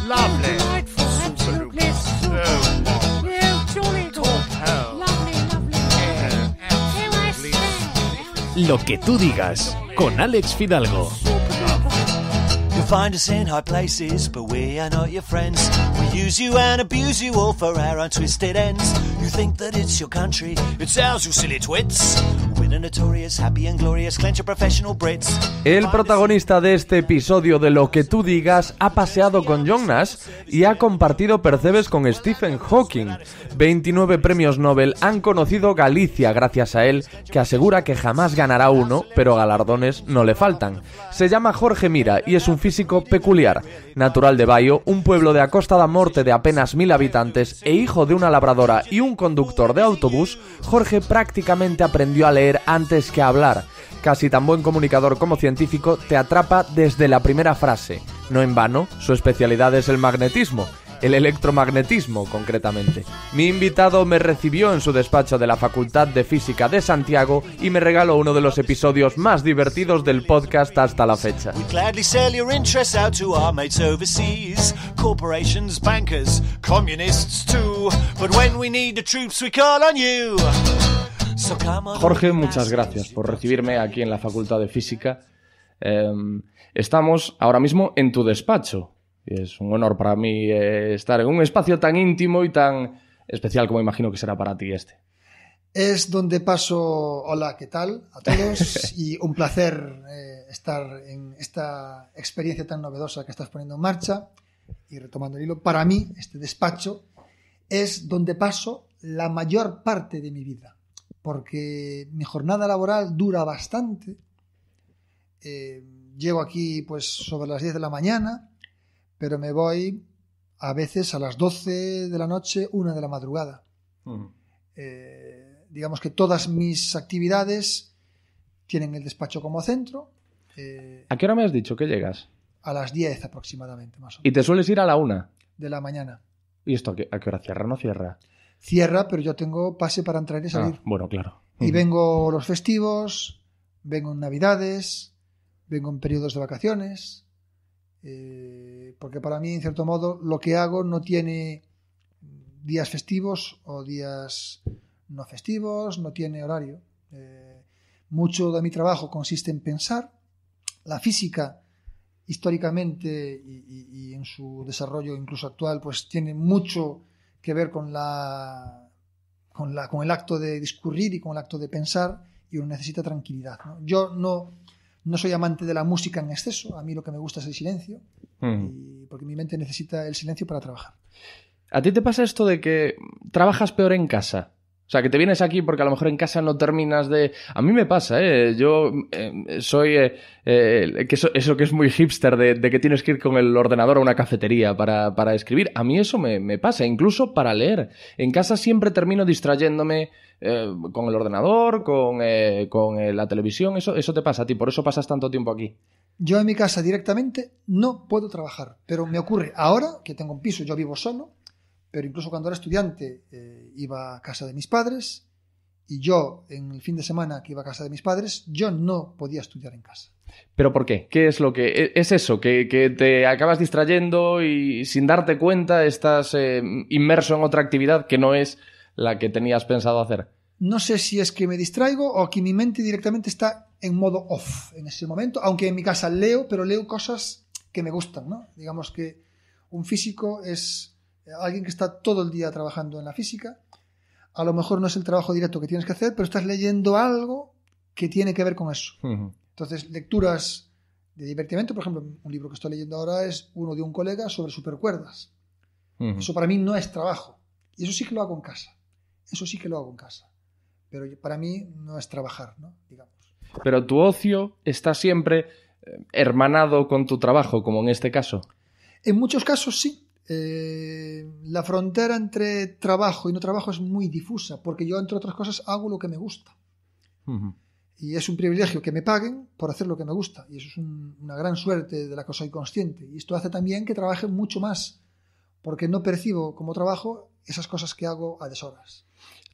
Lovely. Delightful, absolute bliss. Super. Yeah, jolly good. Lovely, lovely. Here I stand. Lo que tú digas, con Alex Fidalgo. You'll find us in high places, but we are not your friends. We use you and abuse you all for our own twisted ends. You think that it's your country, it's ours, you silly twits. We're the notorious, happy and glorious, clench your professional Brits. El protagonista de este episodio de Lo que tú digas ha paseado con John Nash y ha compartido percebes con Stephen Hawking. 29 premios Nobel han conocido Galicia gracias a él, que asegura que jamás ganará uno, pero galardones no le faltan. Se llama Jorge Mira y es un físico peculiar. Natural de Baio, un pueblo de a Costa da Morte de apenas 1000 habitantes e hijo de una labradora y un conductor de autobús, Jorge prácticamente aprendió a leer antes que a hablar. Casi tan buen comunicador como científico, te atrapa desde la primera frase. No en vano, su especialidad es el magnetismo. El electromagnetismo, concretamente. Mi invitado me recibió en su despacho de la Facultad de Física de Santiago y me regaló uno de los episodios más divertidos del podcast hasta la fecha. We gladly sell your interests out to our mates overseas. Corporations, bankers, communists too. But when we need the troops, we call on you. So come on. Jorge, muchas gracias por recibirme aquí en la Facultad de Física. Estamos ahora mismo en tu despacho. Es un honor para mí estar en un espacio tan íntimo y tan especial como imagino que será para ti este. Es donde paso, hola, ¿qué tal? A todos y un placer estar en esta experiencia tan novedosa que estás poniendo en marcha. Y retomando el hilo, para mí este despacho es donde paso la mayor parte de mi vida, porque mi jornada laboral dura bastante. Llego aquí pues sobre las 10 de la mañana, pero me voy a veces a las 12 de la noche, 1 de la madrugada. Digamos que todas mis actividades tienen el despacho como centro. ¿A qué hora me has dicho que llegas? A las 10 aproximadamente, más o menos. ¿Y te sueles ir a la 1? De la mañana. ¿Y esto a qué hora cierra? ¿No cierra? Cierra, pero yo tengo pase para entrar y salir. Bueno, claro. Y vengo los festivos, vengo en Navidades, vengo en periodos de vacaciones... porque para mí, en cierto modo, lo que hago no tiene días festivos o días no festivos, no tiene horario. Mucho de mi trabajo consiste en pensar. La física, históricamente y en su desarrollo incluso actual, pues tiene mucho que ver con el acto de discurrir y con el acto de pensar, y uno necesita tranquilidad, ¿no? Yo no soy amante de la música en exceso. A mí lo que me gusta es el silencio, y porque mi mente necesita el silencio para trabajar. ¿A ti te pasa esto de que trabajas peor en casa? O sea, que te vienes aquí porque a lo mejor en casa no terminas de... A mí me pasa, yo soy... eso que es muy hipster de que tienes que ir con el ordenador a una cafetería para escribir. A mí eso me pasa, incluso para leer. En casa siempre termino distrayéndome con el ordenador, con la televisión. Eso te pasa a ti, por eso pasas tanto tiempo aquí. Yo en mi casa directamente no puedo trabajar, pero me ocurre ahora que tengo un piso, yo vivo solo, pero incluso cuando era estudiante iba a casa de mis padres, y yo en el fin de semana que iba a casa de mis padres, yo no podía estudiar en casa. ¿Pero por qué? ¿Qué es lo que...? ¿Es eso? ¿Que te acabas distrayendo y sin darte cuenta estás inmerso en otra actividad que no es la que tenías pensado hacer? No sé si es que me distraigo o que mi mente directamente está en modo off en ese momento, aunque en mi casa leo, pero leo cosas que me gustan, ¿no? Digamos que un físico es alguien que está todo el día trabajando en la física. A lo mejor no es el trabajo directo que tienes que hacer, pero estás leyendo algo que tiene que ver con eso. Entonces, lecturas de divertimento, por ejemplo, un libro que estoy leyendo ahora es uno de un colega sobre supercuerdas. Eso para mí no es trabajo. Y eso sí que lo hago en casa. Eso sí que lo hago en casa. Pero para mí no es trabajar, ¿no? Digamos. Pero tu ocio está siempre hermanado con tu trabajo, como en este caso. En muchos casos sí. La frontera entre trabajo y no trabajo es muy difusa, porque yo, entre otras cosas, hago lo que me gusta. Y es un privilegio que me paguen por hacer lo que me gusta. Y eso es una gran suerte de la que soy consciente. Y esto hace también que trabaje mucho más, porque no percibo como trabajo esas cosas que hago a deshoras.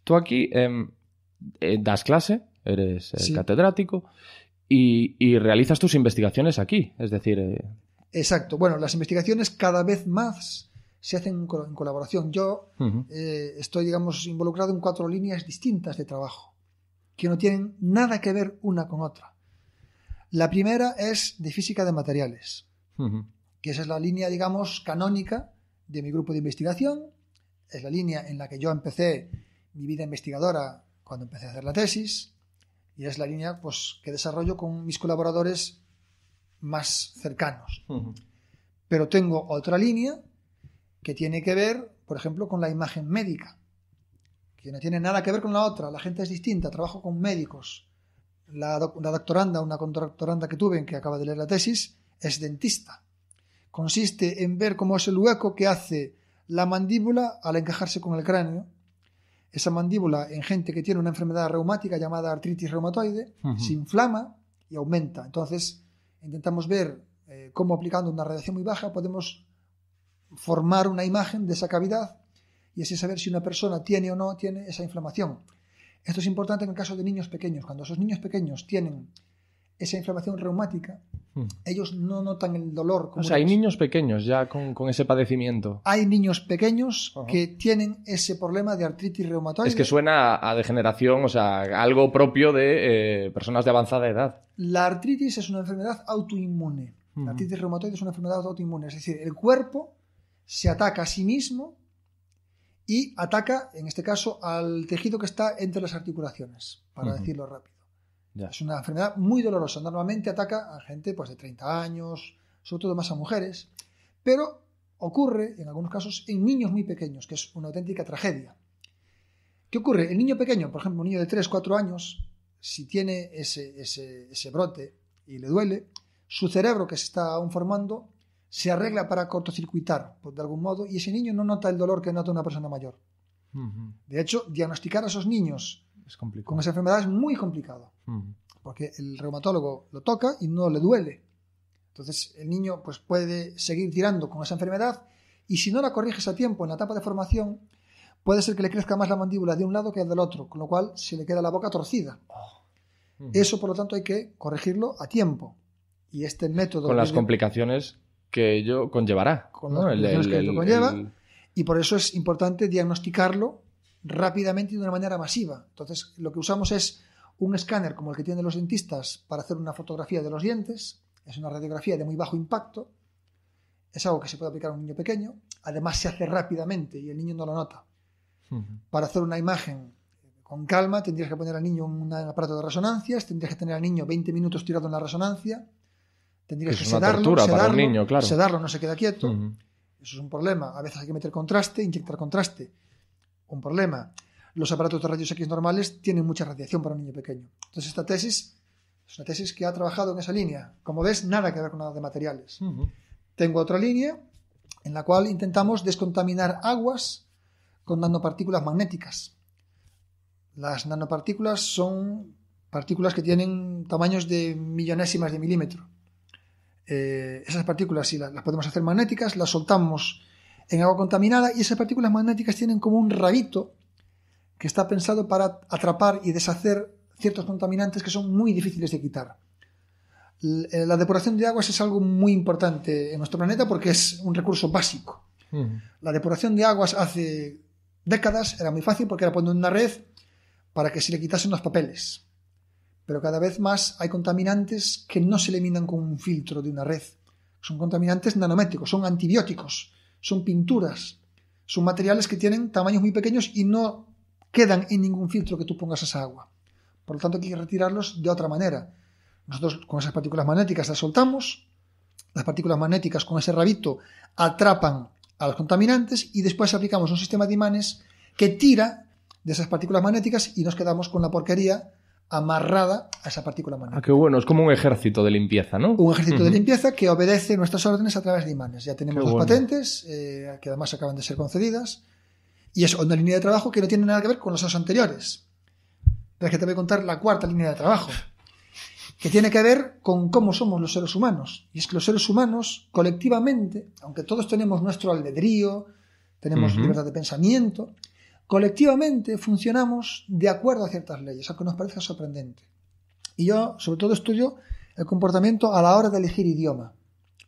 Tú aquí das clase, eres Sí. catedrático y realizas tus investigaciones aquí. Es decir, Exacto. Bueno, las investigaciones cada vez más se hacen en colaboración. Yo estoy, digamos, involucrado en 4 líneas distintas de trabajo que no tienen nada que ver una con otra. La primera es de física de materiales, que esa es la línea, digamos, canónica de mi grupo de investigación. Es la línea en la que yo empecé mi vida investigadora cuando empecé a hacer la tesis, y es la línea, pues, que desarrollo con mis colaboradores más cercanos. Pero tengo otra línea que tiene que ver, por ejemplo, con la imagen médica, que no tiene nada que ver con la otra. La gente es distinta. Trabajo con médicos. La doctoranda, una doctoranda que tuve, en que acaba de leer la tesis, es dentista. Consiste en ver cómo es el hueco que hace la mandíbula al encajarse con el cráneo. Esa mandíbula, en gente que tiene una enfermedad reumática llamada artritis reumatoide, se inflama y aumenta. Entonces, intentamos ver cómo, aplicando una radiación muy baja, podemos formar una imagen de esa cavidad y así saber si una persona tiene o no tiene esa inflamación. Esto es importante en el caso de niños pequeños. Cuando esos niños pequeños tienen esa inflamación reumática, ellos no notan el dolor. O sea, hay niños pequeños ya con ese padecimiento. Hay niños pequeños que tienen ese problema de artritis reumatoide. Es que suena a degeneración, o sea, algo propio de personas de avanzada edad. La artritis es una enfermedad autoinmune. La artritis reumatoide es una enfermedad autoinmune. Es decir, el cuerpo se ataca a sí mismo y ataca, en este caso, al tejido que está entre las articulaciones, para decirlo rápido. Ya. Es una enfermedad muy dolorosa. Normalmente ataca a gente, pues, de 30 años, sobre todo más a mujeres, pero ocurre, en algunos casos, en niños muy pequeños, que es una auténtica tragedia. ¿Qué ocurre? El niño pequeño, por ejemplo, un niño de 3, 4 años, si tiene ese brote y le duele, su cerebro, que se está aún formando, se arregla para cortocircuitar, pues, de algún modo, y ese niño no nota el dolor que nota una persona mayor. De hecho, diagnosticar a esos niños con esa enfermedad es muy complicado, porque el reumatólogo lo toca y no le duele. Entonces, el niño, pues, puede seguir tirando con esa enfermedad, y si no la corriges a tiempo en la etapa de formación, puede ser que le crezca más la mandíbula de un lado que del otro, con lo cual se le queda la boca torcida. Eso, por lo tanto, hay que corregirlo a tiempo. Y este método... Con las complicaciones que ello conllevará. Con las complicaciones que ello conlleva. Y por eso es importante diagnosticarlo rápidamente y de una manera masiva. Entonces, lo que usamos es un escáner como el que tienen los dentistas para hacer una fotografía de los dientes. Es una radiografía de muy bajo impacto. Es algo que se puede aplicar a un niño pequeño. Además, se hace rápidamente y el niño no lo nota. Para hacer una imagen con calma, tendrías que poner al niño un aparato de resonancias, tendrías que tener al niño 20 minutos tirado en la resonancia, tendrías que sedarlo, para un niño, claro. Sedarlo, no se queda quieto. Eso es un problema. A veces hay que meter contraste, inyectar contraste. Un problema. Los aparatos de rayos X normales tienen mucha radiación para un niño pequeño. Entonces, esta tesis es una tesis que ha trabajado en esa línea. Como ves, nada que ver con nada de materiales. Tengo otra línea en la cual intentamos descontaminar aguas con nanopartículas magnéticas. Las nanopartículas son partículas que tienen tamaños de millonésimas de milímetro. Esas partículas, si las podemos hacer magnéticas, las soltamos en agua contaminada y esas partículas magnéticas tienen como un rabito que está pensado para atrapar y deshacer ciertos contaminantes que son muy difíciles de quitar. La depuración de aguas es algo muy importante en nuestro planeta porque es un recurso básico. La depuración de aguas hace décadas era muy fácil porque era poner una red para que se le quitasen los papeles. Pero cada vez más hay contaminantes que no se eliminan con un filtro de una red. Son contaminantes nanométricos, son antibióticos, son pinturas, son materiales que tienen tamaños muy pequeños y no quedan en ningún filtro que tú pongas esa agua. Por lo tanto, hay que retirarlos de otra manera. Nosotros con esas partículas magnéticas las soltamos, las partículas magnéticas con ese rabito atrapan a los contaminantes y después aplicamos un sistema de imanes que tira de esas partículas magnéticas y nos quedamos con la porquería amarrada a esa partícula magnética. Ah, qué bueno, es como un ejército de limpieza, ¿no? Un ejército de limpieza que obedece nuestras órdenes a través de imanes. Ya tenemos dos patentes, que además acaban de ser concedidas, y es una línea de trabajo que no tiene nada que ver con los dos anteriores. Pero es que te voy a contar la cuarta línea de trabajo, que tiene que ver con cómo somos los seres humanos. Y es que los seres humanos, colectivamente, aunque todos tenemos nuestro albedrío, tenemos libertad de pensamiento, colectivamente funcionamos de acuerdo a ciertas leyes, aunque nos parezca sorprendente. Y yo, sobre todo, estudio el comportamiento a la hora de elegir idioma.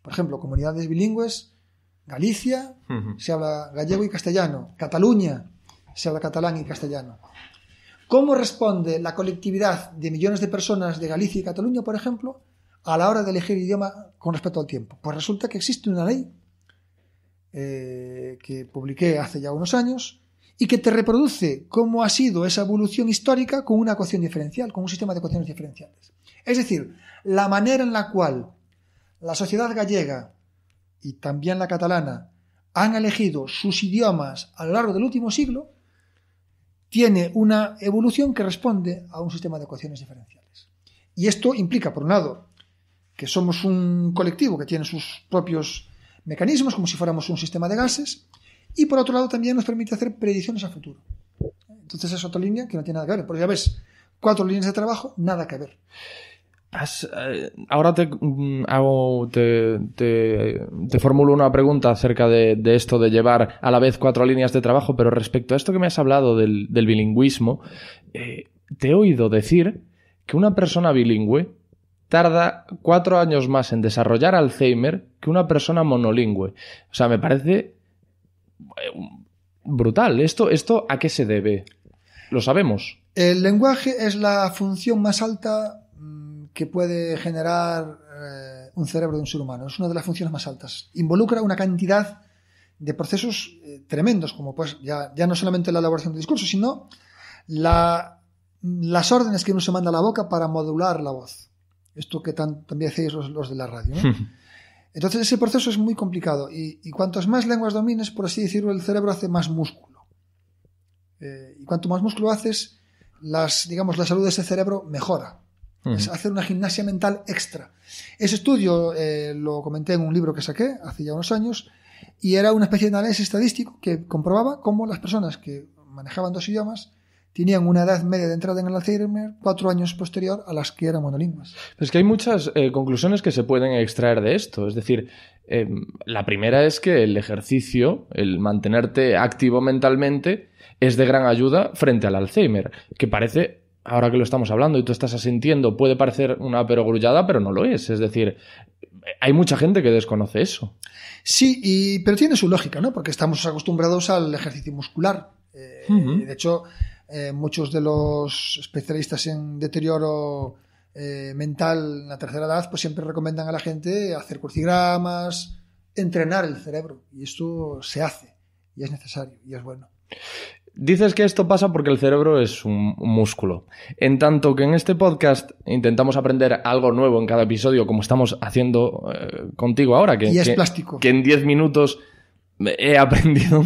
Por ejemplo, comunidades bilingües, Galicia, se habla gallego y castellano. Cataluña, se habla catalán y castellano. ¿Cómo responde la colectividad de millones de personas de Galicia y Cataluña, por ejemplo, a la hora de elegir idioma con respecto al tiempo? Pues resulta que existe una ley que publiqué hace ya unos años y que te reproduce cómo ha sido esa evolución histórica con una ecuación diferencial, con un sistema de ecuaciones diferenciales. Es decir, la manera en la cual la sociedad gallega y también la catalana han elegido sus idiomas a lo largo del último siglo tiene una evolución que responde a un sistema de ecuaciones diferenciales. Y esto implica, por un lado, que somos un colectivo que tiene sus propios mecanismos, como si fuéramos un sistema de gases, y por otro lado también nos permite hacer predicciones a futuro. Entonces es otra línea que no tiene nada que ver. Porque ya ves, 4 líneas de trabajo, nada que ver. Ahora te formulo una pregunta acerca de esto de llevar a la vez 4 líneas de trabajo, pero respecto a esto que me has hablado del bilingüismo, te he oído decir que una persona bilingüe tarda 4 años más en desarrollar Alzheimer que una persona monolingüe. O sea, me parece brutal. ¿Esto a qué se debe? ¿Lo sabemos? El lenguaje es la función más alta que puede generar un cerebro de un ser humano. Es una de las funciones más altas. Involucra una cantidad de procesos tremendos, como pues ya no solamente la elaboración del discurso, sino las órdenes que uno se manda a la boca para modular la voz. Esto que también hacéis los de la radio, ¿no? Entonces ese proceso es muy complicado y cuantas más lenguas domines, por así decirlo, el cerebro hace más músculo. Y cuanto más músculo haces, la salud de ese cerebro mejora. Es hacer una gimnasia mental extra. Ese estudio lo comenté en un libro que saqué hace ya unos años y era una especie de análisis estadístico que comprobaba cómo las personas que manejaban 2 idiomas tenían una edad media de entrada en el Alzheimer 4 años posterior a las que eran monolingües. Pero es que hay muchas conclusiones que se pueden extraer de esto. Es decir, la primera es que el ejercicio, el mantenerte activo mentalmente, es de gran ayuda frente al Alzheimer, que parece, ahora que lo estamos hablando y tú estás asintiendo, puede parecer una perogrullada, pero no lo es. Es decir, hay mucha gente que desconoce eso. Sí, pero tiene su lógica, ¿no? Porque estamos acostumbrados al ejercicio muscular. De hecho, muchos de los especialistas en deterioro mental en la tercera edad pues siempre recomiendan a la gente hacer crucigramas, entrenar el cerebro. Y esto se hace, y es necesario, y es bueno. Dices que esto pasa porque el cerebro es un músculo. En tanto que en este podcast intentamos aprender algo nuevo en cada episodio, como estamos haciendo contigo ahora. Y es plástico. Que en 10 minutos he aprendido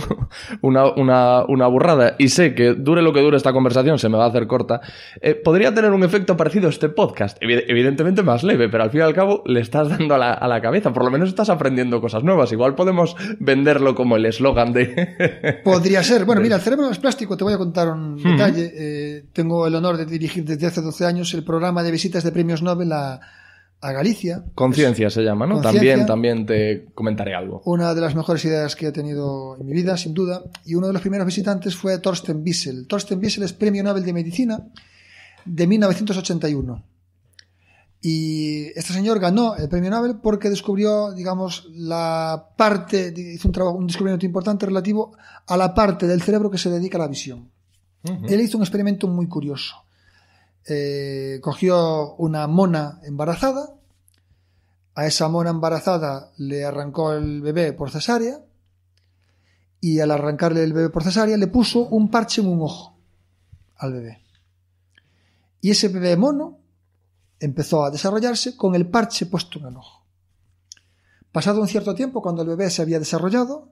una burrada y sé que dure lo que dure esta conversación, se me va a hacer corta. Podría tener un efecto parecido a este podcast, evidentemente más leve, pero al fin y al cabo le estás dando a la cabeza, por lo menos estás aprendiendo cosas nuevas. Igual podemos venderlo como el eslogan de... Podría ser. Bueno, mira, el cerebro es plástico, te voy a contar un detalle. Tengo el honor de dirigir desde hace 12 años el programa de visitas de premios Nobel a Galicia. Conciencia se llama, ¿no? También te comentaré algo. Una de las mejores ideas que he tenido en mi vida, sin duda. Y uno de los primeros visitantes fue Thorsten Wiesel. Thorsten Wiesel es Premio Nobel de Medicina de 1981. Y este señor ganó el Premio Nobel porque descubrió, digamos, hizo un descubrimiento importante relativo a la parte del cerebro que se dedica a la visión. Él hizo un experimento muy curioso. Cogió una mona embarazada, a esa mona embarazada le arrancó el bebé por cesárea y al arrancarle el bebé por cesárea le puso un parche en un ojo al bebé. Y ese bebé mono empezó a desarrollarse con el parche puesto en el ojo. Pasado un cierto tiempo, cuando el bebé se había desarrollado,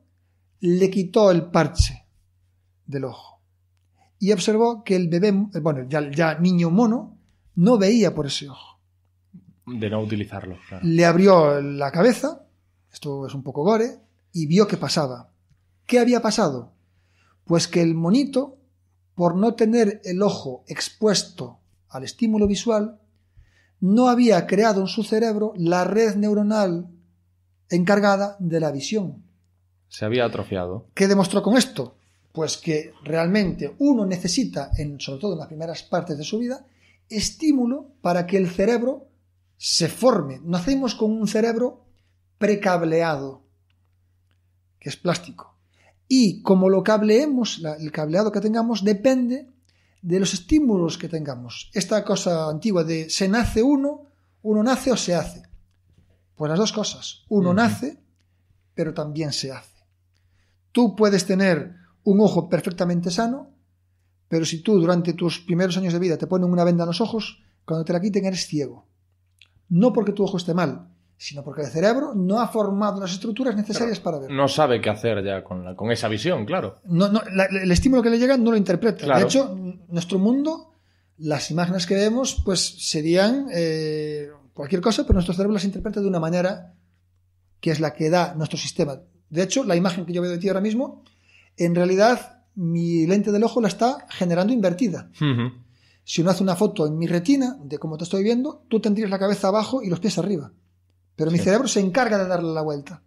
le quitó el parche del ojo. Y observó que el bebé, ya niño mono, no veía por ese ojo. De no utilizarlo, claro. Le abrió la cabeza, esto es un poco gore, y vio qué pasaba. ¿Qué había pasado? Pues que el monito, por no tener el ojo expuesto al estímulo visual, no había creado en su cerebro la red neuronal encargada de la visión. Se había atrofiado. ¿Qué demostró con esto? Pues que realmente uno necesita, sobre todo en las primeras partes de su vida, estímulo para que el cerebro se forme. Nacemos con un cerebro precableado, que es plástico. Y como lo cableemos, el cableado que tengamos depende de los estímulos que tengamos. Esta cosa antigua de se nace uno nace o se hace. Pues las dos cosas. Uno nace, pero también se hace. Tú puedes tener un ojo perfectamente sano, pero si tú durante tus primeros años de vida te ponen una venda en los ojos, cuando te la quiten eres ciego. No porque tu ojo esté mal, sino porque el cerebro no ha formado las estructuras necesarias para ver. No sabe qué hacer ya con esa visión, claro. El estímulo que le llega no lo interpreta. Claro. De hecho, nuestro mundo, las imágenes que vemos, pues serían cualquier cosa, pero nuestro cerebro las interpreta de una manera que es la que da nuestro sistema. De hecho, la imagen que yo veo de ti ahora mismo, en realidad mi lente del ojo la está generando invertida. Si uno hace una foto en mi retina de cómo te estoy viendo, tú tendrías la cabeza abajo y los pies arriba. Pero mi cerebro se encarga de darle la vuelta.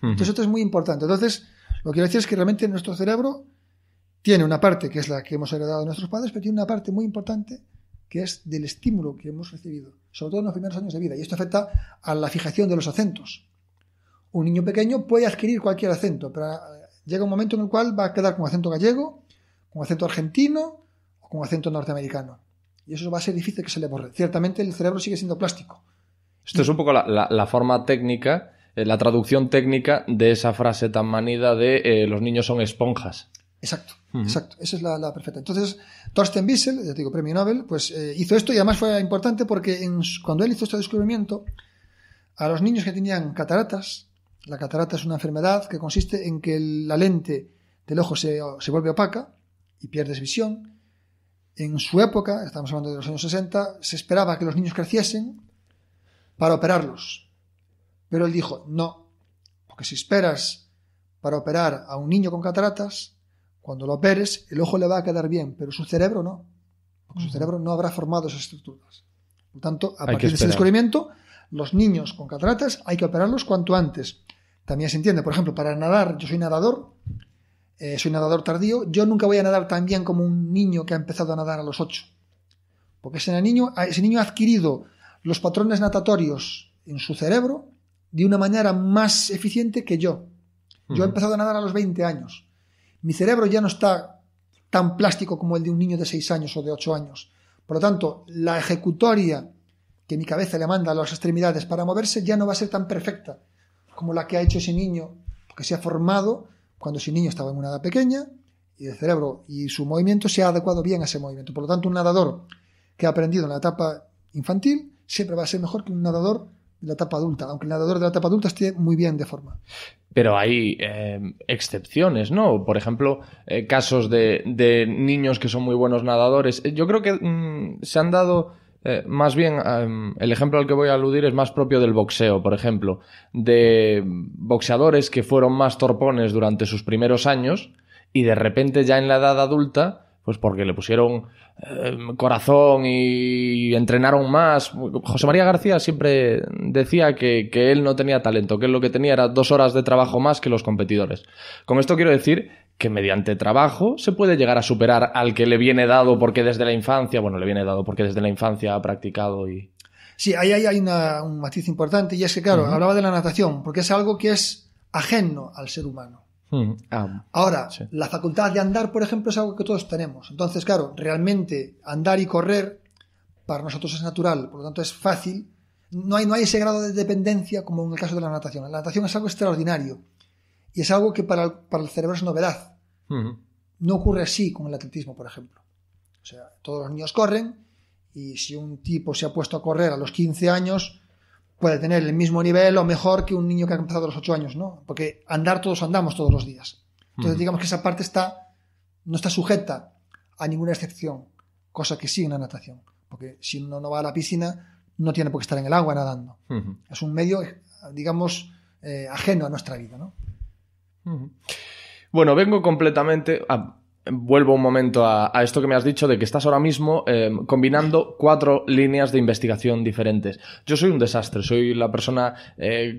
Entonces esto es muy importante. Entonces, lo que quiero decir es que realmente nuestro cerebro tiene una parte que es la que hemos heredado de nuestros padres, pero tiene una parte muy importante que es del estímulo que hemos recibido, sobre todo en los primeros años de vida. Y esto afecta a la fijación de los acentos. Un niño pequeño puede adquirir cualquier acento, pero llega un momento en el cual va a quedar con acento gallego, con acento argentino o con acento norteamericano. Y eso va a ser difícil que se le borre. Ciertamente el cerebro sigue siendo plástico. Esto es un poco la forma técnica, la traducción técnica de esa frase tan manida de los niños son esponjas. Exacto, exacto. Esa es la perfecta. Entonces, Thorsten Wiesel, ya te digo, premio Nobel, pues hizo esto y además fue importante porque cuando él hizo este descubrimiento, a los niños que tenían cataratas, la catarata es una enfermedad que consiste en que la lente del ojo se vuelve opaca y pierdes visión. En su época, estamos hablando de los años 60, se esperaba que los niños creciesen para operarlos. Pero él dijo, no, porque si esperas para operar a un niño con cataratas, cuando lo operes, el ojo le va a quedar bien, pero su cerebro no, porque su cerebro no habrá formado esas estructuras. Por lo tanto, a partir de ese descubrimiento, los niños con cataratas hay que operarlos cuanto antes. También se entiende, por ejemplo, para nadar, yo soy nadador tardío, yo nunca voy a nadar tan bien como un niño que ha empezado a nadar a los 8, porque ese niño ha adquirido los patrones natatorios en su cerebro de una manera más eficiente que yo. Yo he empezado a nadar a los 20 años. Mi cerebro ya no está tan plástico como el de un niño de 6 años o de 8 años. Por lo tanto, la ejecutoria que mi cabeza le manda a las extremidades para moverse ya no va a ser tan perfecta como la que ha hecho ese niño, porque se ha formado cuando ese niño estaba en una edad pequeña y el cerebro y su movimiento se ha adecuado bien a ese movimiento. Por lo tanto, un nadador que ha aprendido en la etapa infantil siempre va a ser mejor que un nadador de la etapa adulta, aunque el nadador de la etapa adulta esté muy bien de forma. Pero hay excepciones, ¿no? Por ejemplo, casos de niños que son muy buenos nadadores. Yo creo que se han dado, más bien, el ejemplo al que voy a aludir es más propio del boxeo, por ejemplo, de boxeadores que fueron más torpones durante sus primeros años y de repente ya en la edad adulta, pues porque le pusieron corazón y entrenaron más. José María García siempre decía que él no tenía talento, que él lo que tenía era 2 horas de trabajo más que los competidores. Con esto quiero decir que mediante trabajo se puede llegar a superar al que le viene dado porque desde la infancia, ha practicado y... Sí, ahí hay un matiz importante y es que, claro, hablaba de la natación, porque es algo que es ajeno al ser humano. Ahora, sí. La facultad de andar, por ejemplo, es algo que todos tenemos. Entonces, claro, realmente andar y correr para nosotros es natural, por lo tanto es fácil. No hay ese grado de dependencia como en el caso de la natación. La natación es algo extraordinario y es algo que para el cerebro es novedad. No ocurre así con el atletismo, por ejemplo. O sea, todos los niños corren y si un tipo se ha puesto a correr a los 15 años... puede tener el mismo nivel o mejor que un niño que ha empezado a los 8 años, ¿no? Porque todos andamos todos los días. Entonces, digamos que esa parte no está sujeta a ninguna excepción, cosa que sí en la natación. Porque si uno no va a la piscina, no tiene por qué estar en el agua nadando. Es un medio, digamos, ajeno a nuestra vida, ¿no? Bueno, vengo completamente... vuelvo un momento a esto que me has dicho de que estás ahora mismo combinando 4 líneas de investigación diferentes. Yo soy un desastre, soy la persona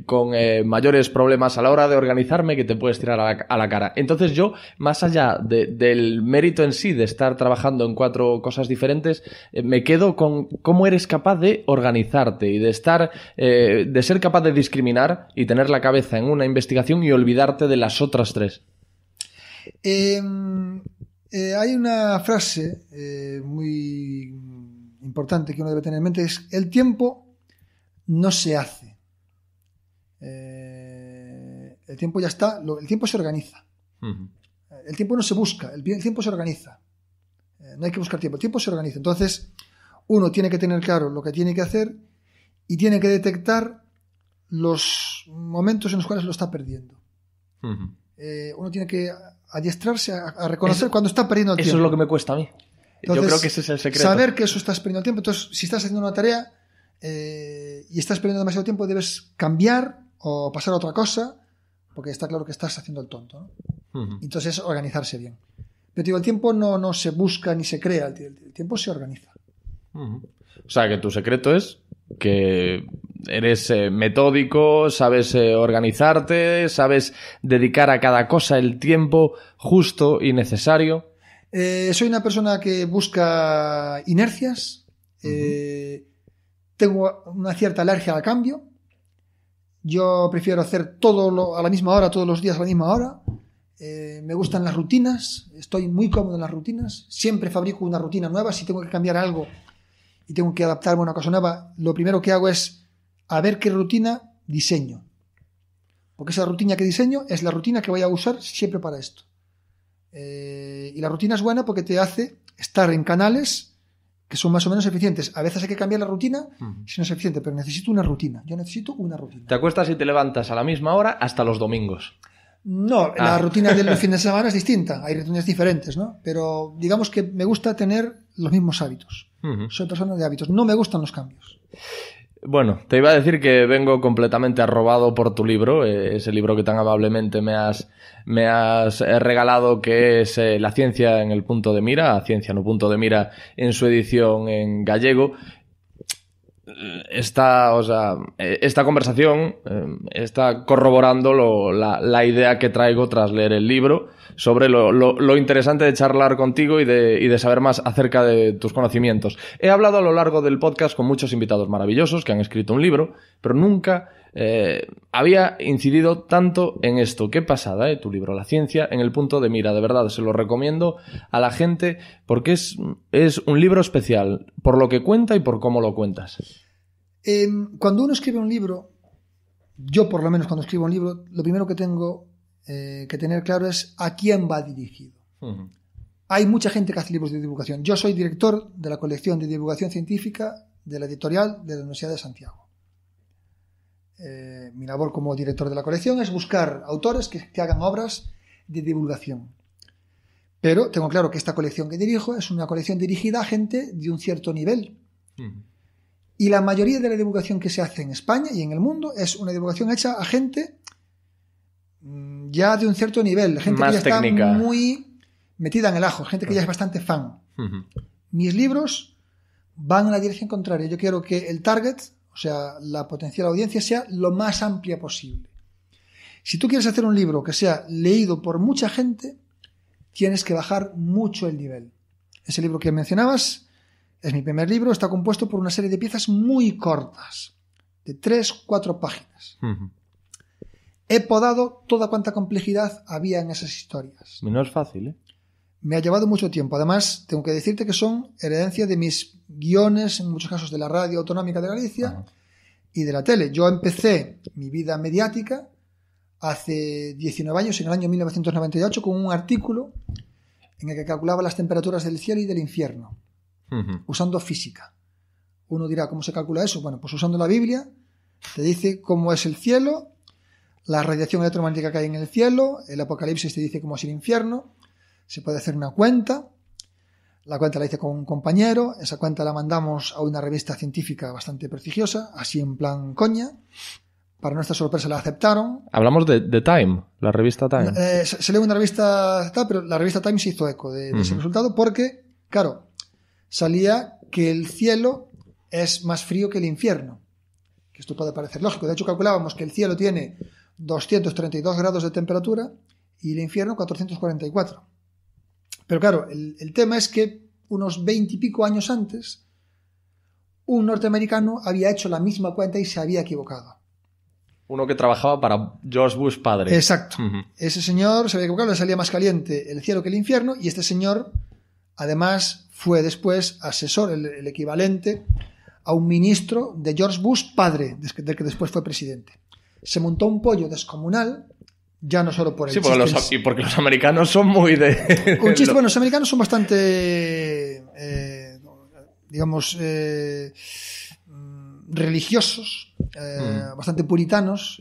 con mayores problemas a la hora de organizarme que te puedes tirar a la cara. Entonces yo, más allá del mérito en sí de estar trabajando en 4 cosas diferentes, me quedo con cómo eres capaz de organizarte y de estar, de ser capaz de discriminar y tener la cabeza en una investigación y olvidarte de las otras 3. Hay una frase muy importante que uno debe tener en mente, es: el tiempo no se hace. El tiempo ya está, el tiempo se organiza. Uh-huh. El tiempo no se busca, el tiempo se organiza. No hay que buscar tiempo, el tiempo se organiza. Entonces, uno tiene que tener claro lo que tiene que hacer y tiene que detectar los momentos en los cuales lo está perdiendo. Uh-huh. Uno tiene que adiestrarse a reconocer cuando está perdiendo el tiempo. Eso es lo que me cuesta a mí. Entonces, yo creo que ese es el secreto. Saber que eso estás perdiendo el tiempo. Entonces, si estás haciendo una tarea y estás perdiendo demasiado tiempo, debes cambiar o pasar a otra cosa, porque está claro que estás haciendo el tonto, ¿no? Uh-huh. Entonces, organizarse bien. Pero digo, el tiempo no se busca ni se crea, el tiempo se organiza. Uh-huh. O sea, que tu secreto es que eres metódico, sabes organizarte, sabes dedicar a cada cosa el tiempo justo y necesario. Soy una persona que busca inercias. Uh-huh. Tengo una cierta alergia al cambio. Yo prefiero hacer todo a la misma hora, todos los días a la misma hora. Me gustan las rutinas. Estoy muy cómodo en las rutinas. Siempre fabrico una rutina nueva. Si tengo que cambiar algo y tengo que adaptarme a una cosa nueva, lo primero que hago es a ver qué rutina diseño. Porque esa rutina que diseño es la rutina que voy a usar siempre para esto. Y la rutina es buena porque te hace estar en canales que son más o menos eficientes. A veces hay que cambiar la rutina si no es eficiente, pero necesito una rutina. Yo necesito una rutina. ¿Te acuestas y te levantas a la misma hora hasta los domingos? No, la rutina del fin de semana es distinta. Hay rutinas diferentes, ¿no? Pero digamos que me gusta tener los mismos hábitos. Uh-huh. Soy persona de hábitos. No me gustan los cambios. Bueno, te iba a decir que vengo completamente arrobado por tu libro, ese libro que tan amablemente me has regalado, que es La ciencia en el punto de mira, a ciencia no punto de mira, en su edición en gallego. Esta conversación está corroborando la idea que traigo tras leer el libro sobre lo interesante de charlar contigo y de saber más acerca de tus conocimientos. He hablado a lo largo del podcast con muchos invitados maravillosos que han escrito un libro, pero nunca había incidido tanto en esto. Qué pasada, tu libro, La ciencia en el punto de mira. De verdad, se lo recomiendo a la gente porque es un libro especial por lo que cuenta y por cómo lo cuentas. Cuando uno escribe un libro, yo por lo menos cuando escribo un libro, lo primero que tengo que tener claro es a quién va dirigido. Uh-huh. Hay mucha gente que hace libros de divulgación. Yo soy director de la colección de divulgación científica de la editorial de la Universidad de Santiago. Mi labor como director de la colección es buscar autores que hagan obras de divulgación. Pero tengo claro que esta colección que dirijo es una colección dirigida a gente de un cierto nivel. Uh-huh. Y la mayoría de la divulgación que se hace en España y en el mundo es una divulgación hecha a gente ya de un cierto nivel, gente más que ya técnica, está muy metida en el ajo, gente que ya es bastante fan. Uh-huh. Mis libros van en la dirección contraria. Yo quiero que el target, o sea, la potencial audiencia, sea lo más amplia posible. Si tú quieres hacer un libro que sea leído por mucha gente, tienes que bajar mucho el nivel. Ese libro que mencionabas es mi primer libro, está compuesto por una serie de piezas muy cortas, de 3-4 páginas. Uh-huh. He podado toda cuanta complejidad había en esas historias. No es fácil, ¿eh? Me ha llevado mucho tiempo. Además, tengo que decirte que son herencia de mis guiones, en muchos casos de la Radio Autonómica de Galicia uh-huh. y de la tele. Yo empecé mi vida mediática hace 19 años, en el año 1998, con un artículo en el que calculaba las temperaturas del cielo y del infierno, uh-huh. usando física. Uno dirá, ¿cómo se calcula eso? Bueno, pues usando la Biblia, te dice cómo es el cielo, la radiación electromagnética que hay en el cielo, el Apocalipsis te dice cómo es el infierno. Se puede hacer una cuenta. La cuenta la hice con un compañero. Esa cuenta la mandamos a una revista científica bastante prestigiosa, así en plan coña, Para nuestra sorpresa la aceptaron. Hablamos de Time, la revista Time. Se lee una revista, pero la revista Time se hizo eco de ese resultado porque, claro, salía que el cielo es más frío que el infierno. Que esto puede parecer lógico. De hecho, calculábamos que el cielo tiene 232 grados de temperatura y el infierno 444. Pero claro, el tema es que unos 20 y pico años antes, un norteamericano había hecho la misma cuenta y se había equivocado. Uno que trabajaba para George Bush padre. Exacto. Ese señor se había equivocado, le salía más caliente el cielo que el infierno, y este señor, además, fue después asesor, el equivalente a un ministro de George Bush padre, del que después fue presidente. Se montó un pollo descomunal, ya no solo por el chiste. Porque los americanos son muy de... Un chiste, bueno, los americanos son bastante, religiosos, bastante puritanos,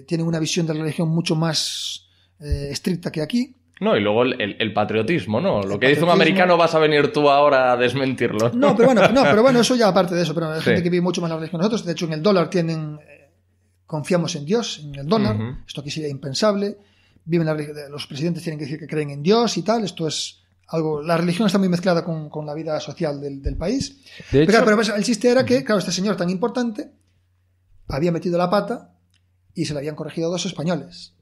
tienen una visión de la religión mucho más estricta que aquí. No, y luego el patriotismo, ¿no? Lo que dice un americano vas a venir tú ahora a desmentirlo. No, pero bueno, eso ya aparte de eso, pero hay gente que vive mucho más la religión que nosotros. De hecho, en el dólar confiamos en Dios, en el dólar. Esto aquí sería impensable. Los presidentes tienen que decir que creen en Dios y tal. Esto es algo... La religión está muy mezclada con la vida social del país. De hecho, pero el chiste era que, claro, este señor tan importante había metido la pata y se le habían corregido 2 españoles.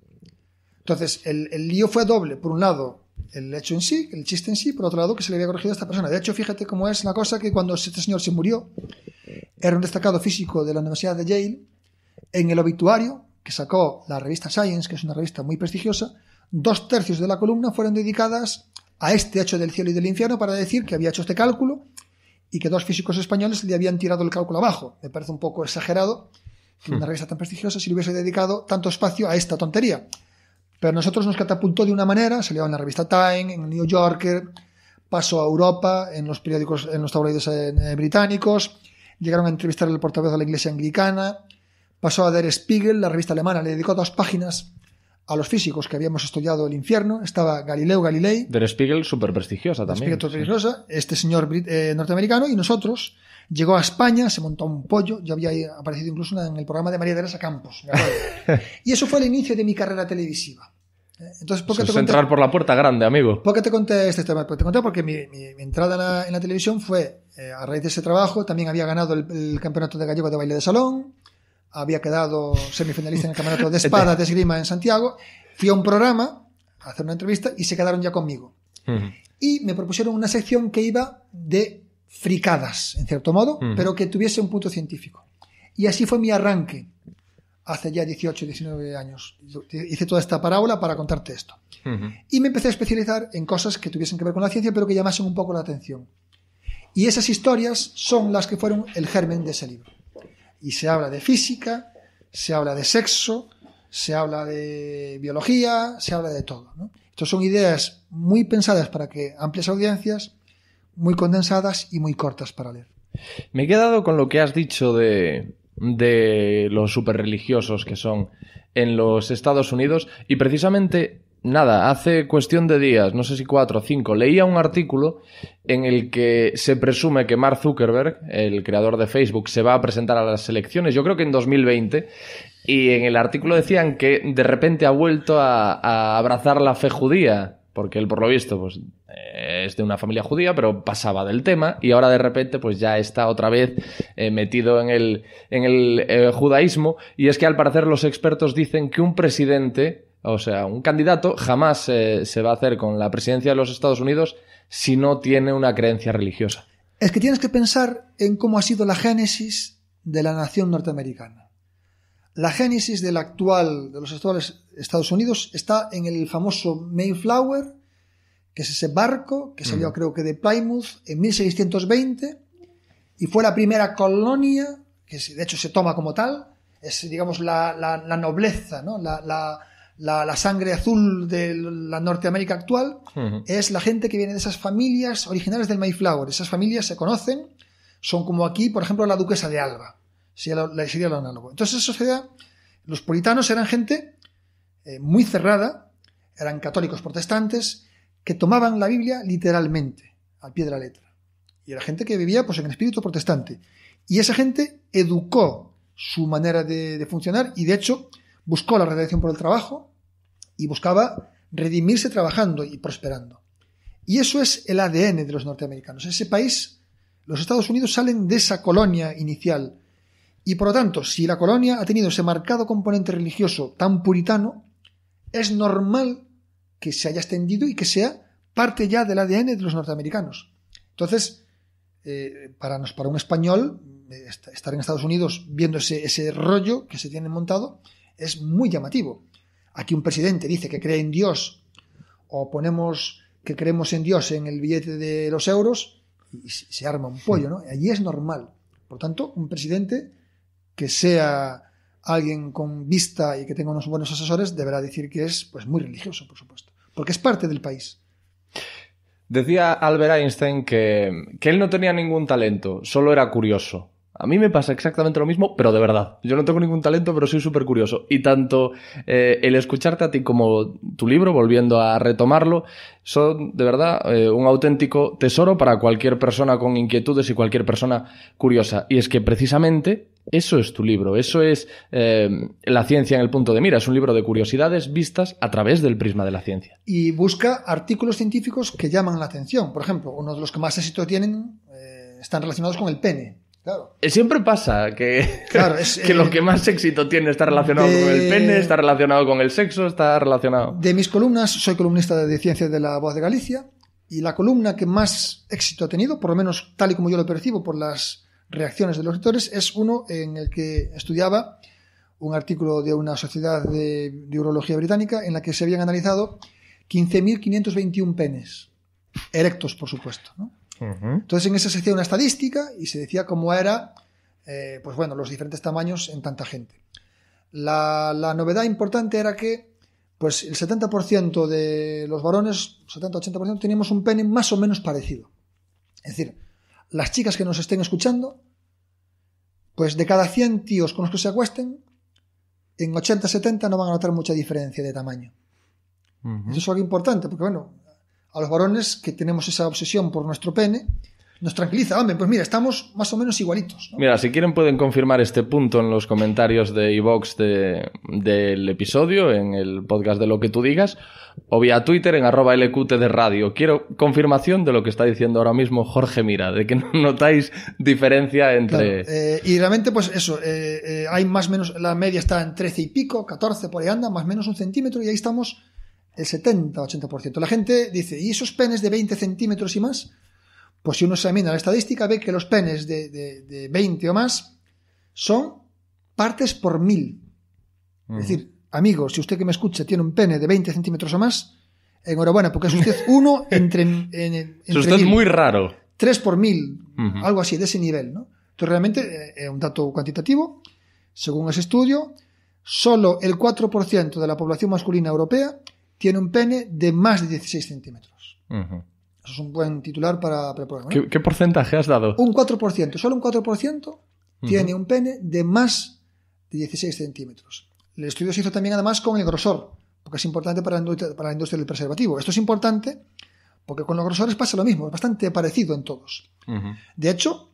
Entonces, el lío fue doble. Por un lado, el hecho en sí, el chiste en sí, por otro lado, que se le había corregido a esta persona. De hecho, fíjate cómo es la cosa, que cuando este señor se murió, era un destacado físico de la Universidad de Yale. En el obituario que sacó la revista Science, que es una revista muy prestigiosa, 2/3 de la columna fueron dedicadas a este hecho del cielo y del infierno, para decir que había hecho este cálculo y que 2 físicos españoles le habían tirado el cálculo abajo. Me parece un poco exagerado que una revista tan prestigiosa se le hubiese dedicado tanto espacio a esta tontería. Pero a nosotros nos catapultó de una manera, salió en la revista Time, en el New Yorker, pasó a Europa, en los periódicos, en los tabloides británicos, llegaron a entrevistar al portavoz de la Iglesia Anglicana, pasó a Der Spiegel, la revista alemana, le dedicó 2 páginas a los físicos que habíamos estudiado el infierno. Estaba Galileo Galilei. Der Spiegel, súper prestigiosa también. Der Spiegel, prestigiosa, este señor norteamericano, y nosotros... Llegó a España, se montó un pollo. Yo había aparecido incluso en el programa de María Teresa Campos. Y eso fue el inicio de mi carrera televisiva. Entonces, ¿por qué te conté? Entrar por la puerta grande, amigo. ¿Por qué te conté este tema? Pues te conté porque mi entrada en la televisión fue a raíz de ese trabajo. También había ganado el campeonato de gallego de baile de salón. Había quedado semifinalista en el campeonato de espada de esgrima en Santiago. Fui a un programa a hacer una entrevista y se quedaron ya conmigo. Y me propusieron una sección que iba de fricadas, en cierto modo, pero que tuviese un punto científico. Y así fue mi arranque hace ya 18, 19 años. Hice toda esta parábola para contarte esto. Y me empecé a especializar en cosas que tuviesen que ver con la ciencia, pero que llamasen un poco la atención. Y esas historias son las que fueron el germen de ese libro. Y se habla de física, se habla de sexo, se habla de biología, se habla de todo, ¿no? Estas son ideas muy pensadas para que amplias audiencias, muy condensadas y muy cortas para leer. Me he quedado con lo que has dicho de los superreligiosos que son en los Estados Unidos, y precisamente, nada, hace cuestión de días, no sé si 4 o 5, leía un artículo en el que se presume que Mark Zuckerberg, el creador de Facebook, se va a presentar a las elecciones, yo creo que en 2020, y en el artículo decían que de repente ha vuelto a abrazar la fe judía, porque él, por lo visto, pues es de una familia judía, pero pasaba del tema, y ahora de repente pues ya está otra vez metido en el judaísmo. Y es que al parecer los expertos dicen que un presidente, o sea, un candidato, jamás se va a hacer con la presidencia de los Estados Unidos si no tiene una creencia religiosa. Es que tienes que pensar en cómo ha sido la génesis de la nación norteamericana. La génesis de los actuales Estados Unidos está en el famoso Mayflower, que es ese barco que salió creo que de Plymouth en 1620 y fue la primera colonia, que de hecho se toma como tal, es digamos la nobleza, ¿no? La sangre azul de la Norteamérica actual, es la gente que viene de esas familias originales del Mayflower. Esas familias se conocen, son como aquí, por ejemplo, la duquesa de Alba. Sería lo análogo. Entonces, los puritanos eran gente muy cerrada, eran católicos protestantes, que tomaban la Biblia literalmente, al pie de la letra. Y era gente que vivía pues, en el espíritu protestante. Y esa gente educó su manera de funcionar y de hecho buscó la redención por el trabajo y buscaba redimirse trabajando y prosperando. Y eso es el ADN de los norteamericanos. Ese país, los Estados Unidos salen de esa colonia inicial y por lo tanto, si la colonia ha tenido ese marcado componente religioso tan puritano, es normal que se haya extendido y que sea parte ya del ADN de los norteamericanos. Entonces, para un español, estar en Estados Unidos viendo ese rollo que se tiene montado es muy llamativo. Aquí un presidente dice que cree en Dios o ponemos que creemos en Dios en el billete de los euros y se arma un pollo, ¿no? Allí es normal. Por tanto, un presidente que sea alguien con vista y que tenga unos buenos asesores deberá decir que es pues muy religioso, por supuesto, porque es parte del país. Decía Albert Einstein que él no tenía ningún talento, solo era curioso. A mí me pasa exactamente lo mismo, pero de verdad. Yo no tengo ningún talento, pero soy súper curioso. Y tanto el escucharte a ti como tu libro, volviendo a retomarlo, son de verdad un auténtico tesoro para cualquier persona con inquietudes y cualquier persona curiosa. Y es que precisamente eso es tu libro, eso es la ciencia en el punto de mira. Es un libro de curiosidades vistas a través del prisma de la ciencia. Y busca artículos científicos que llaman la atención. Por ejemplo, uno de los que más éxito tienen están relacionados con el pene. Claro. Siempre pasa que lo que más éxito tiene está relacionado con el pene, está relacionado con el sexo, está relacionado... De mis columnas, soy columnista de Ciencia de la Voz de Galicia, y la columna que más éxito ha tenido, por lo menos tal y como yo lo percibo por las reacciones de los lectores, es uno en el que estudiaba un artículo de una sociedad de urología británica en la que se habían analizado 15.521 penes, erectos por supuesto, ¿no? Entonces en esa se hacía una estadística y se decía cómo era pues bueno, los diferentes tamaños en tanta gente. La novedad importante era que pues el 70% de los varones, 70-80%, teníamos un pene más o menos parecido. Es decir, las chicas que nos estén escuchando, pues de cada 100 tíos con los que se acuesten, en 80-70 no van a notar mucha diferencia de tamaño. Eso es algo importante, porque bueno, a los varones que tenemos esa obsesión por nuestro pene, nos tranquiliza, hombre, pues mira, estamos más o menos igualitos, ¿no? Mira, si quieren pueden confirmar este punto en los comentarios de iVoox del episodio, en el podcast de Lo que tú digas, o vía Twitter en @LQTDRadio. Quiero confirmación de lo que está diciendo ahora mismo Jorge Mira, de que no notáis diferencia entre... Claro, y realmente, pues eso, hay más o menos, la media está en 13 y pico, 14, por ahí anda, más o menos 1 centímetro, y ahí estamos el 70-80%. La gente dice, ¿y esos penes de 20 centímetros y más? Pues si uno examina la estadística, ve que los penes de 20 o más son partes por 1000. Es decir, amigo, si usted que me escucha tiene un pene de 20 centímetros o más, enhorabuena, porque es usted uno entre es usted 1000. Muy raro. 3 por 1000, algo así, de ese nivel, ¿no? Entonces, realmente, un dato cuantitativo, según ese estudio, solo el 4% de la población masculina europea tiene un pene de más de 16 centímetros. Eso es un buen titular para el programa, ¿no? ¿Qué porcentaje has dado? Un 4%. Solo un 4% tiene un pene de más de 16 centímetros. El estudio se hizo también además con el grosor, porque es importante para la industria del preservativo. Esto es importante porque con los grosores pasa lo mismo, es bastante parecido en todos. De hecho,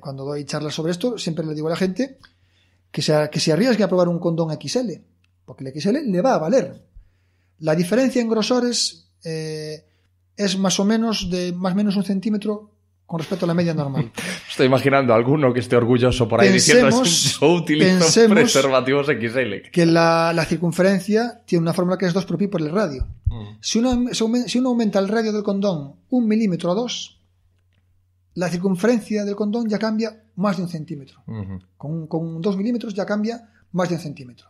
cuando doy charlas sobre esto, siempre le digo a la gente que se arriesgue a probar un condón XL, porque el XL le va a valer. La diferencia en grosores es más o menos de más o menos 1 centímetro con respecto a la media normal. Estoy imaginando a alguno que esté orgulloso por ahí diciendo yo utilizo preservativos XL. Que la circunferencia tiene una fórmula que es 2 por pi por el radio. Si uno aumenta el radio del condón 1 milímetro o 2, la circunferencia del condón ya cambia más de 1 centímetro. Con 2 milímetros ya cambia más de 1 centímetro.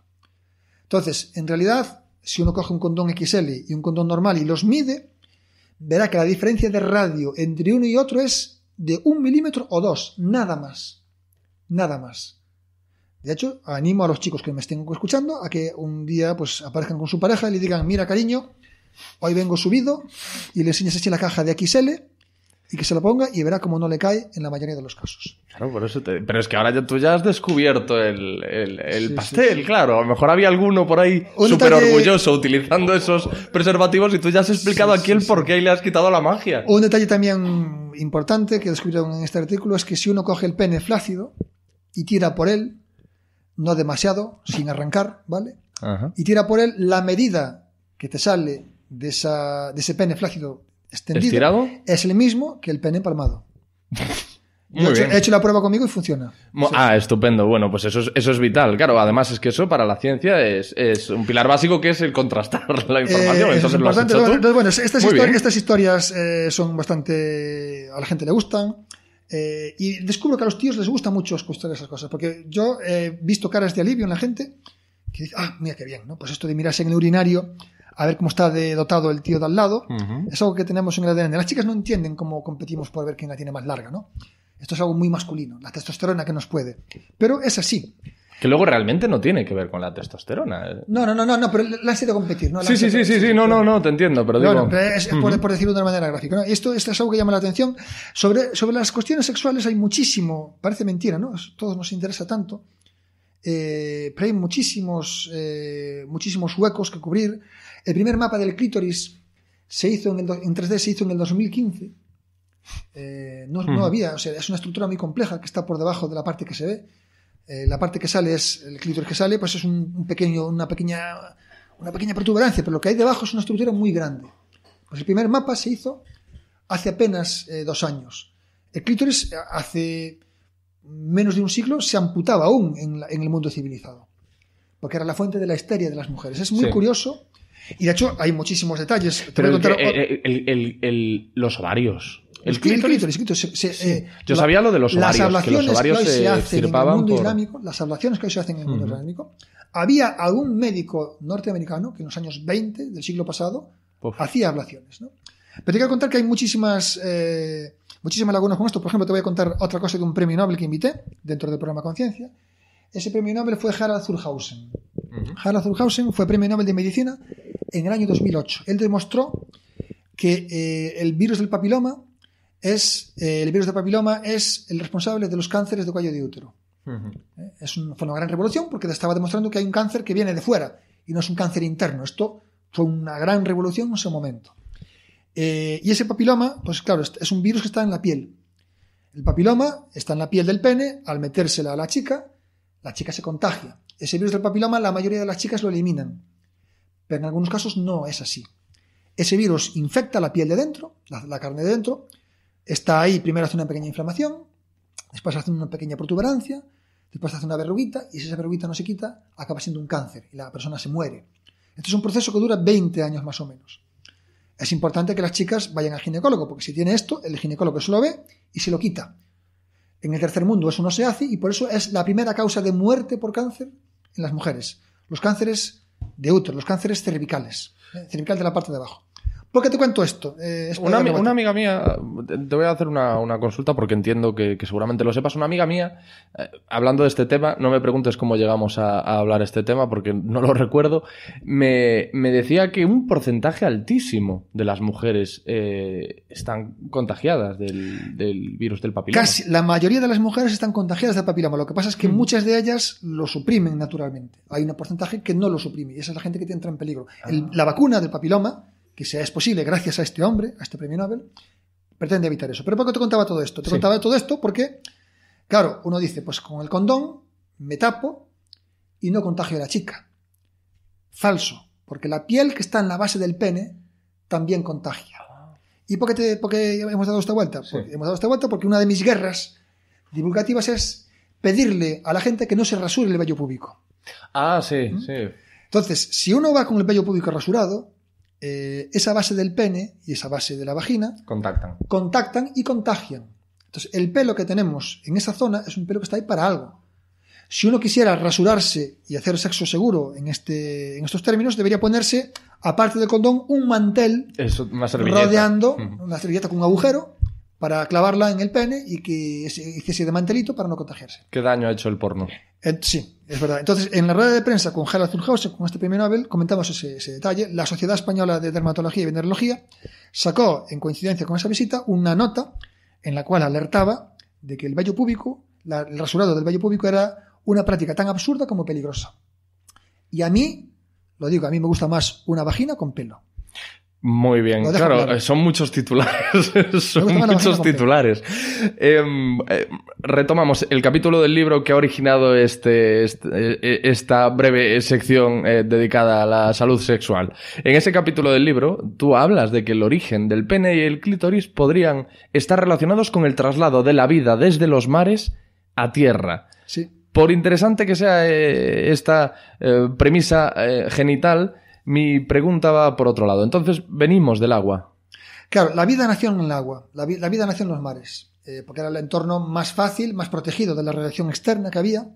Entonces, en realidad, si uno coge un condón XL y un condón normal y los mide, verá que la diferencia de radio entre uno y otro es de 1 milímetro o 2, nada más. Nada más. De hecho, animo a los chicos que me estén escuchando a que un día pues aparezcan con su pareja y le digan, mira cariño, hoy vengo subido, y le enseñas así la caja de XL y que se la ponga y verá cómo no le cae en la mayoría de los casos. Claro, por eso pero es que ahora tú ya has descubierto el pastel, sí. Claro. A lo mejor había alguno por ahí súper orgulloso utilizando esos preservativos y tú ya has explicado aquí el por qué y le has quitado la magia. Un detalle también importante que descubrieron en este artículo es que si uno coge el pene flácido y tira por él, no demasiado, sin arrancar, ¿vale? Ajá. Y tira por él. La medida que te sale de ese pene flácido extendido ¿estirado? es el mismo que el pene empalmado. Muy Yo bien. he hecho la prueba conmigo y funciona. Sí. Estupendo. Bueno, pues eso es vital. Claro, además es que eso para la ciencia es un pilar básico, que es el contrastar la información. Eso Entonces es lo has importante. hecho tú. Entonces, bueno, Muy bien. estas historias son bastante... A la gente le gustan. Y descubro que a los tíos les gusta mucho escuchar esas cosas. Porque yo he visto caras de alivio en la gente que dice, mira qué bien, ¿no? Pues esto de mirarse en el urinario a ver cómo está dotado el tío de al lado, es algo que tenemos en el ADN. Las chicas no entienden cómo competimos por ver quién la tiene más larga, ¿no? Esto es algo muy masculino, la testosterona que nos puede. Pero es así. Que luego realmente no tiene que ver con la testosterona. No, pero la ansia de competir, ¿no? Sí, no, te entiendo, pero digo... Bueno, pero es por decirlo de una manera gráfica, ¿no? Esto es algo que llama la atención. Sobre las cuestiones sexuales hay muchísimo, parece mentira, ¿no? Todo nos interesa tanto. Pero hay muchísimos huecos que cubrir. El primer mapa del clítoris se hizo en 3D, se hizo en el 2015. No había, o sea, es una estructura muy compleja que está por debajo de la parte que se ve. La parte que sale es el clítoris que sale, pues es una pequeña protuberancia, pero lo que hay debajo es una estructura muy grande. Pues el primer mapa se hizo hace apenas 2 años. El clítoris hace menos de un siglo se amputaba aún en el mundo civilizado, porque era la fuente de la histeria de las mujeres. Es muy curioso, y de hecho hay muchísimos detalles. Pero los ovarios. El clítoris. Yo sabía lo de los ovarios, que los ovarios se extirpaban las ablaciones que hoy se hacen en el mundo islámico. Había algún médico norteamericano que en los años 20 del siglo pasado hacía ablaciones, ¿no? Pero te quiero contar que hay muchísimas lagunas con esto. Por ejemplo, te voy a contar otra cosa de un premio Nobel que invité dentro del programa Conciencia. Ese premio Nobel fue Harald Zulhausen. Harald Zulhausen fue premio Nobel de Medicina en el año 2008. Él demostró que el virus del papiloma es el responsable de los cánceres de cuello de útero. Fue una gran revolución porque estaba demostrando que hay un cáncer que viene de fuera y no es un cáncer interno. Esto fue una gran revolución en ese momento. Y ese papiloma, pues claro, es un virus que está en la piel. El papiloma está en la piel del pene. Al metérsela a la chica se contagia. Ese virus del papiloma la mayoría de las chicas lo eliminan, pero en algunos casos no es así. Ese virus infecta la piel de dentro, la carne de dentro, está ahí, primero hace una pequeña inflamación, después hace una pequeña protuberancia, después hace una verruguita, y si esa verruguita no se quita, acaba siendo un cáncer y la persona se muere. Esto es un proceso que dura 20 años más o menos. Es importante que las chicas vayan al ginecólogo, porque si tiene esto, el ginecólogo se lo ve y se lo quita. En el tercer mundo eso no se hace, y por eso es la primera causa de muerte por cáncer en las mujeres. Los cánceres de útero, los cánceres cervicales, cervical de la parte de abajo. ¿Por qué te cuento esto? Una amiga mía, te voy a hacer una consulta porque entiendo que seguramente lo sepas. Una amiga mía, hablando de este tema, no me preguntes cómo llegamos a hablar este tema porque no lo recuerdo, me decía que un porcentaje altísimo de las mujeres están contagiadas del virus del papiloma. Casi la mayoría de las mujeres están contagiadas del papiloma. Lo que pasa es que muchas de ellas lo suprimen naturalmente. Hay un porcentaje que no lo suprime y esa es la gente que entra en peligro. La vacuna del papiloma, que sea es posible gracias a este hombre, a este premio Nobel, pretende evitar eso. ¿Pero por qué te contaba todo esto? Te contaba todo esto porque, claro, uno dice, pues con el condón me tapo y no contagio a la chica. Falso, porque la piel que está en la base del pene también contagia. ¿Y por qué hemos dado esta vuelta? Hemos dado esta vuelta porque una de mis guerras divulgativas es pedirle a la gente que no se rasure el vello púbico. Sí. Entonces, si uno va con el vello púbico rasurado, esa base del pene y esa base de la vagina contactan y contagian. Entonces, el pelo que tenemos en esa zona es un pelo que está ahí para algo. Si uno quisiera rasurarse y hacer sexo seguro en estos términos, debería ponerse, aparte del condón, un mantel rodeando una servilleta con un agujero para clavarla en el pene y que hiciese de mantelito para no contagiarse. ¿Qué daño ha hecho el porno? Sí, es verdad. Entonces, en la rueda de prensa con Harald Zulhausen, con este premio Nobel, comentamos ese detalle. La Sociedad Española de Dermatología y Venerología sacó, en coincidencia con esa visita, una nota en la cual alertaba de que el vello púbico, el rasurado del vello púbico era una práctica tan absurda como peligrosa. Y a mí, lo digo, a mí me gusta más una vagina con pelo. Muy bien, claro, son muchos titulares. Retomamos el capítulo del libro que ha originado esta breve sección dedicada a la salud sexual. En ese capítulo del libro, tú hablas de que el origen del pene y el clítoris podrían estar relacionados con el traslado de la vida desde los mares a tierra. Sí. Por interesante que sea esta premisa genital, mi pregunta va por otro lado. Entonces, venimos del agua. Claro, la vida nació en el agua, la vida nació en los mares, porque era el entorno más fácil, más protegido de la radiación externa que había,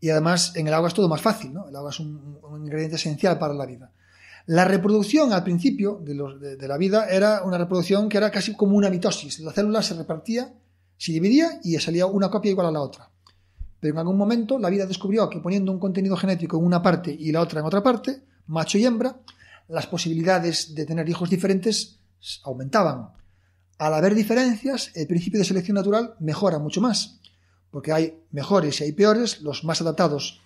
y además en el agua es todo más fácil, ¿no? El agua es un ingrediente esencial para la vida. La reproducción al principio de la vida era una reproducción que era casi como una mitosis. La célula se repartía, se dividía y salía una copia igual a la otra. Pero en algún momento la vida descubrió que poniendo un contenido genético en una parte y la otra en otra parte, macho y hembra, las posibilidades de tener hijos diferentes aumentaban. Al haber diferencias, el principio de selección natural mejora mucho más, porque hay mejores y hay peores, los más adaptados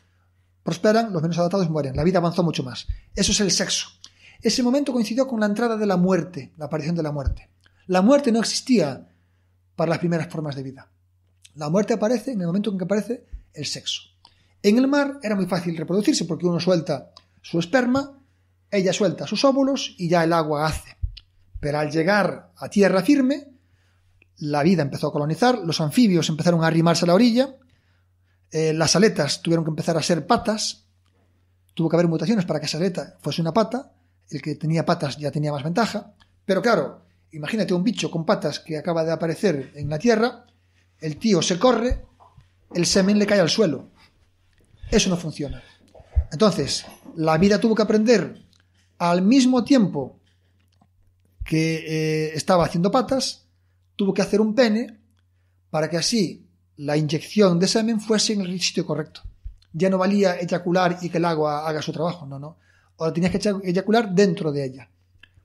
prosperan, los menos adaptados mueren. La vida avanzó mucho más. Eso es el sexo. Ese momento coincidió con la entrada de la muerte, la aparición de la muerte. La muerte no existía para las primeras formas de vida. La muerte aparece en el momento en que aparece el sexo. En el mar era muy fácil reproducirse porque uno suelta su esperma, ella suelta sus óvulos y ya el agua hace. Pero al llegar a tierra firme, la vida empezó a colonizar, los anfibios empezaron a arrimarse a la orilla, las aletas tuvieron que empezar a ser patas, tuvo que haber mutaciones para que esa aleta fuese una pata, el que tenía patas ya tenía más ventaja, pero claro, imagínate un bicho con patas que acaba de aparecer en la tierra, el tío se corre, el semen le cae al suelo. Eso no funciona. Entonces, la vida tuvo que aprender al mismo tiempo que estaba haciendo patas, tuvo que hacer un pene para que así la inyección de semen fuese en el sitio correcto. Ya no valía eyacular y que el agua haga su trabajo, no. Ahora tenías que eyacular dentro de ella.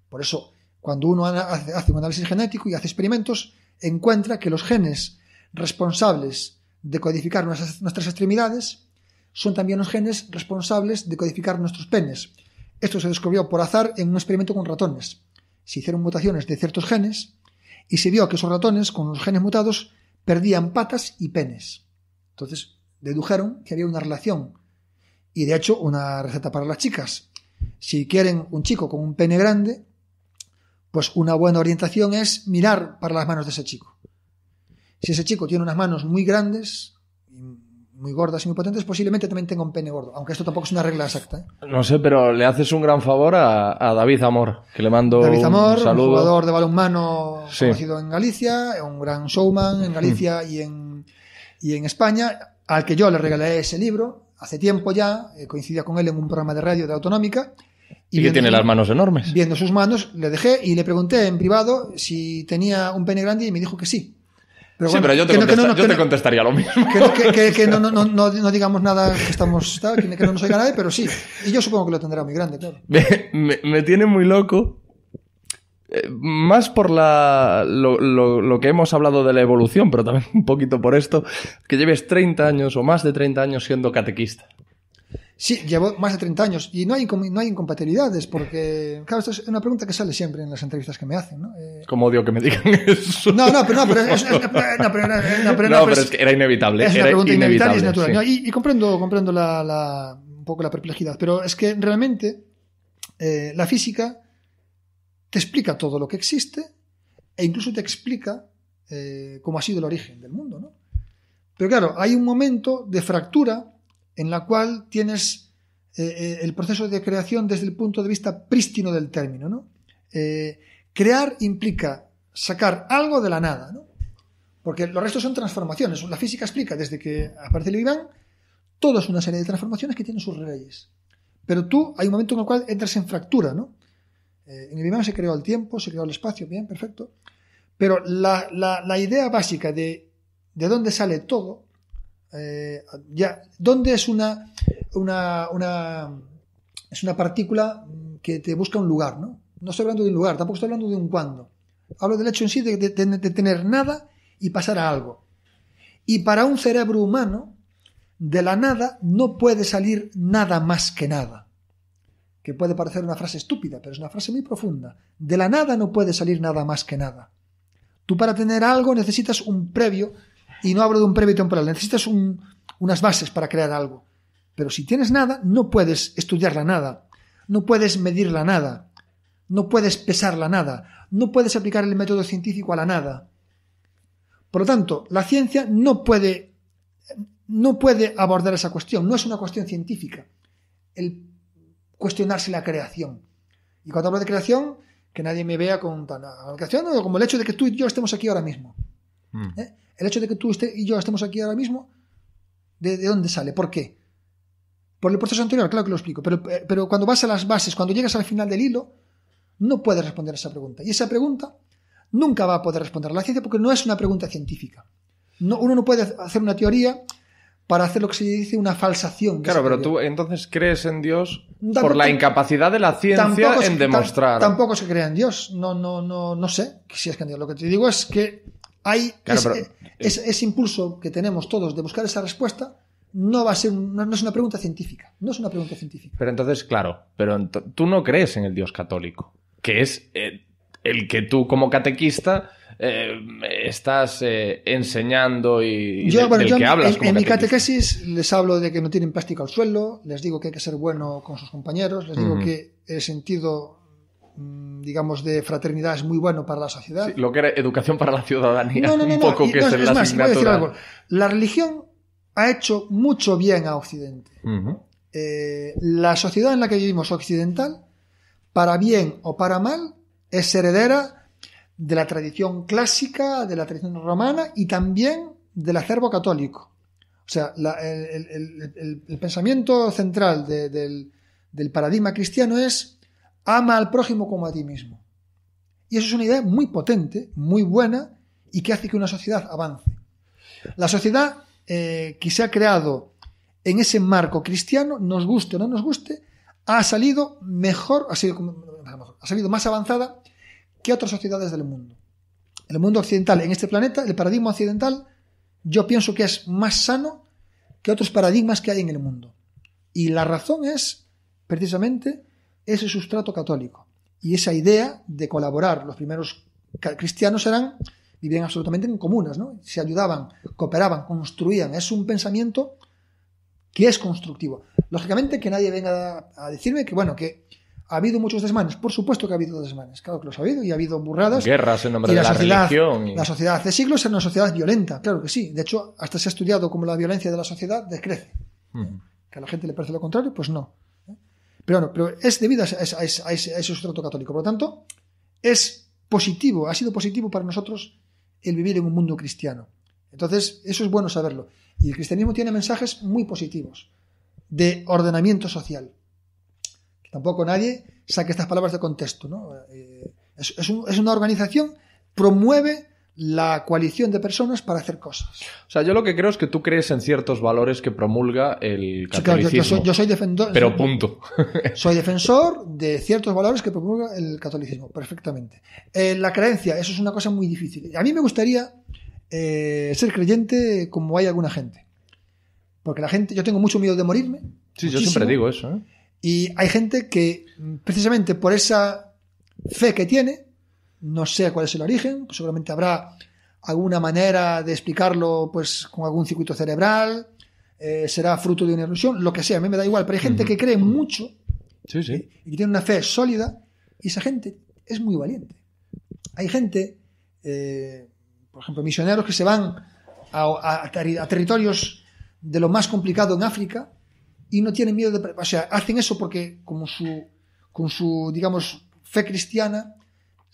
Por eso, cuando uno hace un análisis genético y hace experimentos, encuentra que los genes responsables de codificar nuestras extremidades son también los genes responsables de codificar nuestros penes. Esto se descubrió por azar en un experimento con ratones. Se hicieron mutaciones de ciertos genes y se vio que esos ratones con los genes mutados perdían patas y penes. Entonces dedujeron que había una relación. Y de hecho, una receta para las chicas. Si quieren un chico con un pene grande, pues una buena orientación es mirar para las manos de ese chico. Si ese chico tiene unas manos muy grandes, muy gordas y muy potentes, posiblemente también tenga un pene gordo, aunque esto tampoco es una regla exacta, ¿eh? No sé, pero le haces un gran favor a David Amor, que le mando David Amor, un saludo. Un jugador de balonmano conocido en Galicia, un gran showman en Galicia y en España, al que yo le regalé ese libro hace tiempo ya, coincidía con él en un programa de radio de Autonómica. Y que tiene las manos enormes. Viendo sus manos, le dejé y le pregunté en privado si tenía un pene grande y me dijo que sí. Pero sí, bueno, pero yo te contestaría lo mismo. Que no digamos nada que estamos que no nos oiga nadie, pero sí. Y yo supongo que lo tendrá muy grande, claro. Me tiene muy loco. Más por lo que hemos hablado de la evolución, pero también un poquito por esto, que lleves 30 años o más de 30 años siendo catequista. Sí, llevo más de 30 años y no hay incompatibilidades porque, claro, esto es una pregunta que sale siempre en las entrevistas que me hacen, ¿no? Como odio que me digan eso. Pero es que era inevitable. Es una pregunta inevitable y es natural. Sí. ¿No? Y comprendo un poco la perplejidad, pero es que realmente la física te explica todo lo que existe e incluso te explica cómo ha sido el origen del mundo, ¿no? Pero claro, hay un momento de fractura en la cual tienes el proceso de creación desde el punto de vista prístino del término, ¿no? Crear implica sacar algo de la nada, ¿no? Porque los restos son transformaciones. La física explica desde que aparece el Big Bang, todo es una serie de transformaciones que tienen sus leyes. Pero tú, hay un momento en el cual entras en fractura, ¿no? En el Big Bang se creó el tiempo, se creó el espacio, bien, perfecto. Pero la idea básica de dónde sale todo, ¿dónde es una partícula que te busca un lugar, ¿no? No estoy hablando de un lugar, tampoco estoy hablando de un cuándo. Hablo del hecho en sí de tener nada y pasar a algo. Y para un cerebro humano, de la nada no puede salir nada más que nada. que puede parecer una frase estúpida, pero es una frase muy profunda. De la nada no puede salir nada más que nada. Tú para tener algo necesitas un previo, y no hablo de un previo temporal, necesitas unas bases para crear algo. Pero si tienes nada, no puedes estudiar la nada, no puedes medir la nada, no puedes pesar la nada, no puedes aplicar el método científico a la nada. Por lo tanto, la ciencia no puede abordar esa cuestión, no es una cuestión científica el cuestionarse la creación. Y cuando hablo de creación, que nadie me vea con la creación, no, como el hecho de que tú y yo estemos aquí ahora mismo. El hecho de que tú y yo estemos aquí ahora mismo, ¿de dónde sale? ¿Por qué? Por el proceso anterior, claro que lo explico, pero cuando vas a las bases, cuando llegas al final del hilo, no puedes responder a esa pregunta. Y esa pregunta nunca va a poder responder la ciencia porque no es una pregunta científica. Uno no puede hacer una teoría para hacer lo que se dice una falsación. Claro, pero tú entonces crees en Dios por la incapacidad de la ciencia en demostrar. Tampoco se crea en Dios. No sé si es que en Dios. Lo que te digo es que hay ese impulso que tenemos todos de buscar esa respuesta. No va a ser, no es una pregunta científica. No es una pregunta científica. Pero entonces, claro, tú no crees en el Dios católico, que es el que tú como catequista estás enseñando y del que hablas como en mi catequista. catequesis les hablo de que no tienen plástico al suelo, les digo que hay que ser bueno con sus compañeros, les digo que el sentido, digamos, de fraternidad es muy bueno para la sociedad. Sí, lo que era educación para la ciudadanía, un poco que es en la más, voy a decir asignatura. algo. La religión ha hecho mucho bien a Occidente. La sociedad en la que vivimos occidental, para bien o para mal, es heredera de la tradición clásica, de la tradición romana y también del acervo católico. O sea, el pensamiento central del paradigma cristiano es ama al prójimo como a ti mismo. Y eso es una idea muy potente, muy buena y que hace que una sociedad avance. La sociedad que se ha creado en ese marco cristiano, nos guste o no nos guste, ha salido mejor, ha salido más avanzada que otras sociedades del mundo. El mundo occidental en este planeta, el paradigma occidental, yo pienso que es más sano que otros paradigmas que hay en el mundo. Y la razón es, precisamente, ese sustrato católico. Y esa idea de colaborar. Los primeros cristianos vivían absolutamente en comunas, ¿no? Se ayudaban, cooperaban, construían. Es un pensamiento que es constructivo. Lógicamente que nadie venga a decirme que, bueno, que ha habido muchos desmanes. Por supuesto que ha habido desmanes. Claro que los ha habido y ha habido burradas. Guerras en nombre de la religión. La sociedad hace siglos era una sociedad violenta. Claro que sí. De hecho, hasta se ha estudiado cómo la violencia de la sociedad decrece. Que a la gente le parece lo contrario, pues no. Pero es debido a ese sustrato católico. Por lo tanto, es positivo, ha sido positivo para nosotros el vivir en un mundo cristiano. Entonces, eso es bueno saberlo. Y el cristianismo tiene mensajes muy positivos de ordenamiento social. Que tampoco nadie saque estas palabras de contexto, ¿no? Es una organización, promueve la coalición de personas para hacer cosas. O sea, yo lo que creo es que tú crees en ciertos valores que promulga el catolicismo. Sí, claro, yo soy defensor. Pero punto. Soy defensor de ciertos valores que promulga el catolicismo, perfectamente. La creencia, eso es una cosa muy difícil. A mí me gustaría ser creyente como hay alguna gente. Porque la gente, yo tengo mucho miedo de morirme. Sí, muchísimo, yo siempre digo eso, ¿eh? Y hay gente que, precisamente por esa fe que tiene, no sé cuál es el origen, pues seguramente habrá alguna manera de explicarlo, pues con algún circuito cerebral, será fruto de una ilusión, lo que sea, a mí me da igual, pero hay gente que cree mucho sí. Y que tiene una fe sólida, y esa gente es muy valiente. Hay gente, por ejemplo, misioneros que se van a territorios de lo más complicado en África y no tienen miedo de... O sea, hacen eso porque con su digamos, fe cristiana,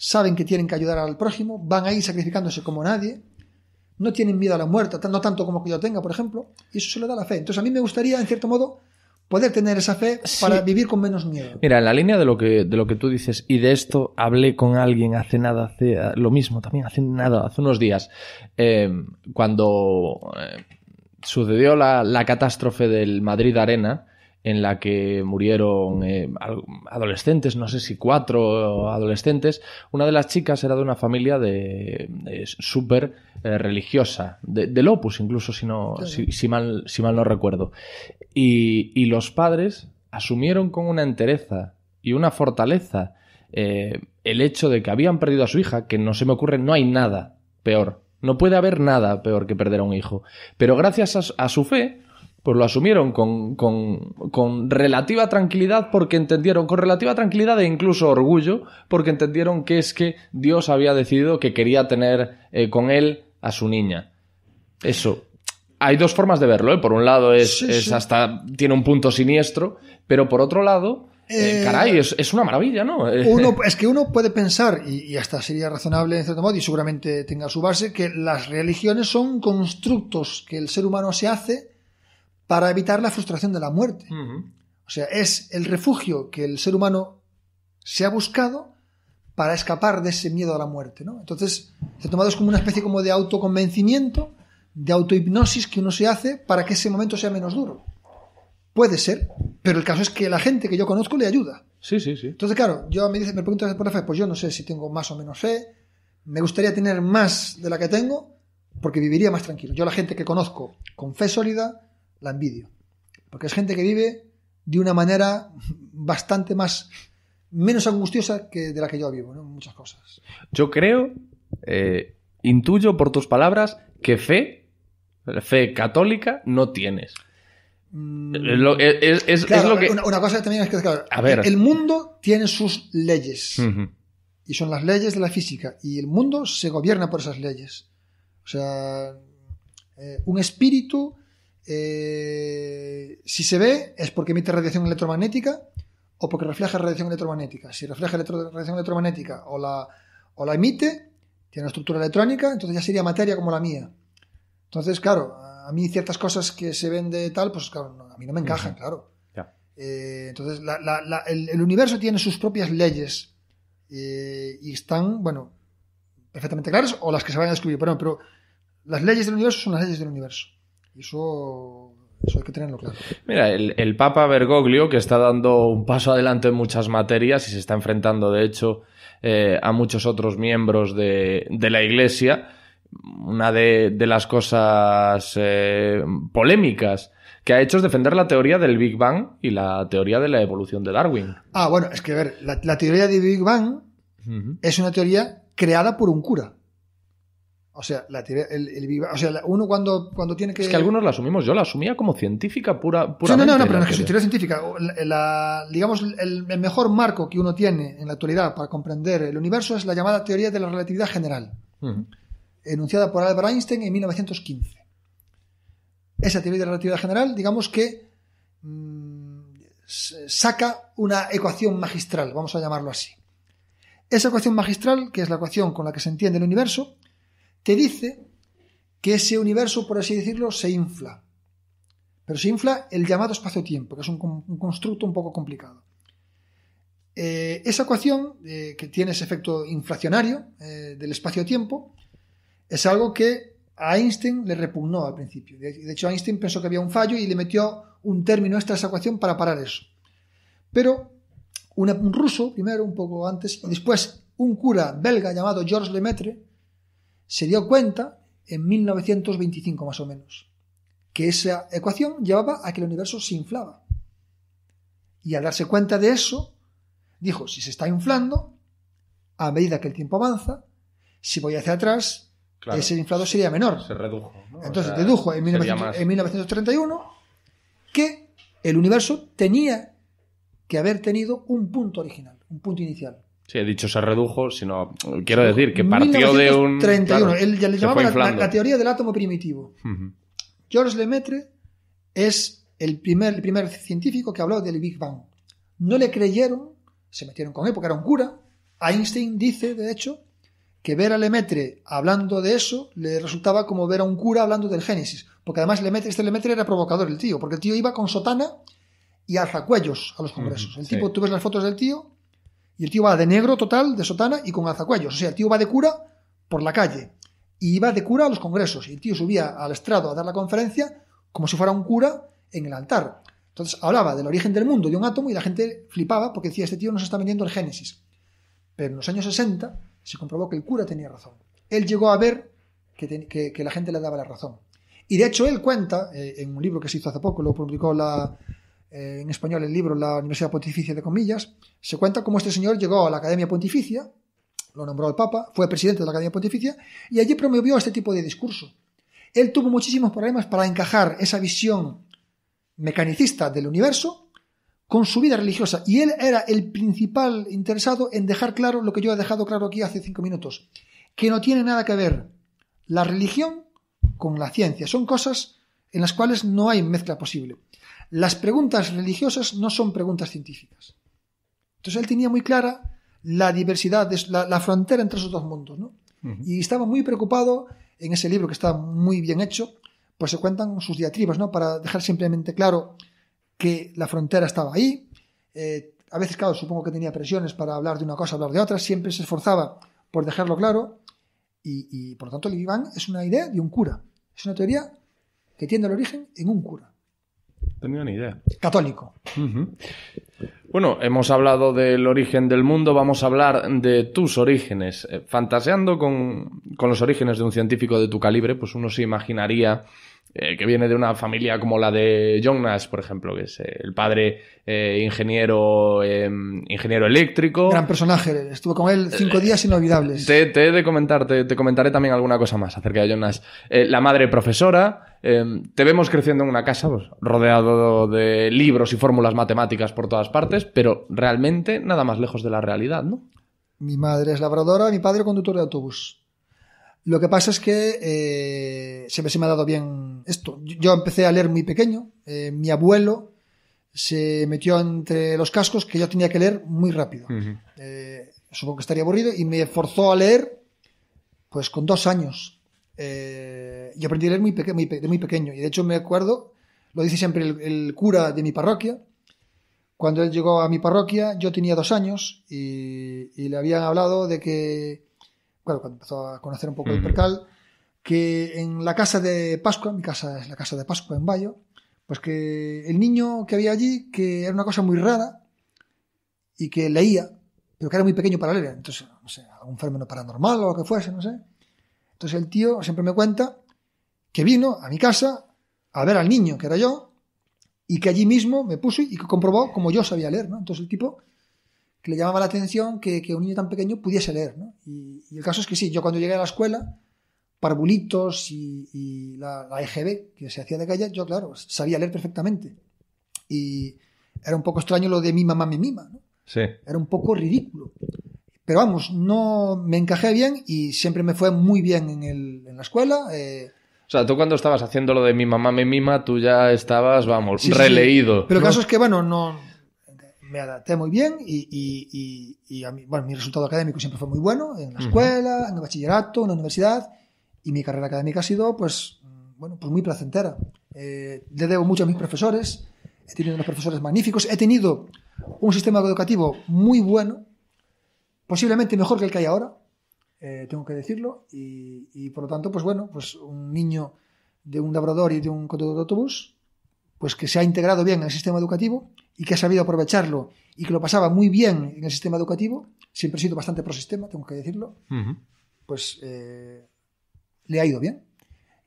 saben que tienen que ayudar al prójimo, van ahí sacrificándose como nadie, no tienen miedo a la muerte, no tanto como que yo tenga, por ejemplo, y eso se le da la fe. Entonces a mí me gustaría, en cierto modo, poder tener esa fe para vivir con menos miedo. Mira, en la línea de lo que tú dices, y de esto hablé con alguien hace lo mismo también, hace unos días, cuando sucedió la catástrofe del Madrid Arena, en la que murieron adolescentes, no sé si 4 adolescentes. Una de las chicas era de una familia de súper religiosa, del Opus incluso, si mal no recuerdo. Y los padres asumieron con una entereza y una fortaleza el hecho de que habían perdido a su hija, que no se me ocurre, no hay nada peor. No puede haber nada peor que perder a un hijo. Pero gracias a su fe, pues lo asumieron con relativa tranquilidad, porque entendieron, con relativa tranquilidad e incluso orgullo, porque entendieron que es que Dios había decidido que quería tener con él a su niña. Eso. Hay dos formas de verlo, ¿eh? Por un lado es hasta tiene un punto siniestro, pero por otro lado, caray, es una maravilla, ¿no? Es que uno puede pensar, y hasta sería razonable en cierto modo, y seguramente tenga su base, que las religiones son constructos que el ser humano se hace para evitar la frustración de la muerte. Uh-huh. O sea, es el refugio que el ser humano se ha buscado para escapar de ese miedo a la muerte, ¿no? Entonces, en cierto modo es como una especie como de autoconvencimiento, de autohipnosis que uno se hace para que ese momento sea menos duro. Puede ser, pero el caso es que la gente que yo conozco le ayuda. Sí. Entonces, claro, me preguntas por la fe, pues yo no sé si tengo más o menos fe, me gustaría tener más de la que tengo, porque viviría más tranquilo. Yo la gente que conozco con fe sólida, la envidio. Porque es gente que vive de una manera bastante menos angustiosa que de la que yo vivo, ¿no? Muchas cosas. Yo creo, intuyo por tus palabras, que fe católica no tienes. Claro, es lo que... una cosa también es que, claro, a ver. El mundo tiene sus leyes. Uh-huh. Y son las leyes de la física. Y el mundo se gobierna por esas leyes. O sea, un espíritu, si se ve, es porque emite radiación electromagnética o porque refleja radiación electromagnética. Si refleja radiación electromagnética o la emite, tiene una estructura electrónica, entonces ya sería materia como la mía. Entonces, claro, a mí ciertas cosas que se ven de tal, pues claro, a mí no me encajan, claro. Yeah. Entonces, el universo tiene sus propias leyes y están, bueno, perfectamente claras, o las que se vayan a descubrir, pero las leyes del universo son las leyes del universo. Y eso hay que tenerlo claro. Mira, el Papa Bergoglio, que está dando un paso adelante en muchas materias y se está enfrentando, de hecho, a muchos otros miembros de la Iglesia, una de las cosas polémicas que ha hecho es defender la teoría del Big Bang y la teoría de la evolución de Darwin. Bueno, es que a ver, la teoría del Big Bang es una teoría creada por un cura. O sea, la teoría, el Big Bang, o sea, uno cuando tiene que... Es que algunos la asumimos, yo la asumía como científica puramente. Sí, no, pero no es que su teoría científica, digamos, el mejor marco que uno tiene en la actualidad para comprender el universo es la llamada teoría de la relatividad general. Uh-huh. Enunciada por Albert Einstein en 1915. Esa teoría de la relatividad general, digamos que saca una ecuación magistral, vamos a llamarlo así. Esa ecuación magistral, que es la ecuación con la que se entiende el universo, te dice que ese universo, por así decirlo, se infla. Pero se infla el llamado espacio-tiempo, que es un constructo un poco complicado. Esa ecuación, que tiene ese efecto inflacionario del espacio-tiempo, es algo que a Einstein le repugnó al principio. De hecho, Einstein pensó que había un fallo y le metió un término extra a esa ecuación para parar eso. Pero un ruso, primero, un poco antes, y después un cura belga llamado Georges Lemaitre, se dio cuenta, en 1925 más o menos, que esa ecuación llevaba a que el universo se inflaba. Y al darse cuenta de eso, dijo, si se está inflando, a medida que el tiempo avanza, si voy hacia atrás, claro, ese inflado sería menor. Se redujo, ¿no? Entonces dedujo en 1931 que el universo tenía que haber tenido un punto original, un punto inicial. Sí, he dicho se redujo, sino quiero decir que partió de un... 1931, claro, él ya le llamaba la teoría del átomo primitivo. Uh-huh. Georges Lemaitre es el primer científico que habló del Big Bang. No le creyeron, se metieron con él porque era un cura. Einstein dice, de hecho, que ver a Lemaitre hablando de eso le resultaba como ver a un cura hablando del Génesis, porque además Lemaitre era provocador, el tío, porque el tío iba con sotana y alzacuellos a los congresos. El tipo, tú ves las fotos del tío y el tío va de negro total, de sotana y con alzacuellos. O sea, el tío va de cura por la calle y iba de cura a los congresos, y el tío subía al estrado a dar la conferencia como si fuera un cura en el altar. Entonces hablaba del origen del mundo, de un átomo, y la gente flipaba porque decía, este tío nos está vendiendo el Génesis. Pero en los años 60 se comprobó que el cura tenía razón. Él llegó a ver que la gente le daba la razón. Y de hecho él cuenta, en un libro que se hizo hace poco, lo publicó la en español el libro La Universidad Pontificia de Comillas, se cuenta cómo este señor llegó a la Academia Pontificia, lo nombró el Papa, fue presidente de la Academia Pontificia y allí promovió este tipo de discurso. Él tuvo muchísimos problemas para encajar esa visión mecanicista del universo con su vida religiosa, y él era el principal interesado en dejar claro lo que yo he dejado claro aquí hace 5 minutos, que no tiene nada que ver la religión con la ciencia. Son cosas en las cuales no hay mezcla posible. Las preguntas religiosas no son preguntas científicas. Entonces él tenía muy clara la diversidad, la frontera entre esos dos mundos, ¿no? Y estaba muy preocupado en ese libro, que está muy bien hecho, pues se cuentan sus diatribas, ¿no? Para dejar simplemente claro que la frontera estaba ahí. A veces, claro, supongo que tenía presiones para hablar de una cosa, hablar de otra, siempre se esforzaba por dejarlo claro, y por lo tanto el Big Bang es una idea de un cura, es una teoría que tiene el origen en un cura. Tenía ni idea. Católico. Bueno, hemos hablado del origen del mundo, vamos a hablar de tus orígenes. Fantaseando con los orígenes de un científico de tu calibre, pues uno se imaginaría que viene de una familia como la de John Nash, por ejemplo, que es el padre ingeniero eléctrico. Gran personaje, estuve con él 5 días inolvidables. Te he de comentar, te comentaré también alguna cosa más acerca de John Nash. La madre profesora, te vemos creciendo en una casa pues, rodeado de libros y fórmulas matemáticas por todas partes, pero realmente nada más lejos de la realidad, ¿no? Mi madre es labradora, mi padre conductor de autobús. Lo que pasa es que siempre se me ha dado bien esto. Yo empecé a leer muy pequeño. Mi abuelo se metió entre los cascos que yo tenía que leer muy rápido. Supongo que estaría aburrido y me forzó a leer pues con 2 años. Yo aprendí a leer de muy pequeño. Y de hecho me acuerdo, lo dice siempre el cura de mi parroquia. Cuando él llegó a mi parroquia yo tenía 2 años y le habían hablado de que... Bueno, cuando empezó a conocer un poco el percal, que en la casa de Pascua, mi casa es la casa de Pascua en Bayo, pues que el niño que había allí, que era una cosa muy rara y que leía, pero que era muy pequeño para leer, entonces, no sé, algún fenómeno paranormal o lo que fuese, no sé. Entonces el tío siempre me cuenta que vino a mi casa a ver al niño, que era yo, y que allí mismo me puso y que comprobó como yo sabía leer, ¿no? Entonces el tipo... que le llamaba la atención que un niño tan pequeño pudiese leer, ¿no? Y el caso es que sí, yo cuando llegué a la escuela, parvulitos y la EGB, que se hacía de calle, yo, claro, sabía leer perfectamente. Y era un poco extraño lo de mi mamá me mima, ¿no? Sí. Era un poco ridículo. Pero vamos, no me encajé bien y siempre me fue muy bien en la escuela. O sea, tú cuando estabas haciendo lo de mi mamá me mima, tú ya estabas, vamos, sí, releído. Sí. Pero el caso es que, bueno, no... Me adapté muy bien y a mí, bueno, mi resultado académico siempre fue muy bueno en la escuela, en el bachillerato, en la universidad, y mi carrera académica ha sido, pues, bueno, pues muy placentera. Le debo mucho a mis profesores, he tenido unos profesores magníficos, he tenido un sistema educativo muy bueno, posiblemente mejor que el que hay ahora, tengo que decirlo, y por lo tanto, pues bueno, pues un niño de un labrador y de un conductor de autobús, pues que se ha integrado bien en el sistema educativo y que ha sabido aprovecharlo y que lo pasaba muy bien en el sistema educativo, siempre he sido bastante prosistema, tengo que decirlo, pues le ha ido bien.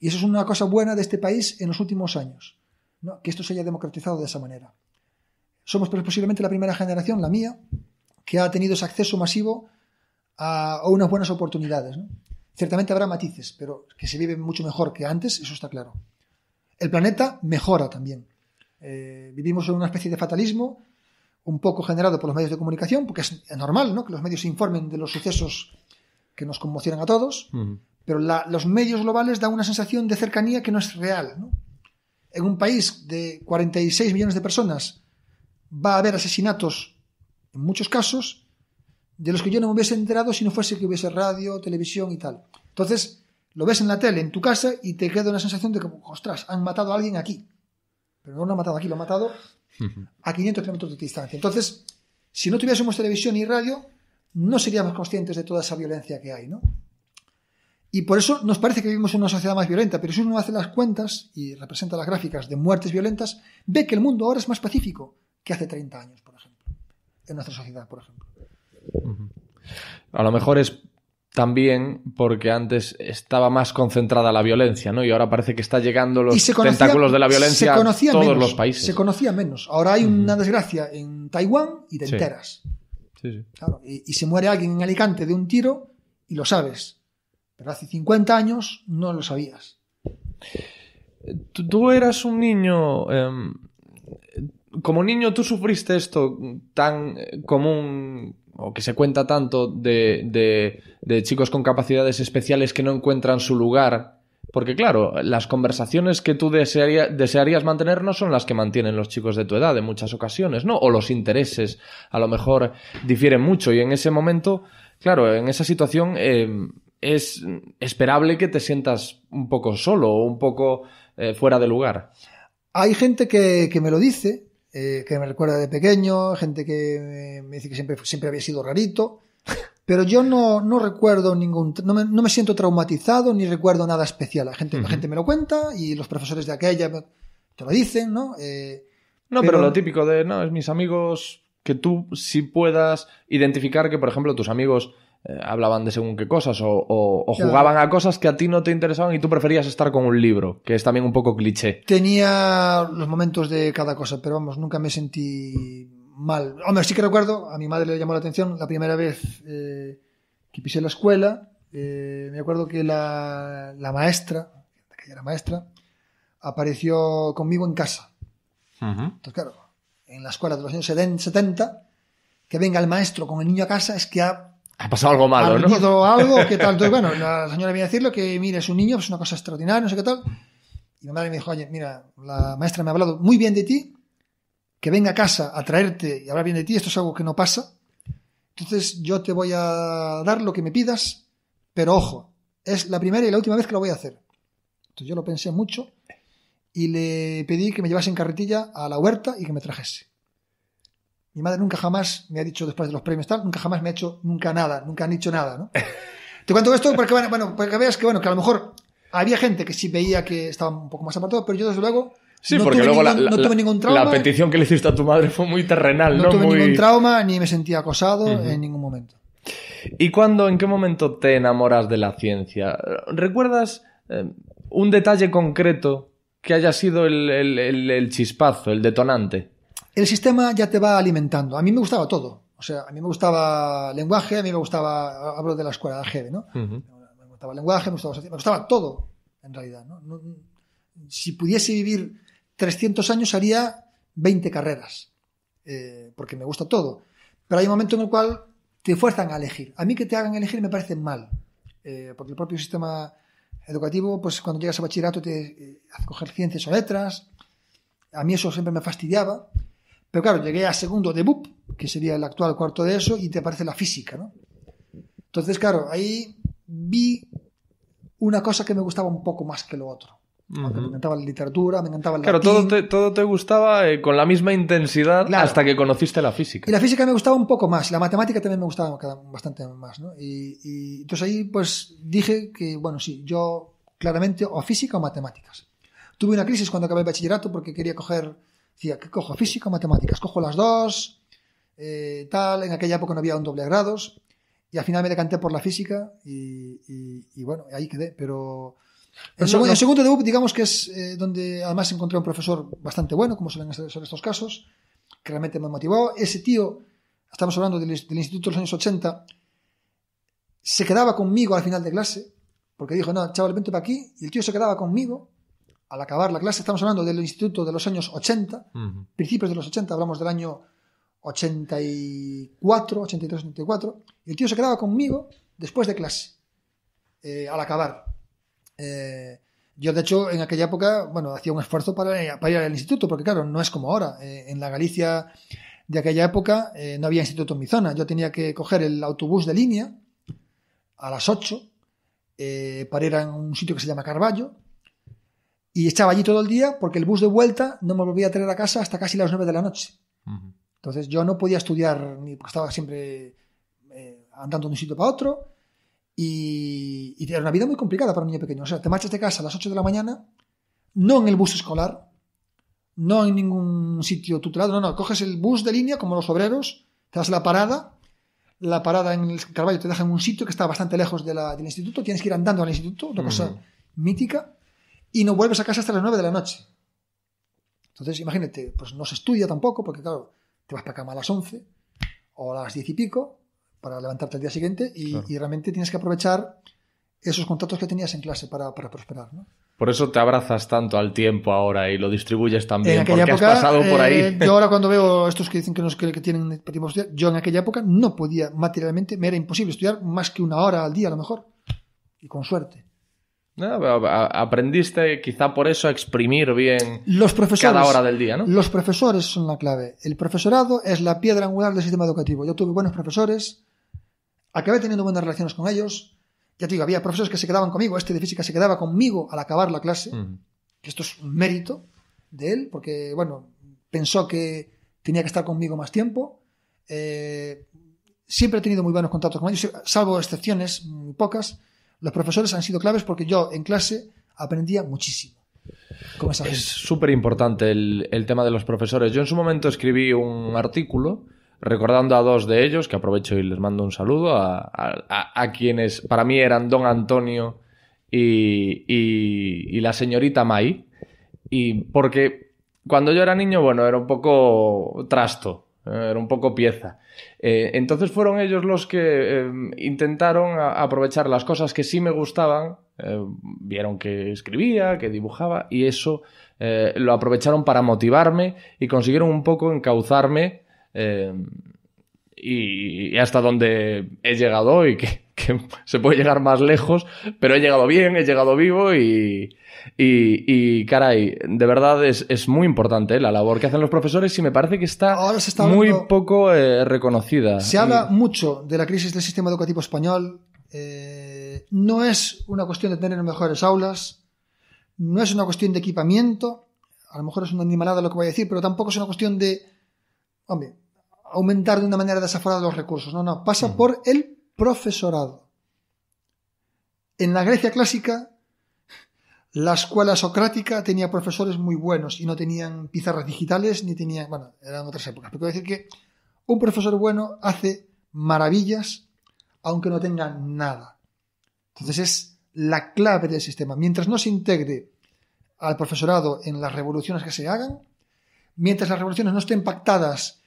Y eso es una cosa buena de este país en los últimos años, ¿no? Que esto se haya democratizado de esa manera. Somos posiblemente la primera generación, la mía, que ha tenido ese acceso masivo a unas buenas oportunidades, ¿no? Ciertamente habrá matices, pero que se vive mucho mejor que antes, eso está claro. El planeta mejora también. Vivimos en una especie de fatalismo un poco generado por los medios de comunicación, porque es normal, ¿no?, que los medios se informen de los sucesos que nos conmocionan a todos, pero los medios globales dan una sensación de cercanía que no es real, ¿no? En un país de 46 millones de personas va a haber asesinatos, en muchos casos, de los que yo no me hubiese enterado si no fuese que hubiese radio, televisión y tal. Entonces, lo ves en la tele, en tu casa, y te queda una sensación de que, ostras, han matado a alguien aquí. Pero no lo han matado aquí, lo han matado a 500 kilómetros de distancia. Entonces, si no tuviésemos televisión y radio, no seríamos conscientes de toda esa violencia que hay, ¿no? Y por eso nos parece que vivimos en una sociedad más violenta, pero si uno hace las cuentas y representa las gráficas de muertes violentas, ve que el mundo ahora es más pacífico que hace 30 años, por ejemplo, en nuestra sociedad, por ejemplo. A lo mejor es también porque antes estaba más concentrada la violencia, ¿no? Y ahora parece que está llegando los tentáculos de la violencia a todos los países. Se conocía menos. Ahora hay una desgracia en Taiwán y te enteras. Sí. Claro, y se muere alguien en Alicante de un tiro y lo sabes. Pero hace 50 años no lo sabías. Tú eras un niño... como niño, ¿tú sufriste esto tan común o que se cuenta tanto de chicos con capacidades especiales que no encuentran su lugar? Porque claro, las conversaciones que tú desearías mantener no son las que mantienen los chicos de tu edad en muchas ocasiones, ¿no? O los intereses a lo mejor difieren mucho y en ese momento, claro, en esa situación es esperable que te sientas un poco solo o un poco fuera de lugar. Hay gente que me lo dice, que me recuerda de pequeño, gente que me dice que siempre había sido rarito, pero yo no recuerdo no me siento traumatizado ni recuerdo nada especial. La gente me lo cuenta y los profesores de aquella te lo dicen, ¿no? Pero lo típico de, no, es mis amigos, que tú sí puedas identificar que, por ejemplo, tus amigos hablaban de según qué cosas o jugaban a cosas que a ti no te interesaban y tú preferías estar con un libro, que es también un poco cliché. Tenía los momentos de cada cosa, pero vamos, nunca me sentí mal. Hombre, sí que recuerdo, a mi madre le llamó la atención la primera vez que pisé la escuela. Me acuerdo que la maestra, que ella era maestra, apareció conmigo en casa. Entonces, claro, en la escuela de los años 70, que venga el maestro con el niño a casa es que ha pasado algo malo, ¿no? Ha algo, ¿qué tal? Entonces, bueno, la señora viene a decirle que, mire, es un niño, es una cosa extraordinaria, no sé qué tal. Y mi madre me dijo, oye, mira, la maestra me ha hablado muy bien de ti, que venga a casa a traerte y hablar bien de ti, esto es algo que no pasa. Entonces, yo te voy a dar lo que me pidas, pero ojo, es la primera y la última vez que lo voy a hacer. Entonces, yo lo pensé mucho y le pedí que me llevase en carretilla a la huerta y que me trajese. Mi madre nunca jamás me ha dicho, después de los premios tal, nunca jamás me ha hecho nunca han dicho nada, ¿no? Te cuento esto porque, bueno, para que veas que a lo mejor había gente que sí veía que estaba un poco más apartado, pero yo desde luego no tuve ningún trauma. La petición que le hiciste a tu madre fue muy terrenal, ¿no? No tuve ningún trauma ni me sentía acosado en ningún momento. ¿Y en qué momento te enamoras de la ciencia? ¿Recuerdas un detalle concreto que haya sido el chispazo, el detonante? El sistema ya te va alimentando. A mí me gustaba todo. O sea, a mí me gustaba lenguaje, a mí me gustaba, hablo de la escuela de AGB, ¿no? Me gustaba lenguaje, me gustaba todo, en realidad, ¿no? Si pudiese vivir 300 años haría 20 carreras, porque me gusta todo. Pero hay un momento en el cual te fuerzan a elegir. A mí que te hagan elegir me parece mal, porque el propio sistema educativo, pues cuando llegas a bachillerato te hace coger ciencias o letras. A mí eso siempre me fastidiaba. Pero claro, llegué a segundo de BUP, que sería el actual cuarto de ESO, y te aparece la física, ¿no? Entonces, claro, ahí vi una cosa que me gustaba un poco más que lo otro. Me encantaba la literatura, me encantaba el latín. Todo te gustaba con la misma intensidad hasta que conociste la física. Y la física me gustaba un poco más, la matemática también me gustaba bastante más, ¿no? Y entonces ahí pues dije que, bueno, sí, yo claramente o física o matemáticas. Tuve una crisis cuando acabé el bachillerato porque quería decía, ¿qué cojo? ¿Física o matemáticas? Cojo las dos, tal. En aquella época no había un doble grados. Y al final me decanté por la física y bueno, ahí quedé. Pero en segundo de UP, digamos que es donde además encontré un profesor bastante bueno, como suelen ser estos casos, que realmente me motivó. Ese tío, estamos hablando del instituto de los años 80, se quedaba conmigo al final de clase, porque dijo, no, chaval, vente para aquí. Y el tío se quedaba conmigo. Al acabar la clase, estamos hablando del instituto de los años 80, principios de los 80, hablamos del año 84, 83, 84, y el tío se quedaba conmigo después de clase, al acabar. Yo, de hecho, en aquella época, bueno, hacía un esfuerzo para ir al instituto, porque claro, no es como ahora. En la Galicia de aquella época no había instituto en mi zona. Yo tenía que coger el autobús de línea a las 8 para ir a un sitio que se llama Carballo. Y estaba allí todo el día porque el bus de vuelta no me volvía a traer a casa hasta casi las 9 de la noche. Entonces yo no podía estudiar porque estaba siempre andando de un sitio para otro y era una vida muy complicada para un niño pequeño. O sea, te marchas de casa a las 8 de la mañana, no en el bus escolar, no en ningún sitio tutelado, no, coges el bus de línea como los obreros, te das la parada, la parada en el Carballo te deja en un sitio que está bastante lejos del instituto, tienes que ir andando al instituto, una cosa mítica, y no vuelves a casa hasta las 9 de la noche. Entonces, imagínate, pues no se estudia tampoco, porque claro, te vas para cama a las 11 o a las 10 y pico para levantarte al día siguiente y realmente tienes que aprovechar esos contactos que tenías en clase para prosperar, ¿no? Por eso te abrazas tanto al tiempo ahora y lo distribuyes también, en aquella porque época, has pasado por ahí. Yo ahora cuando veo estos que dicen que tienen tiempo de estudiar, yo en aquella época no podía, materialmente, me era imposible estudiar más que 1 hora al día a lo mejor, y con suerte. No, aprendiste quizá por eso a exprimir bien los profesores, cada hora del día, ¿no? Los profesores son la clave. El profesorado es la piedra angular del sistema educativo. Yo tuve buenos profesores, acabé teniendo buenas relaciones con ellos. Ya te digo, había profesores que se quedaban conmigo. Este de física se quedaba conmigo al acabar la clase. Que esto es un mérito de él, porque, bueno, pensó que tenía que estar conmigo más tiempo. Siempre he tenido muy buenos contactos con ellos, salvo excepciones muy pocas. Los profesores han sido claves porque yo en clase aprendía muchísimo con esa gente. Es súper importante el tema de los profesores. Yo en su momento escribí un artículo recordando a 2 de ellos, que aprovecho y les mando un saludo, a quienes para mí eran don Antonio y la señorita May. Y porque cuando yo era niño, bueno, era un poco trasto, era un poco pieza. Entonces fueron ellos los que intentaron aprovechar las cosas que sí me gustaban, vieron que escribía, que dibujaba, y eso lo aprovecharon para motivarme y consiguieron un poco encauzarme y hasta donde he llegado hoy, que se puede llegar más lejos, pero he llegado bien, he llegado vivo y caray, de verdad es muy importante la labor que hacen los profesores y me parece que está muy poco reconocida. Se habla mucho de la crisis del sistema educativo español. No es una cuestión de tener mejores aulas, no es una cuestión de equipamiento, a lo mejor es una animalada lo que voy a decir, pero tampoco es una cuestión de, aumentar de una manera desaforada los recursos. No, pasa por el profesorado. En la Grecia clásica, la escuela socrática tenía profesores muy buenos y no tenían pizarras digitales ni tenían, eran otras épocas. Pero quiero decir que un profesor bueno hace maravillas aunque no tenga nada. Entonces es la clave del sistema. Mientras no se integre al profesorado en las revoluciones que se hagan, mientras las revoluciones no estén pactadas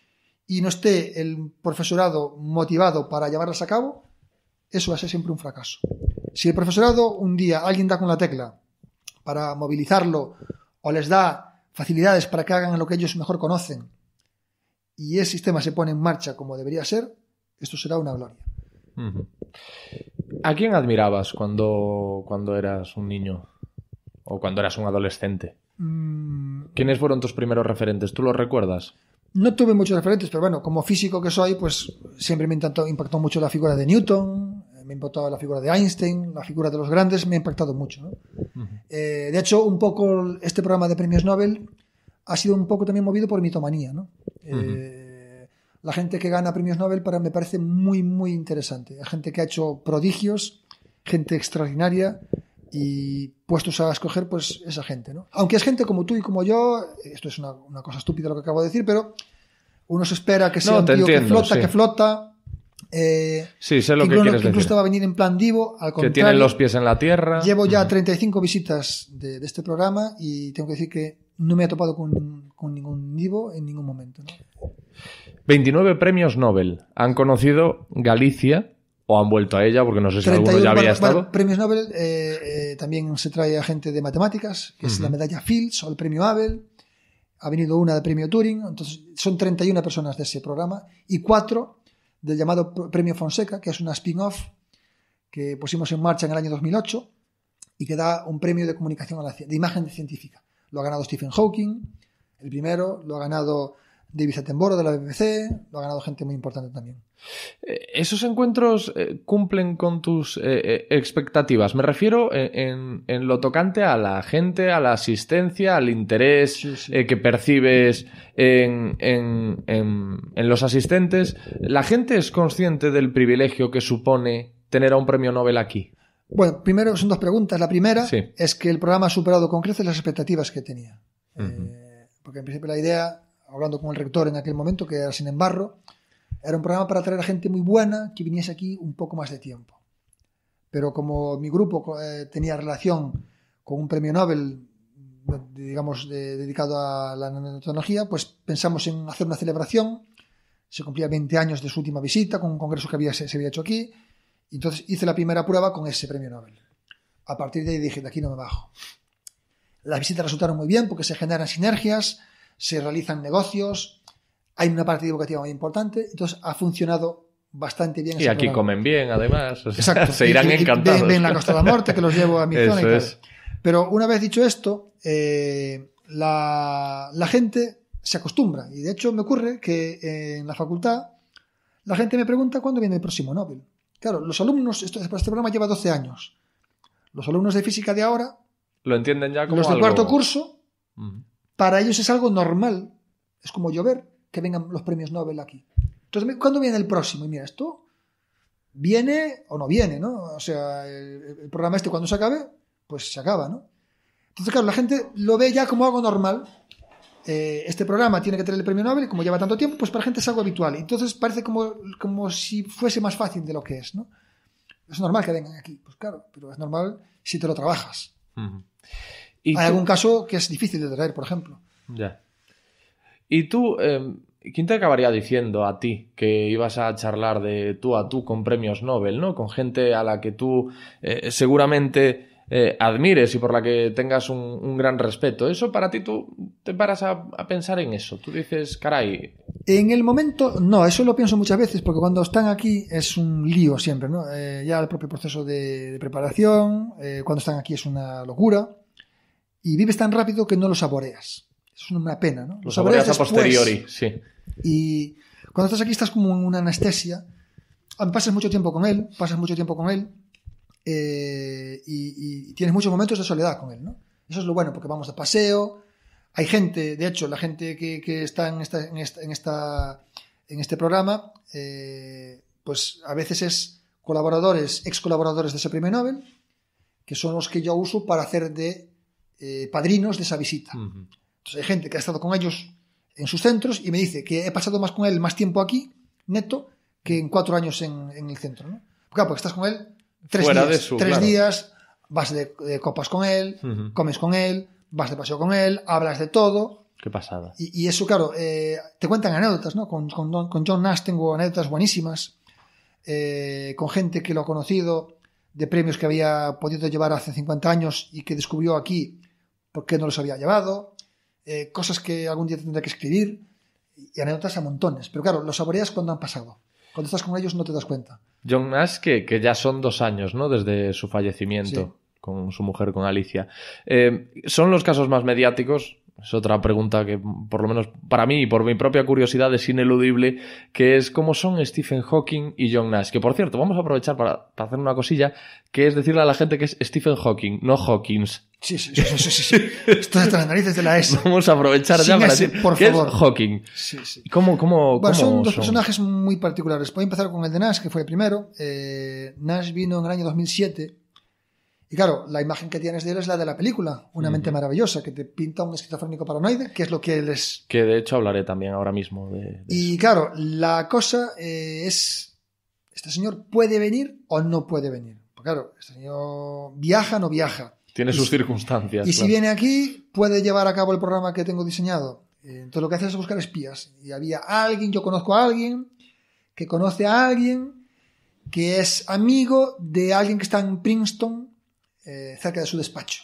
y no esté el profesorado motivado para llevarlas a cabo, eso va a ser siempre un fracaso. Si el profesorado un día alguien da con la tecla para movilizarlo o les da facilidades para que hagan lo que ellos mejor conocen y el sistema se pone en marcha como debería ser, esto será una gloria. ¿A quién admirabas cuando eras un niño o cuando eras un adolescente? ¿Quiénes fueron tus primeros referentes? ¿Tú los recuerdas? No tuve muchos referentes, pero bueno, como físico que soy, pues siempre me impactó mucho la figura de Newton, me impactó la figura de Einstein, la figura de los grandes me ha impactado mucho, ¿no? De hecho, un poco este programa de premios Nobel ha sido un poco también movido por mitomanía, ¿no? La gente que gana premios Nobel me parece muy, muy interesante. Hay gente que ha hecho prodigios, gente extraordinaria y puestos a escoger, pues esa gente, ¿no? Aunque es gente como tú y como yo, esto es una cosa estúpida lo que acabo de decir, pero uno se espera que sea un tío que flota. Sí, sé lo que quieres decir. Incluso va a venir en plan divo, al contrario. Que tienen los pies en la tierra. Llevo ya 35 visitas de este programa y tengo que decir que no me he topado con ningún divo en ningún momento, ¿no? 29 premios Nobel. ¿Han conocido Galicia o han vuelto a ella? Porque no sé si alguno ya había estado. Premios Nobel también se trae a gente de matemáticas, que es la medalla Fields o el premio Abel. Ha venido una de premio Turing. Entonces son 31 personas de ese programa y 4 del llamado premio Fonseca, que es una spin-off que pusimos en marcha en el año 2008 y que da un premio de comunicación de imagen científica. Lo ha ganado Stephen Hawking, el primero, lo ha ganado David Attenborough de la BBC, lo ha ganado gente muy importante también. ¿Esos encuentros cumplen con tus expectativas? Me refiero en lo tocante a la gente, a la asistencia, al interés que percibes en los asistentes. ¿La gente es consciente del privilegio que supone tener a un premio Nobel aquí? Bueno, primero son 2 preguntas. La primera es que el programa ha superado con creces las expectativas que tenía. Porque en principio la idea, hablando con el rector en aquel momento, que era Sin Embarro, Era un programa para traer a gente muy buena que viniese aquí un poco más de tiempo. Pero como mi grupo tenía relación con un premio Nobel, digamos, dedicado a la nanotecnología, pues pensamos en hacer una celebración. Se cumplía 20 años de su última visita con un congreso que se había hecho aquí. Y entonces hice la primera prueba con ese premio Nobel. A partir de ahí dije, de aquí no me bajo. Las visitas resultaron muy bien porque se generan sinergias, se realizan negocios, hay una parte divulgativa muy importante, entonces ha funcionado bastante bien. Y aquí programa. Comen bien, además. O sea, exacto. Se irán encantados. Ven la Costa de la Morte, que los llevo a mi zona y tal. Es. Pero una vez dicho esto, la gente se acostumbra. Y de hecho me ocurre que en la facultad la gente me pregunta cuándo viene el próximo Nobel. Claro, los alumnos, este programa lleva 12 años. Los alumnos de física de ahora, lo entienden ya como los de algo... cuarto curso, para ellos es algo normal. Es como llover que vengan los premios Nobel aquí. Entonces, ¿cuándo viene el próximo? Y mira, esto viene o no viene, ¿no? O sea, el programa este cuando se acabe, pues se acaba, ¿no? Entonces, claro, la gente lo ve ya como algo normal. Este programa tiene que tener el premio Nobel y como lleva tanto tiempo, pues para la gente es algo habitual. Entonces parece como si fuese más fácil de lo que es, ¿no? Es normal que vengan aquí, pues claro, pero es normal si te lo trabajas. Hay algún caso que es difícil de traer, por ejemplo. Ya. ¿Y tú, quién te acabaría diciendo a ti que ibas a charlar de tú a tú con premios Nobel, ¿no? Con gente a la que tú seguramente admires y por la que tengas un gran respeto. Eso para ti, tú te paras a pensar en eso. Tú dices, caray... En el momento, no, eso lo pienso muchas veces porque cuando están aquí es un lío siempre, ¿no? Ya el propio proceso de preparación, cuando están aquí es una locura y vives tan rápido que no lo saboreas. Es una pena, ¿no? Lo saboreas a posteriori, sí. Y cuando estás aquí estás como en una anestesia. Pasas mucho tiempo con él y tienes muchos momentos de soledad con él, ¿no? Eso es lo bueno porque vamos de paseo. Hay gente, de hecho, la gente que está en este programa, pues a veces es ex colaboradores de ese premio Nobel, que son los que yo uso para hacer de padrinos de esa visita. Entonces hay gente que ha estado con ellos en sus centros y me dice que he pasado más con él más tiempo aquí, neto, que en 4 años en el centro, ¿no? Claro, porque estás con él 3 días, vas de copas con él, comes con él, vas de paseo con él, hablas de todo. Qué pasada. Y eso, claro, te cuentan anécdotas, ¿no? Con John Nash tengo anécdotas buenísimas, con gente que lo ha conocido, de premios que había podido llevar hace 50 años y que descubrió aquí por qué no los había llevado, cosas que algún día tendré que escribir, y anécdotas a montones. Pero claro, lo saboreas cuando han pasado. Cuando estás con ellos no te das cuenta. John Nash, que ya son 2 años, ¿no? Desde su fallecimiento. Sí. Con su mujer, con Alicia. ¿Son los casos más mediáticos? Es otra pregunta que, por lo menos para mí y por mi propia curiosidad, es ineludible, que es cómo son Stephen Hawking y John Nash. Que, por cierto, vamos a aprovechar para hacer una cosilla, que es decirle a la gente que es Stephen Hawking, no Hawkins. Sí. Esto es hasta las narices de la S. Vamos a aprovechar ya para decir por que favor. Es Hawking. Sí. ¿Cómo son 2 personajes muy particulares. Voy a empezar con el de Nash, que fue el primero. Nash vino en el año 2007. Y claro, la imagen que tienes de él es la de la película, Una mente maravillosa, que te pinta un esquizofrénico paranoide, que es lo que él es. Que de hecho hablaré también ahora mismo de y claro, la cosa es, ¿este señor puede venir o no puede venir? Porque claro, este señor viaja o no viaja. Tiene sus circunstancias. Y claro, si viene aquí, puede llevar a cabo el programa que tengo diseñado. Entonces lo que hace es buscar espías. Y había alguien, yo conozco a alguien, que conoce a alguien, que es amigo de alguien que está en Princeton, cerca de su despacho.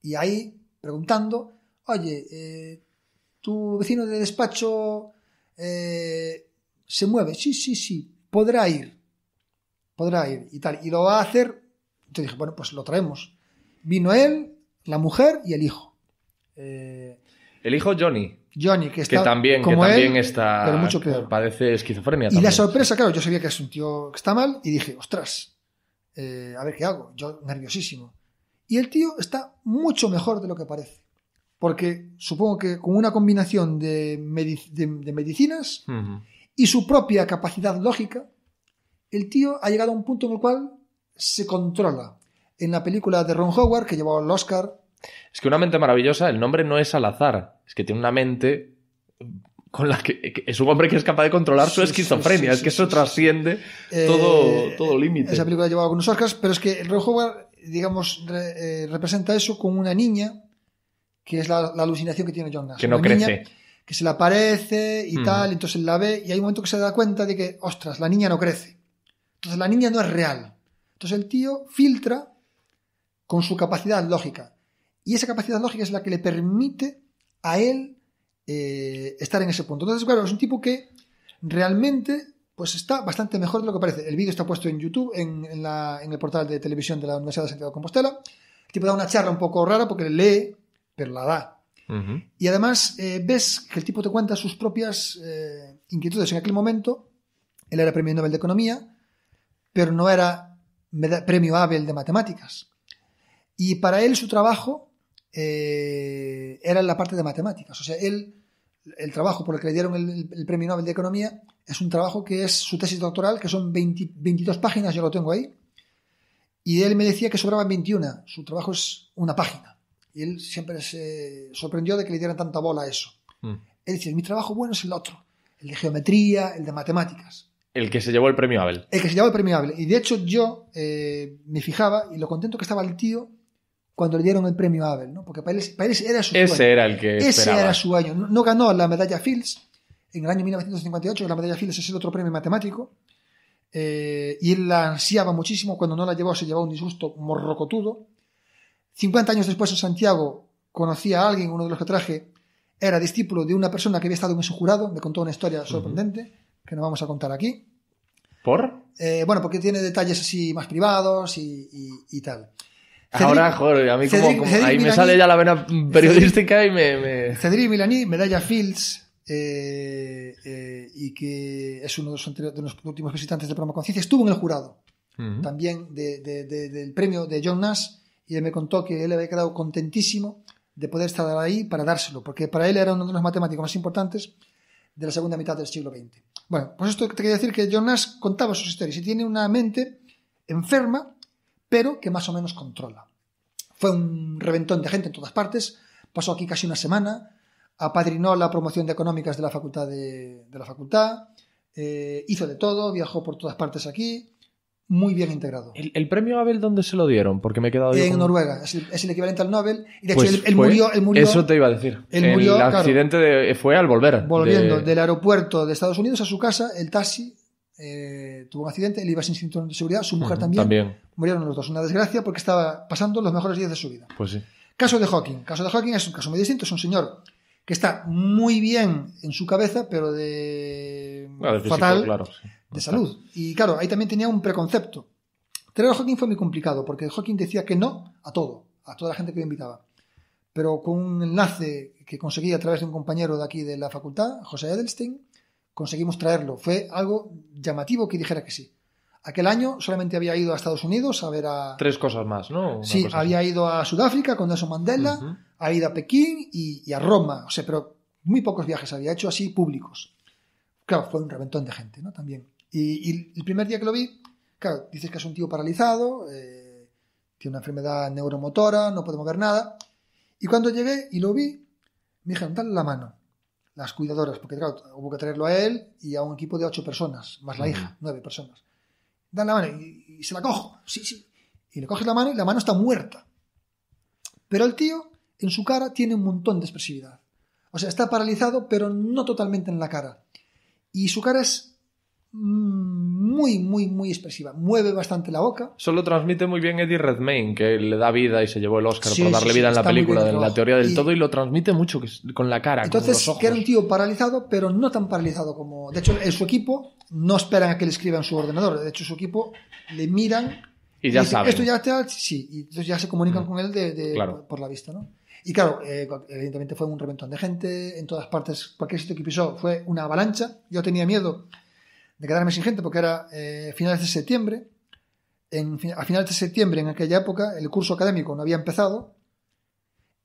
Y ahí, preguntando, oye, ¿tu vecino de despacho se mueve? Sí, podrá ir y tal. Y lo va a hacer. Entonces dije, bueno, pues lo traemos. Vino él, la mujer y el hijo. El hijo Johnny, que también está, pero mucho peor. Padece esquizofrenia. Y también. La sorpresa, claro, yo sabía que es un tío que está mal y dije, ostras, a ver qué hago. Yo nerviosísimo. Y el tío está mucho mejor de lo que parece. Porque supongo que con una combinación de medicinas y su propia capacidad lógica, el tío ha llegado a un punto en el cual se controla. En la película de Ron Howard, que llevó el Oscar. Es que Una mente maravillosa, el nombre no es al azar. Es que tiene una mente con la que es un hombre que es capaz de controlar su esquizofrenia. Es que eso trasciende todo límite. Esa película ha llevado algunos Oscars, pero es que Ron Howard, digamos, representa eso con una niña, que es la alucinación que tiene John Nash. Que no una crece. Niña que se le aparece y tal, entonces él la ve y hay un momento que se da cuenta de que, ostras, la niña no crece. Entonces la niña no es real. Entonces el tío filtra con su capacidad lógica. Y esa capacidad lógica es la que le permite a él estar en ese punto. Entonces, claro, es un tipo que realmente pues está bastante mejor de lo que parece. El vídeo está puesto en YouTube, en el portal de televisión de la Universidad de Santiago de Compostela. El tipo da una charla un poco rara porque lee, pero la da. Y además ves que el tipo te cuenta sus propias inquietudes. En aquel momento él era premio Nobel de Economía, pero no era premio Abel de Matemáticas. Y para él su trabajo era en la parte de matemáticas. O sea, el trabajo por el que le dieron el premio Nobel de Economía es un trabajo que es su tesis doctoral, que son 22 páginas, yo lo tengo ahí. Y él me decía que sobraban 21. Su trabajo es una página. Y él siempre se sorprendió de que le dieran tanta bola a eso. Él decía, mi trabajo bueno es el otro. El de geometría, el de matemáticas. El que se llevó el premio Abel. El que se llevó el premio Abel. Y de hecho yo me fijaba y lo contento que estaba el tío cuando le dieron el premio Abel, ¿no? Porque para él era su sueño. Ese era el que Ese esperaba. era su sueño. No ganó la medalla Fields en el año 1958. La medalla Fields es el otro premio matemático. Y él la ansiaba muchísimo. Cuando no la llevó, se llevó un disgusto morrocotudo. 50 años después en Santiago conocí a alguien, uno de los que traje era discípulo de una persona que había estado en ese jurado. Me contó una historia sorprendente que no vamos a contar aquí. ¿Por? Bueno, porque tiene detalles así más privados y tal. Ahora, joder, a mí como ahí Milani, me sale ya la vena periodística y me... Cedric Milani, medalla Fields, y que es uno de los últimos visitantes del programa Conciencia, estuvo en el jurado también del premio de John Nash, y él me contó que él había quedado contentísimo de poder estar ahí para dárselo, porque para él era uno de los matemáticos más importantes de la segunda mitad del siglo XX. Bueno, pues esto te quería decir que John Nash contaba sus historias y tiene una mente enferma, pero que más o menos controla. Fue un reventón de gente en todas partes, pasó aquí casi una semana, apadrinó la promoción de económicas de la facultad, hizo de todo, viajó por todas partes aquí, muy bien integrado. ¿El premio Abel dónde se lo dieron? Porque me he quedado... En Noruega, es el equivalente al Nobel, y de hecho él murió... Eso te iba a decir. Él murió, el accidente fue al volver. Volviendo del aeropuerto de Estados Unidos a su casa, el taxi tuvo un accidente, él iba sin cinturón de seguridad, su mujer también. Murieron los dos. Una desgracia porque estaba pasando los mejores días de su vida. Pues sí. Caso de Hawking. Caso de Hawking es un caso muy distinto. Es un señor que está muy bien en su cabeza, pero fatal físico, claro, sí. De salud. Y claro, ahí también tenía un preconcepto. Traer a Hawking fue muy complicado porque Hawking decía que no a todo, a toda la gente que le invitaba. Pero con un enlace que conseguí a través de un compañero de aquí de la facultad, José Edelstein, conseguimos traerlo. Fue algo llamativo que dijera que sí. Aquel año solamente había ido a Estados Unidos a ver a... 3 cosas más, ¿no? Una sí, había ido a Sudáfrica con Nelson Mandela, ha ido a Pekín y a Roma. O sea, pero muy pocos viajes había hecho así públicos. Claro, fue un reventón de gente, ¿no? También. Y el primer día que lo vi, claro, dices que es un tío paralizado, tiene una enfermedad neuromotora, no puede mover nada. Y cuando llegué y lo vi, me dijeron, dale la mano. Las cuidadoras, porque claro, hubo que traerlo a él y a un equipo de 8 personas, más la hija, 9 personas. Dan la mano y se la cojo. Sí. Y le coges la mano y la mano está muerta. Pero el tío, en su cara, tiene un montón de expresividad. O sea, está paralizado, pero no totalmente en la cara. Y su cara es muy, muy, muy expresiva. Mueve bastante la boca. Eso lo transmite muy bien Eddie Redmayne, que le da vida y se llevó el Oscar por darle vida en la película de La teoría del todo, y lo transmite mucho con la cara, entonces, con los ojos. Que era un tío paralizado, pero no tan paralizado como... De hecho, en su equipo no esperan a que le escriba en su ordenador. De hecho, su equipo le miran y ya saben. Esto ya está... Sí, y entonces ya se comunican con él claro. por la vista, ¿no? Y claro, evidentemente fue un reventón de gente en todas partes. Cualquier sitio que pisó fue una avalancha. Yo tenía miedo de quedarme sin gente porque era finales de septiembre. A finales de septiembre, en aquella época, el curso académico no había empezado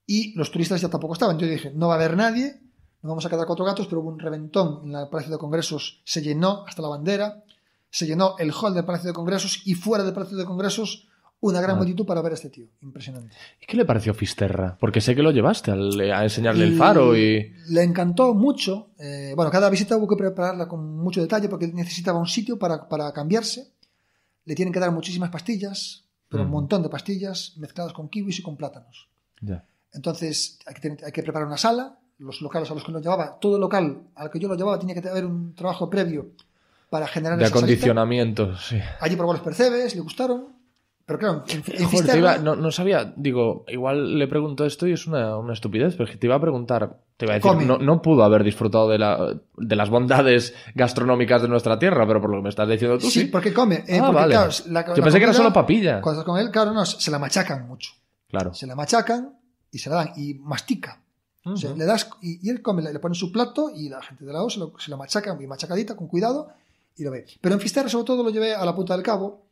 y los turistas ya tampoco estaban. Yo dije, no va a haber nadie, nos vamos a quedar 4 gatos, pero hubo un reventón en el Palacio de Congresos, se llenó hasta la bandera, se llenó el hall del Palacio de Congresos y fuera del Palacio de Congresos una gran multitud para ver a este tío. Impresionante. ¿Y qué le pareció Fisterra? Porque sé que lo llevaste a enseñarle el faro y... Le encantó mucho. Bueno, cada visita hubo que prepararla con mucho detalle porque necesitaba un sitio para cambiarse. Le tienen que dar muchísimas pastillas, pero un montón de pastillas mezcladas con kiwis y con plátanos. Ya. Entonces hay que preparar una sala. Los locales a los que lo llevaba, todo local al que yo lo llevaba tenía que haber un trabajo previo para generar de esa acondicionamiento, sí. Allí probó los percebes, le gustaron. Pero claro, en Joder, Fisterra... no sabía, digo, igual le pregunto esto y es una estupidez, pero es que te iba a preguntar, te iba a decir, no pudo haber disfrutado de las bondades gastronómicas de nuestra tierra, pero por lo que me estás diciendo tú, sí. Sí, porque come. Porque, vale. claro, yo pensé que era solo papilla. Cuando estás con él, claro, no, se la machacan mucho. Claro. Se la machacan y se la dan y mastica. O sea, le das y él come, le pone su plato y la gente de lado se lo machaca muy machacadita, con cuidado, y lo ve. Pero en Fisterra, sobre todo, lo llevé a la Punta del Cabo.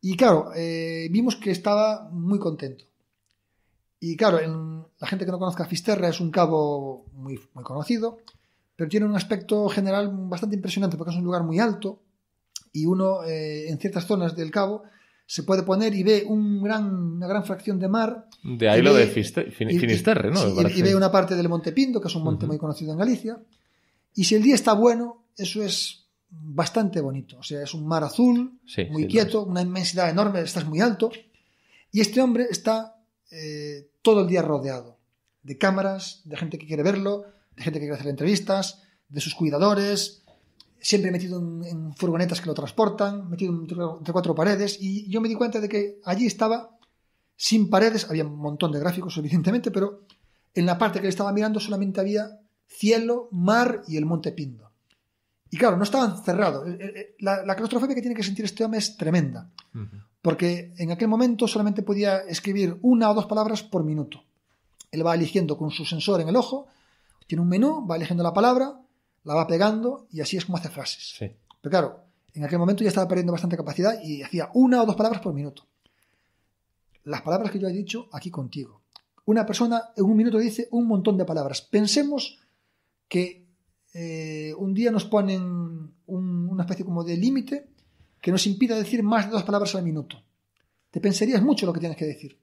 Y claro, vimos que estaba muy contento. Y claro, la gente que no conozca Fisterra es un cabo muy, muy conocido, pero tiene un aspecto general bastante impresionante porque es un lugar muy alto y uno en ciertas zonas del cabo se puede poner y ve una gran fracción de mar. De ahí lo de Finisterre, ¿no? Sí, y ve una parte del Monte Pinto, que es un monte muy conocido en Galicia. Y si el día está bueno, eso es bastante bonito. O sea, es un mar azul, muy quieto, una inmensidad enorme, estás muy alto. Y este hombre está todo el día rodeado de cámaras, de gente que quiere verlo, de gente que quiere hacer entrevistas, de sus cuidadores, siempre metido en furgonetas que lo transportan, metido entre cuatro paredes. Y yo me di cuenta de que allí estaba sin paredes, había un montón de gráficos, evidentemente, pero en la parte que le estaba mirando solamente había cielo, mar y el Monte Pindo. Y claro, no estaban cerrados. La claustrofobia que tiene que sentir este hombre es tremenda. Porque en aquel momento solamente podía escribir 1 o 2 palabras por minuto. Él va eligiendo con su sensor en el ojo, tiene un menú, va eligiendo la palabra, la va pegando y así es como hace frases. Sí. Pero claro, en aquel momento ya estaba perdiendo bastante capacidad y hacía 1 o 2 palabras por minuto. Las palabras que yo he dicho aquí contigo. Una persona en un minuto dice un montón de palabras. Pensemos que un día nos ponen una especie como de límite que nos impida decir más de 2 palabras al minuto. Te pensarías mucho lo que tienes que decir.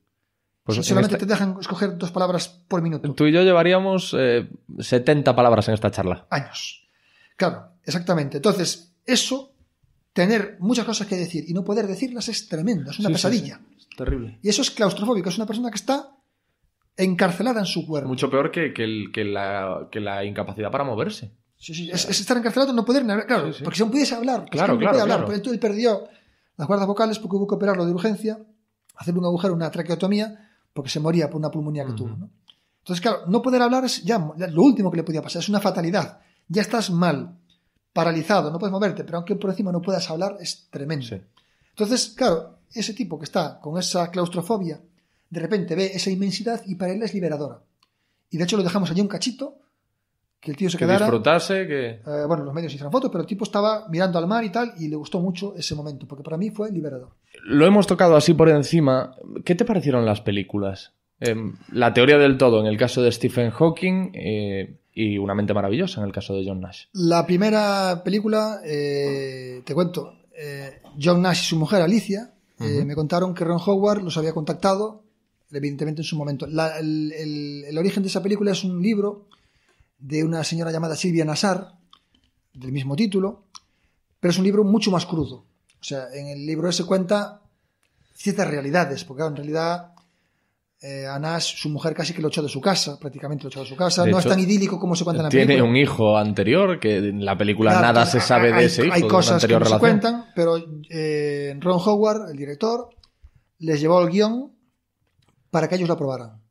Pues si solamente te dejan escoger 2 palabras por minuto. Tú y yo llevaríamos 70 palabras en esta charla. Años. Claro, exactamente. Entonces, eso, tener muchas cosas que decir y no poder decirlas es tremendo, es una pesadilla. Sí. Es terrible. Y eso es claustrofóbico, es una persona que está encarcelada en su cuerpo. Mucho peor que la incapacidad para moverse. Sí. Es estar encarcelado, no poder hablar, claro, porque si no pudiese hablar, claro. Porque él perdió las cuerdas vocales porque hubo que operarlo de urgencia, hacerle un agujero, una traqueotomía, porque se moría por una pulmonía que tuvo, ¿no? Entonces, claro, no poder hablar es ya lo último que le podía pasar, es una fatalidad. Ya estás mal, paralizado, no puedes moverte, pero aunque por encima no puedas hablar, es tremendo. Sí. Entonces, claro, ese tipo que está con esa claustrofobia, de repente ve esa inmensidad y para él es liberadora. Y de hecho lo dejamos allí un cachito, que el tío se quedara... disfrutase, que... bueno, los medios hicieron fotos, pero el tipo estaba mirando al mar y tal, y le gustó mucho ese momento, porque para mí fue liberador. Lo hemos tocado así por encima. ¿Qué te parecieron las películas? La teoría del todo, en el caso de Stephen Hawking, y Una mente maravillosa, en el caso de John Nash. La primera película, te cuento, John Nash y su mujer Alicia, me contaron que Ron Howard los había contactado, evidentemente en su momento. El origen de esa película es un libro de una señora llamada Silvia Nassar, del mismo título, pero es un libro mucho más crudo. O sea, en el libro ese cuenta ciertas realidades, porque claro, en realidad a Nash, su mujer casi que lo echó de su casa, prácticamente lo echó de su casa. No es tan idílico como se cuenta en la película. Tiene un hijo anterior, que en la película nada se sabe de ese hijo. Hay cosas que no se cuentan, pero Ron Howard, el director, les llevó el guión para que ellos lo aprobaran.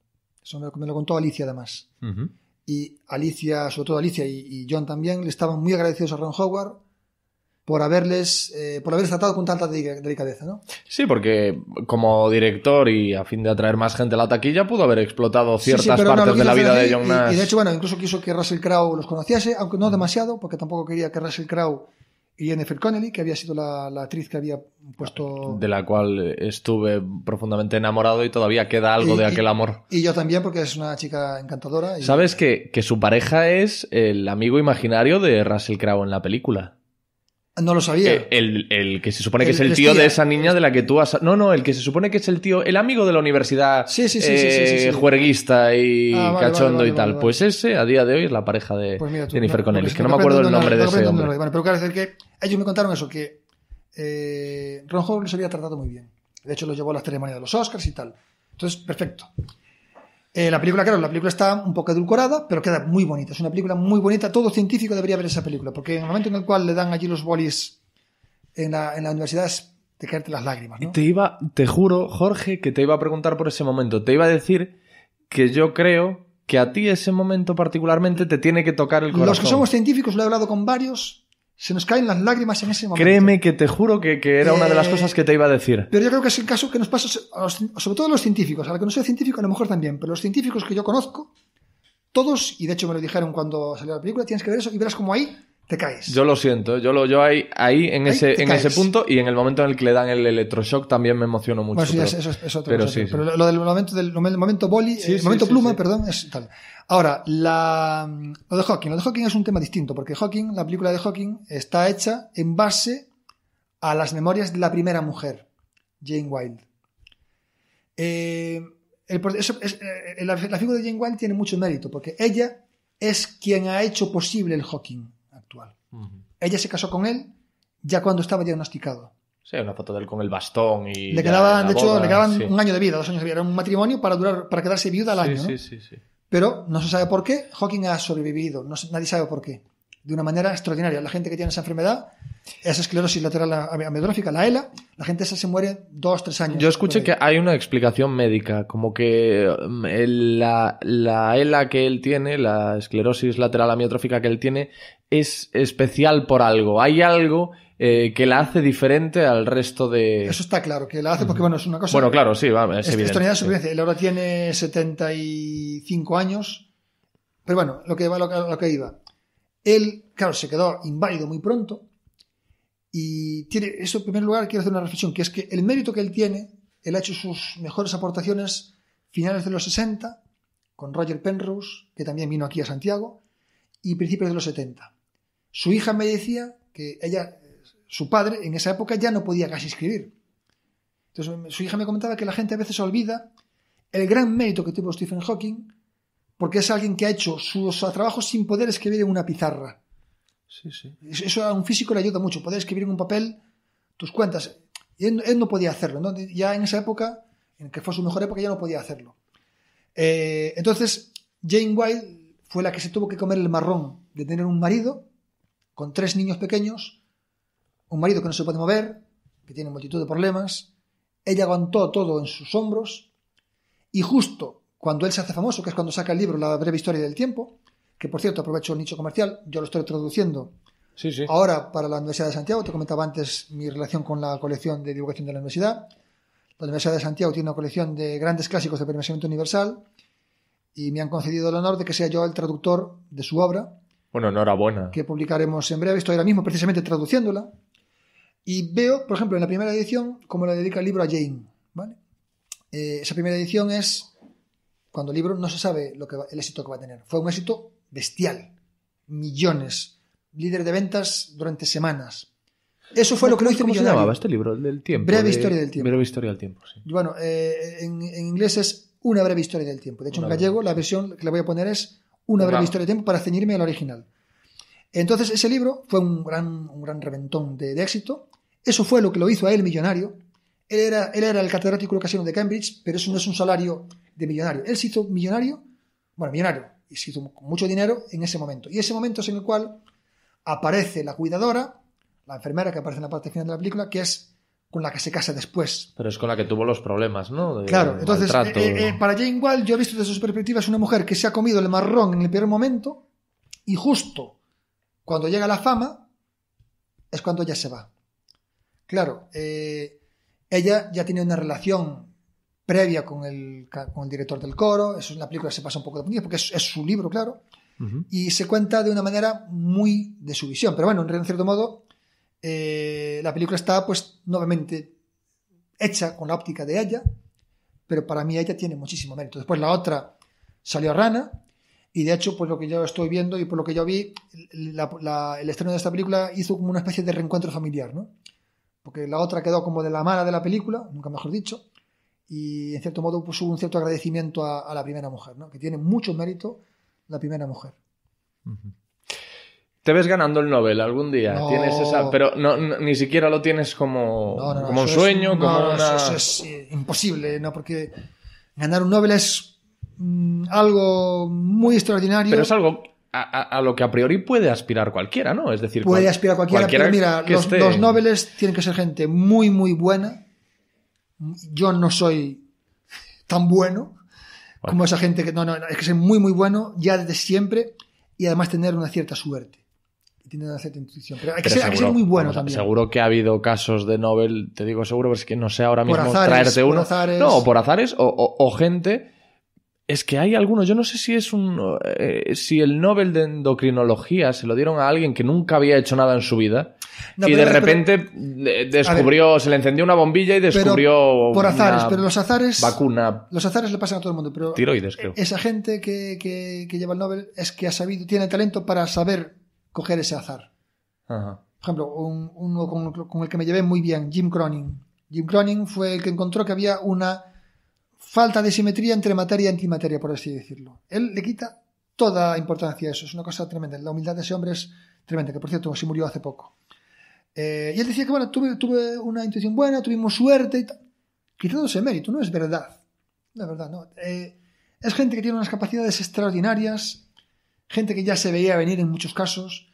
Eso me lo contó Alicia, además. Y Alicia, sobre todo Alicia y John también, le estaban muy agradecidos a Ron Howard por haberles tratado con tanta delicadeza, ¿no? Sí, porque como director y a fin de atraer más gente a la taquilla pudo haber explotado ciertas partes de la vida de John Nash. Y de hecho, bueno, incluso quiso que Russell Crowe los conociese, aunque no demasiado, porque tampoco quería que Russell Crowe y Jennifer Connelly, que había sido la actriz que había puesto... De la cual estuve profundamente enamorado y todavía queda algo de aquel amor. Y yo también, porque es una chica encantadora. ¿Sabes que su pareja es el amigo imaginario de Russell Crowe en la película? No lo sabía. El que se supone que es el tío espía. de esa niña de la que tú has... No, el que se supone que es el tío, el amigo de la universidad, Sí. juerguista y Vale, cachondo vale, y tal. vale. Pues ese, a día de hoy, es la pareja de Pues mira tú, Jennifer Connelly. porque Que no me acuerdo el nombre de ese hombre. Bueno, pero claro, decir que ellos me contaron eso, que Ron Howard los había tratado muy bien. De hecho, los llevó a la ceremonia de los Oscars y tal. Entonces, perfecto. La película está un poco edulcorada, pero queda muy bonita. Es una película muy bonita. Todo científico debería ver esa película, porque en el momento en el cual le dan allí los bolis en la universidad es de caerte las lágrimas, ¿no? Te juro, Jorge, que te iba a preguntar por ese momento. Te iba a decir que yo creo que a ti ese momento particularmente te tiene que tocar el corazón. Los que somos científicos, lo he hablado con varios, se nos caen las lágrimas en ese momento. Créeme que te juro que era una de las cosas que te iba a decir. Pero yo creo que es el caso que nos pasa, sobre todo a los científicos. A la que no soy científico, a lo mejor también, pero los científicos que yo conozco, todos, y de hecho me lo dijeron cuando salió la película, tienes que ver eso y verás como ahí te caes. Yo lo siento, yo ahí en ese punto, y en el momento en el que le dan el electroshock también me emociono mucho. Bueno, sí, eso es otro. Pero sí. Sí. Pero lo del momento boli, el momento pluma, perdón, es tal. Ahora, lo de Hawking es un tema distinto, porque la película de Hawking está hecha en base a las memorias de la primera mujer, Jane Wilde. La figura de Jane Wilde tiene mucho mérito, porque ella es quien ha hecho posible el Hawking actual. Ella se casó con él ya cuando estaba diagnosticado. Sí, una foto de él con el bastón y... Le quedaban sí. un año de vida, 2 años de vida. Era un matrimonio para quedarse viuda al año, ¿no? Sí. Pero no se sabe por qué Hawking ha sobrevivido. Nadie sabe por qué. De una manera extraordinaria. La gente que tiene esa enfermedad, esa esclerosis lateral amiotrófica, la ELA, la gente esa se muere 2-3 años. Yo escuché que hay una explicación médica, como que la ELA que él tiene, la esclerosis lateral amiotrófica que él tiene, es especial por algo. Hay algo que la hace diferente al resto de... Eso está claro, que la hace porque, bueno, es una cosa... Bueno, claro, sí, es evidente. Extraordinaria supervivencia. Él ahora tiene 75 años. Pero bueno, lo que iba. Él, claro, se quedó inválido muy pronto. Y tiene eso, en primer lugar, quiero hacer una reflexión, que es que el mérito que él tiene, él ha hecho sus mejores aportaciones finales de los 60, con Roger Penrose, que también vino aquí a Santiago, y principios de los 70. Su hija me decía que su padre, en esa época ya no podía casi escribir. Entonces, su hija me comentaba que la gente a veces olvida el gran mérito que tuvo Stephen Hawking, porque es alguien que ha hecho sus trabajos sin poder escribir en una pizarra. Sí. Eso a un físico le ayuda mucho, poder escribir en un papel tus cuentas. Y él no podía hacerlo, ¿no? Ya en esa época, en que fue su mejor época, ya no podía hacerlo. Entonces, Jane Wilde fue la que se tuvo que comer el marrón de tener un marido con 3 niños pequeños, un marido que no se puede mover, que tiene multitud de problemas. Ella aguantó todo en sus hombros, y justo cuando él se hace famoso, que es cuando saca el libro La breve historia del tiempo, que por cierto aprovecho el nicho comercial, yo lo estoy traduciendo ahora para la Universidad de Santiago. Te comentaba antes mi relación con la colección de divulgación de la universidad. La Universidad de Santiago tiene una colección de grandes clásicos de pensamiento universal, y me han concedido el honor de que sea yo el traductor de su obra. Bueno, enhorabuena. Que publicaremos en breve. Estoy ahora mismo precisamente traduciéndola. Y veo, por ejemplo, en la primera edición, cómo le dedica el libro a Jane, ¿vale? Esa primera edición es cuando el libro no se sabe el éxito que va a tener. Fue un éxito bestial. Millones. Líder de ventas durante semanas. Eso fue lo que lo hizo millonario. ¿Cómo se llamaba este libro? El del tiempo. Breve historia del tiempo. Breve historia del tiempo, sí. Bueno, en inglés es Una breve historia del tiempo. De hecho, en gallego la versión que le voy a poner es Una breve historia del tiempo, para ceñirme al original. Entonces, ese libro fue un gran reventón de éxito. Eso fue lo que lo hizo a él millonario. Él era el catedrático lucasiano de Cambridge, pero eso no es un salario de millonario. Él se hizo millonario, y se hizo con mucho dinero en ese momento. Y ese momento es en el cual aparece la cuidadora, la enfermera que aparece en la parte final de la película, que es con la que se casa después. Pero es con la que tuvo los problemas, ¿no? Claro, entonces, para Jane Wilde, yo he visto desde sus perspectivas una mujer que se ha comido el marrón en el peor momento, y justo cuando llega la fama es cuando ella se va. Claro, ella ya tiene una relación previa con el director del coro. Eso en la película se pasa un poco de puntillas porque es su libro, claro. Y se cuenta de una manera muy de su visión. Pero bueno, en cierto modo, la película está pues nuevamente hecha con la óptica de ella, pero para mí ella tiene muchísimo mérito. Después la otra salió Rana, Y de hecho, pues lo que yo estoy viendo y por lo que yo vi, el estreno de esta película hizo como una especie de reencuentro familiar, ¿no? Porque la otra quedó como de la mala de la película, nunca mejor dicho, y en cierto modo pues hubo un cierto agradecimiento a la primera mujer, ¿no? Que tiene mucho mérito la primera mujer. ¿Te ves ganando el Nobel algún día? No. ¿Tienes esa? Pero ni siquiera lo tienes como un sueño, como una... Eso es imposible, ¿no? Porque ganar un Nobel es algo muy extraordinario. Pero es algo a lo que a priori puede aspirar cualquiera, ¿no? Es decir, puede aspirar cualquiera, pero mira, los Nobeles tienen que ser gente muy, muy buena. Yo no soy tan bueno como esa gente que... No, es que ser muy, muy bueno ya desde siempre y además tener una cierta suerte. Tiene una cierta intuición. Pero hay que ser muy bueno también. Seguro que ha habido casos de Nobel, te digo seguro, pero es que no sé ahora mismo traerte uno. Por azares o gente... Es que hay algunos, yo no sé si es si el Nobel de endocrinología se lo dieron a alguien que nunca había hecho nada en su vida y de repente descubrió, se le encendió una bombilla y descubrió por azares, pero los azares vacuna. Los azares le pasan a todo el mundo, pero tiroides, creo. Esa gente que lleva el Nobel es que tiene talento para saber coger ese azar. Ajá. Por ejemplo, uno con el que me llevé muy bien, Jim Cronin. Jim Cronin fue el que encontró que había una falta de simetría entre materia y antimateria, por así decirlo. Él le quita toda importancia a eso. Es una cosa tremenda. La humildad de ese hombre es tremenda, que por cierto se murió hace poco. Y él decía que bueno, tuve una intuición buena, tuvimos suerte y tal. Quitándose mérito, no es verdad. No es verdad, no. Es gente que tiene unas capacidades extraordinarias, gente que ya se veía venir en muchos casos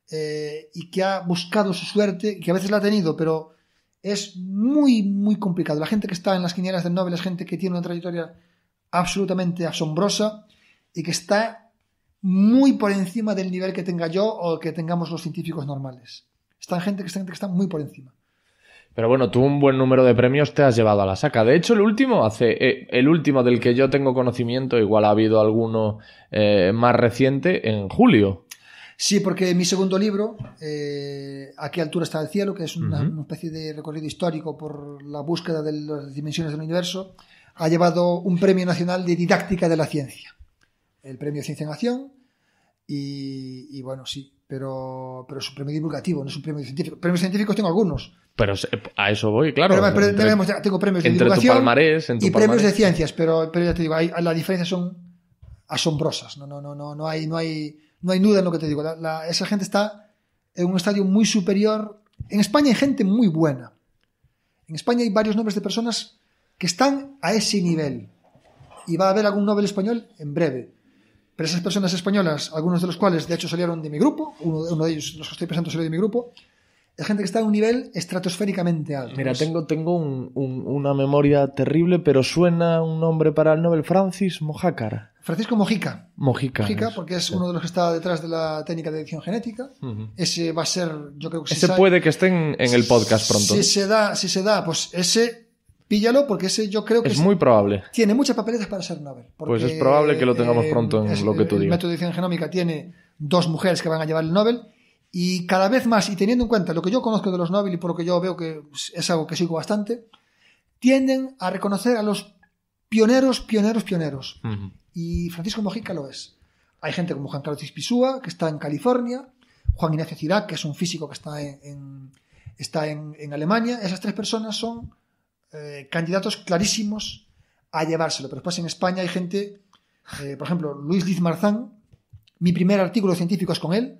y que ha buscado su suerte y que a veces la ha tenido, pero es muy, muy complicado. La gente que está en las quinielas del Nobel es gente que tiene una trayectoria absolutamente asombrosa y que está muy por encima del nivel que tenga yo o que tengamos los científicos normales. Está gente que está muy por encima. Pero bueno, tú un buen número de premios te has llevado a la saca. De hecho, el último del que yo tengo conocimiento, igual ha habido alguno más reciente, en julio. Sí, porque mi segundo libro, ¿A qué altura está el cielo?, que es una especie de recorrido histórico por la búsqueda de las dimensiones del universo, ha llevado un premio nacional de didáctica de la ciencia. El premio Ciencia en Acción. Y bueno, sí, pero es un premio divulgativo, no es un premio científico. Premios científicos tengo algunos. Pero a eso voy, claro. Pero tengo premios de divulgación tu palmarés, y premios de ciencias, pero ya te digo, las diferencias son asombrosas. No hay duda en lo que te digo. Esa gente está en un estadio muy superior. En España hay gente muy buena. En España hay varios nombres de personas que están a ese nivel. Y va a haber algún Nobel español en breve. Pero esas personas españolas, algunos de los cuales de hecho salieron de mi grupo, uno de ellos, los que estoy presentando, salió de mi grupo, es gente que está a un nivel estratosféricamente alto. Mira, tengo una memoria terrible, pero suena un nombre para el Nobel: Francis Mojácar. Francisco Mojica. Mojica, porque es uno de los que está detrás de la técnica de edición genética. Ese va a ser, yo creo que ese puede que esté en el podcast pronto. Si se da, pues ese píllalo, porque ese yo creo que es muy probable. Tiene muchas papeletas para ser Nobel. Pues es probable que lo tengamos pronto en lo que tú digas. El método de edición genómica tiene 2 mujeres que van a llevar el Nobel. Y cada vez más, y teniendo en cuenta lo que yo conozco de los Nobel y por lo que yo veo que es algo que sigo bastante, tienden a reconocer a los pioneros. Y Francisco Mojica lo es. Hay gente como Juan Carlos Pisúa, que está en California, Juan Ignacio Cirac, que es un físico que está en Alemania. Esas 3 personas son candidatos clarísimos a llevárselo. Pero después en España hay gente, por ejemplo, Luis Liz Marzán. Mi primer artículo científico es con él.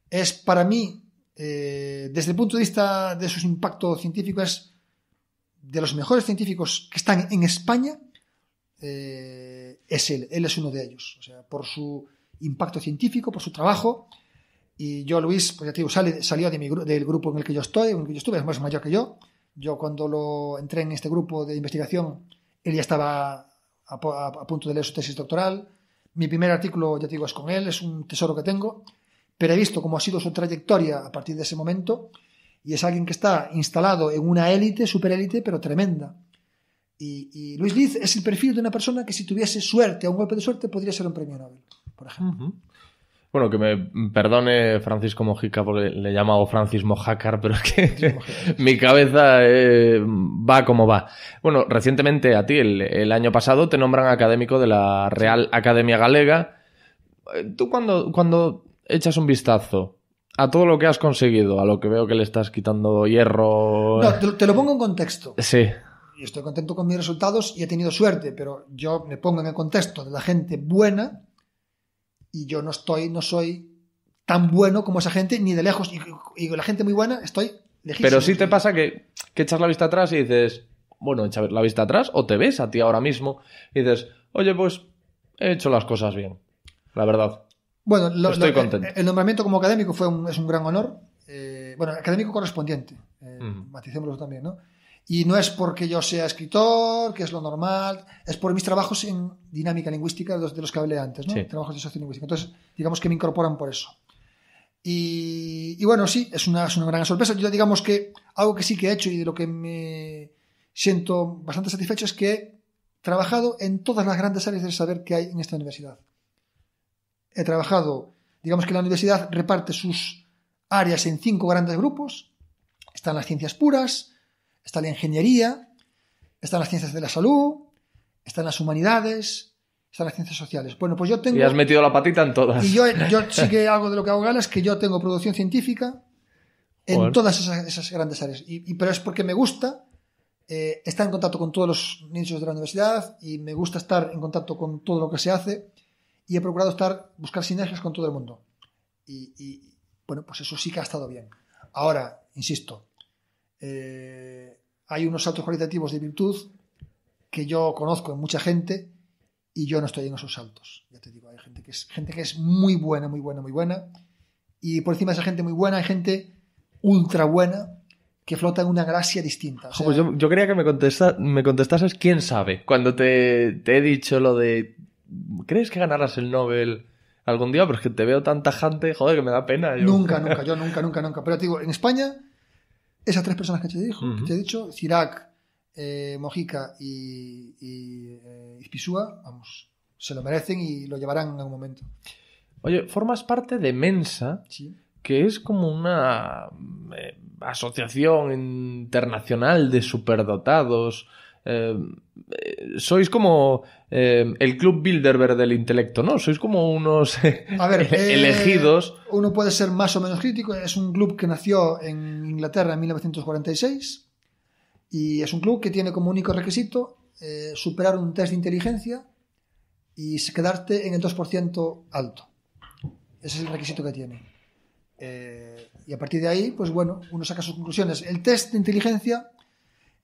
Es para mí, desde el punto de vista de su impacto científico, es de los mejores científicos que están en España. Es él es uno de ellos. O sea, por su impacto científico, por su trabajo. Y yo, Luis, pues ya te digo, salió del grupo en el que yo estuve, es más mayor que yo. Yo cuando entré en este grupo de investigación, él ya estaba a punto de leer su tesis doctoral. Mi primer artículo, ya te digo, es con él, es un tesoro que tengo. Pero he visto cómo ha sido su trayectoria a partir de ese momento y es alguien que está instalado en una élite, superélite, pero tremenda. Y Luis Liz es el perfil de una persona que si tuviese suerte, o un golpe de suerte, podría ser un premio Nobel, por ejemplo. Bueno, que me perdone Francisco Mojica porque le he llamado Francis Mojácar, pero es que mi cabeza va como va. Bueno, recientemente a ti, el año pasado, te nombran académico de la Real Academia Galega. tú cuando echas un vistazo a todo lo que has conseguido, a lo que veo que le estás quitando hierro... No, te lo pongo en contexto. Sí. Y estoy contento con mis resultados y he tenido suerte, pero yo me pongo en el contexto de la gente buena y yo no soy tan bueno como esa gente, ni de lejos. Y la gente muy buena estoy lejísimo. Pero sí te pasa que echas la vista atrás y dices, bueno, echa la vista atrás, o te ves a ti ahora mismo y dices, oye, pues he hecho las cosas bien, la verdad. Bueno, estoy contento. El nombramiento como académico es un gran honor. Bueno, académico correspondiente, maticémoslo también, ¿no? Y no es porque yo sea escritor, que es lo normal, es por mis trabajos en dinámica lingüística de los que hablé antes, ¿no? Sí. Trabajos de sociolingüística. Entonces, digamos que me incorporan por eso. Y bueno, sí, es una gran sorpresa. Yo digamos que algo que sí que he hecho y de lo que me siento bastante satisfecho es que he trabajado en todas las grandes áreas del saber que hay en esta universidad. He trabajado, digamos que la universidad reparte sus áreas en 5 grandes grupos. Están las ciencias puras, está la ingeniería, están las ciencias de la salud, están las humanidades, están las ciencias sociales. Bueno, pues yo tengo... Y has metido la patita en todas. Y yo sí que algo de lo que hago gala es que yo tengo producción científica en todas esas grandes áreas. Pero es porque me gusta estar en contacto con todos los nichos de la universidad y me gusta estar en contacto con todo lo que se hace y he procurado buscar sinergias con todo el mundo. Y bueno, pues eso sí que ha estado bien. Ahora, insisto, hay unos saltos cualitativos de virtud que yo conozco en mucha gente y yo no estoy en esos saltos. Ya te digo, hay gente que es muy buena, muy buena, muy buena, y por encima de esa gente muy buena hay gente ultra buena que flota en una galaxia distinta. O sea, pues yo quería que me contestases quién sabe. Cuando te he dicho lo de ¿crees que ganarás el Nobel algún día? Pero es que te veo tan tajante, joder, que me da pena. Nunca. Pero te digo, en España, esas 3 personas que te he dicho, Cirac, Mojica y Ispizúa, vamos, se lo merecen y lo llevarán en algún momento. Oye, formas parte de Mensa, Sí. que es como una asociación internacional de superdotados. Sois como el Club Bilderberg del intelecto, ¿no? Sois como unos elegidos. Uno puede ser más o menos crítico. Es un club que nació en Inglaterra en 1946 y es un club que tiene como único requisito superar un test de inteligencia y quedarte en el 2% alto. Ese es el requisito que tiene. Y a partir de ahí, pues bueno, uno saca sus conclusiones. El test de inteligencia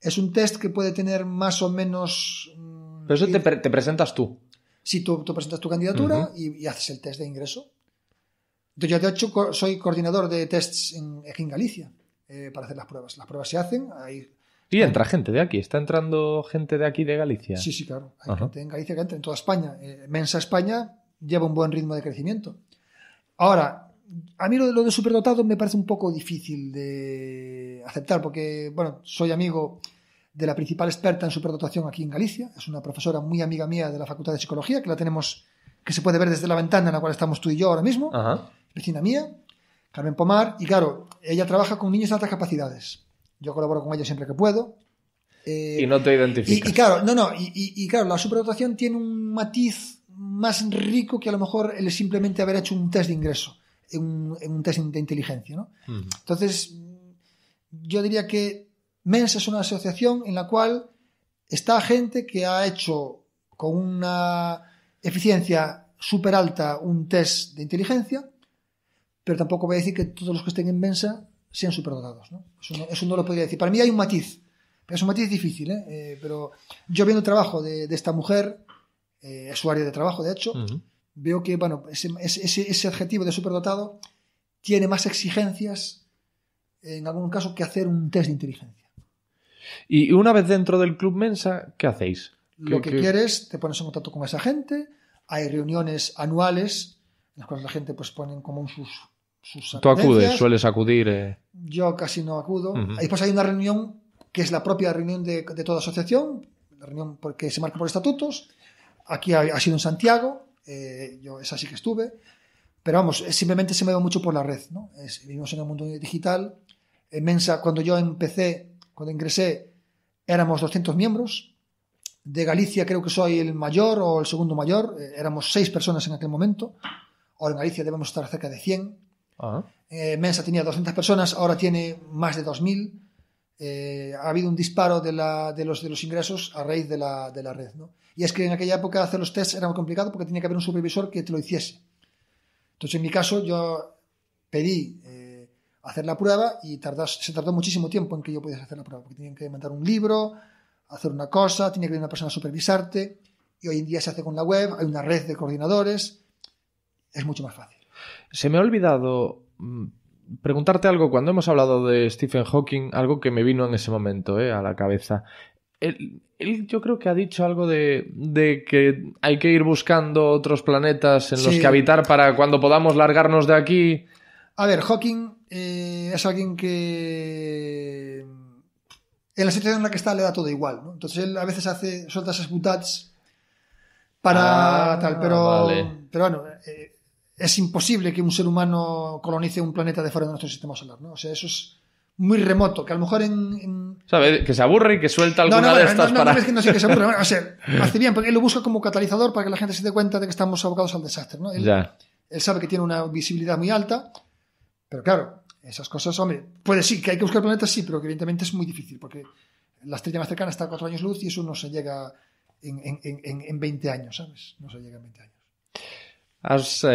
es un test que puede tener más o menos... Pero eso te presentas tú. Sí, tú presentas tu candidatura y haces el test de ingreso. Entonces, yo, de hecho, soy coordinador de tests aquí en Galicia para hacer las pruebas. Las pruebas se hacen. Y entra gente de aquí. ¿Está entrando gente de aquí, de Galicia? Sí, claro. Hay gente en Galicia que entra en toda España. Mensa España lleva un buen ritmo de crecimiento. Ahora, a mí lo de superdotado me parece un poco difícil de aceptar porque, bueno, soy amigo de la principal experta en superdotación aquí en Galicia. Es una profesora muy amiga mía de la Facultad de Psicología, que la tenemos, que se puede ver desde la ventana en la cual estamos tú y yo ahora mismo. Ajá. Vecina mía, Carmen Pomar. Y claro, ella trabaja con niños de altas capacidades. Yo colaboro con ella siempre que puedo. Y no te identificas. Y claro, claro, la superdotación tiene un matiz más rico que a lo mejor el simplemente haber hecho un test de ingreso. En un test de inteligencia, ¿no? Entonces, yo diría que Mensa es una asociación en la cual está gente que ha hecho con una eficiencia súper alta un test de inteligencia, pero tampoco voy a decir que todos los que estén en Mensa sean superdotados, ¿no? Eso no lo podría decir. Para mí hay un matiz, pero es un matiz difícil, pero yo viendo el trabajo de esta mujer, es su área de trabajo, de hecho, veo que, bueno, ese adjetivo de superdotado tiene más exigencias en algún caso que hacer un test de inteligencia. Y una vez dentro del Club Mensa, ¿qué hacéis? Lo que quieres, te pones en contacto con esa gente, hay reuniones anuales en las cuales la gente pues ponen como sus ¿Tú acudes? ¿Sueles acudir? Yo casi no acudo. Después hay una reunión que es la propia reunión de toda asociación, la reunión porque se marca por estatutos. Aquí ha sido en Santiago. Yo esa sí que estuve, pero vamos, simplemente se me ve mucho por la red, ¿no? Vivimos en el mundo digital. En Mensa, cuando yo ingresé, éramos 200 miembros. De Galicia creo que soy el mayor o el segundo mayor. Éramos 6 personas en aquel momento. Ahora en Galicia debemos estar cerca de 100. Ah. Mensa tenía 200 personas, ahora tiene más de 2000. Ha habido un disparo de los ingresos a raíz de la red, ¿no? Y es que en aquella época hacer los tests era muy complicado porque tenía que haber un supervisor que te lo hiciese. Entonces, en mi caso, yo pedí hacer la prueba y se tardó muchísimo tiempo en que yo pudiese hacer la prueba, porque tenían que mandar un libro, hacer una cosa, tenía que venir una persona a supervisarte, y hoy en día se hace con la web, hay una red de coordinadores, es mucho más fácil. Se me ha olvidado preguntarte algo cuando hemos hablado de Stephen Hawking, algo que me vino en ese momento a la cabeza. Él yo creo que ha dicho algo de que hay que ir buscando otros planetas en los que habitar para cuando podamos largarnos de aquí. A ver, Hawking es alguien que en la situación en la que está le da todo igual, ¿no? Entonces él a veces suelta esas putats para tal, pero bueno, es imposible que un ser humano colonice un planeta de fuera de nuestro sistema solar, ¿no? O sea, eso es muy remoto, que a lo mejor ¿Sabe? Que se aburre y que suelta alguna de estas para... No, es que no sé que se aburre. O sea, hace bien, porque él lo busca como catalizador para que la gente se dé cuenta de que estamos abocados al desastre, ¿no? Él sabe que tiene una visibilidad muy alta, pero claro, esas cosas, hombre, puede sí, que hay que buscar planetas, sí, pero que evidentemente es muy difícil, porque la estrella más cercana está a 4 años luz y eso no se llega en 20 años, ¿sabes? No se llega en 20 años. Has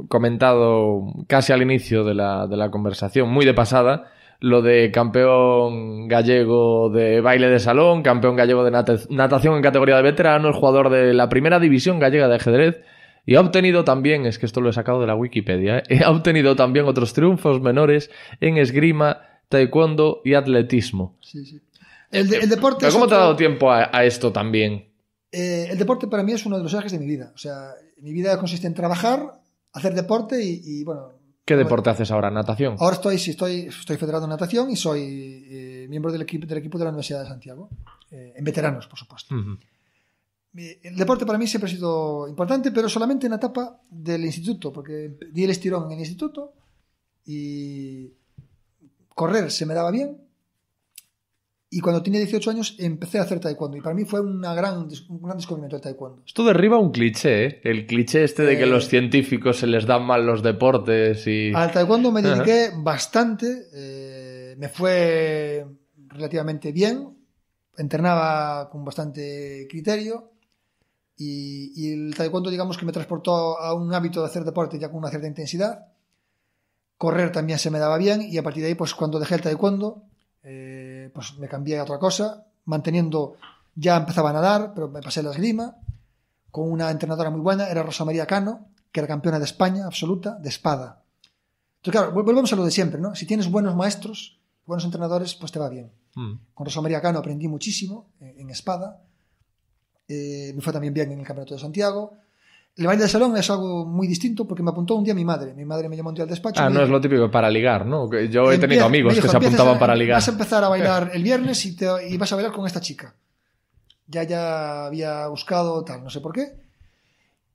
comentado casi al inicio de la conversación, muy de pasada, lo de campeón gallego de baile de salón, campeón gallego de natación en categoría de veteranos, jugador de la primera división gallega de ajedrez, y ha obtenido también, es que esto lo he sacado de la Wikipedia, ha obtenido también otros triunfos menores en esgrima, taekwondo y atletismo. Sí. El deporte... ¿Pero cómo te ha dado tiempo a esto también? El deporte para mí es uno de los ejes de mi vida. O sea, mi vida consiste en trabajar, hacer deporte y bueno... ¿Qué deporte haces ahora? ¿Natación? Ahora estoy federado en natación y soy miembro del equipo de la Universidad de Santiago, en veteranos, por supuesto. Uh-huh. El deporte para mí siempre ha sido importante, pero solamente en la etapa del instituto, porque di el estirón en el instituto y correr se me daba bien. Y cuando tenía 18 años empecé a hacer taekwondo. Y para mí fue un gran descubrimiento el taekwondo. Esto derriba un cliché, ¿eh? El cliché de que los científicos se les dan mal los deportes y... Al taekwondo me dediqué bastante. Me fue relativamente bien. Entrenaba con bastante criterio. Y el taekwondo, digamos que me transportó a un hábito de hacer deporte ya con una cierta intensidad. Correr también se me daba bien. Y a partir de ahí, pues cuando dejé el taekwondo... pues me cambié a otra cosa, manteniendo, ya empezaba a nadar, pero me pasé a la esgrima con una entrenadora muy buena, era Rosa María Cano, que era campeona de España absoluta de espada. Entonces claro, volvemos a lo de siempre, ¿no? Si tienes buenos maestros, buenos entrenadores, pues te va bien. Con Rosa María Cano aprendí muchísimo en espada, me fue también bien en el Campeonato de Santiago. El baile de salón es algo muy distinto porque me apuntó un día mi madre. Mi madre me llamó un día al despacho. No es lo típico para ligar, ¿no? Yo he tenido amigos que se apuntaban para ligar. Vas a empezar a bailar el viernes y vas a bailar con esta chica. Ya había buscado tal, no sé por qué.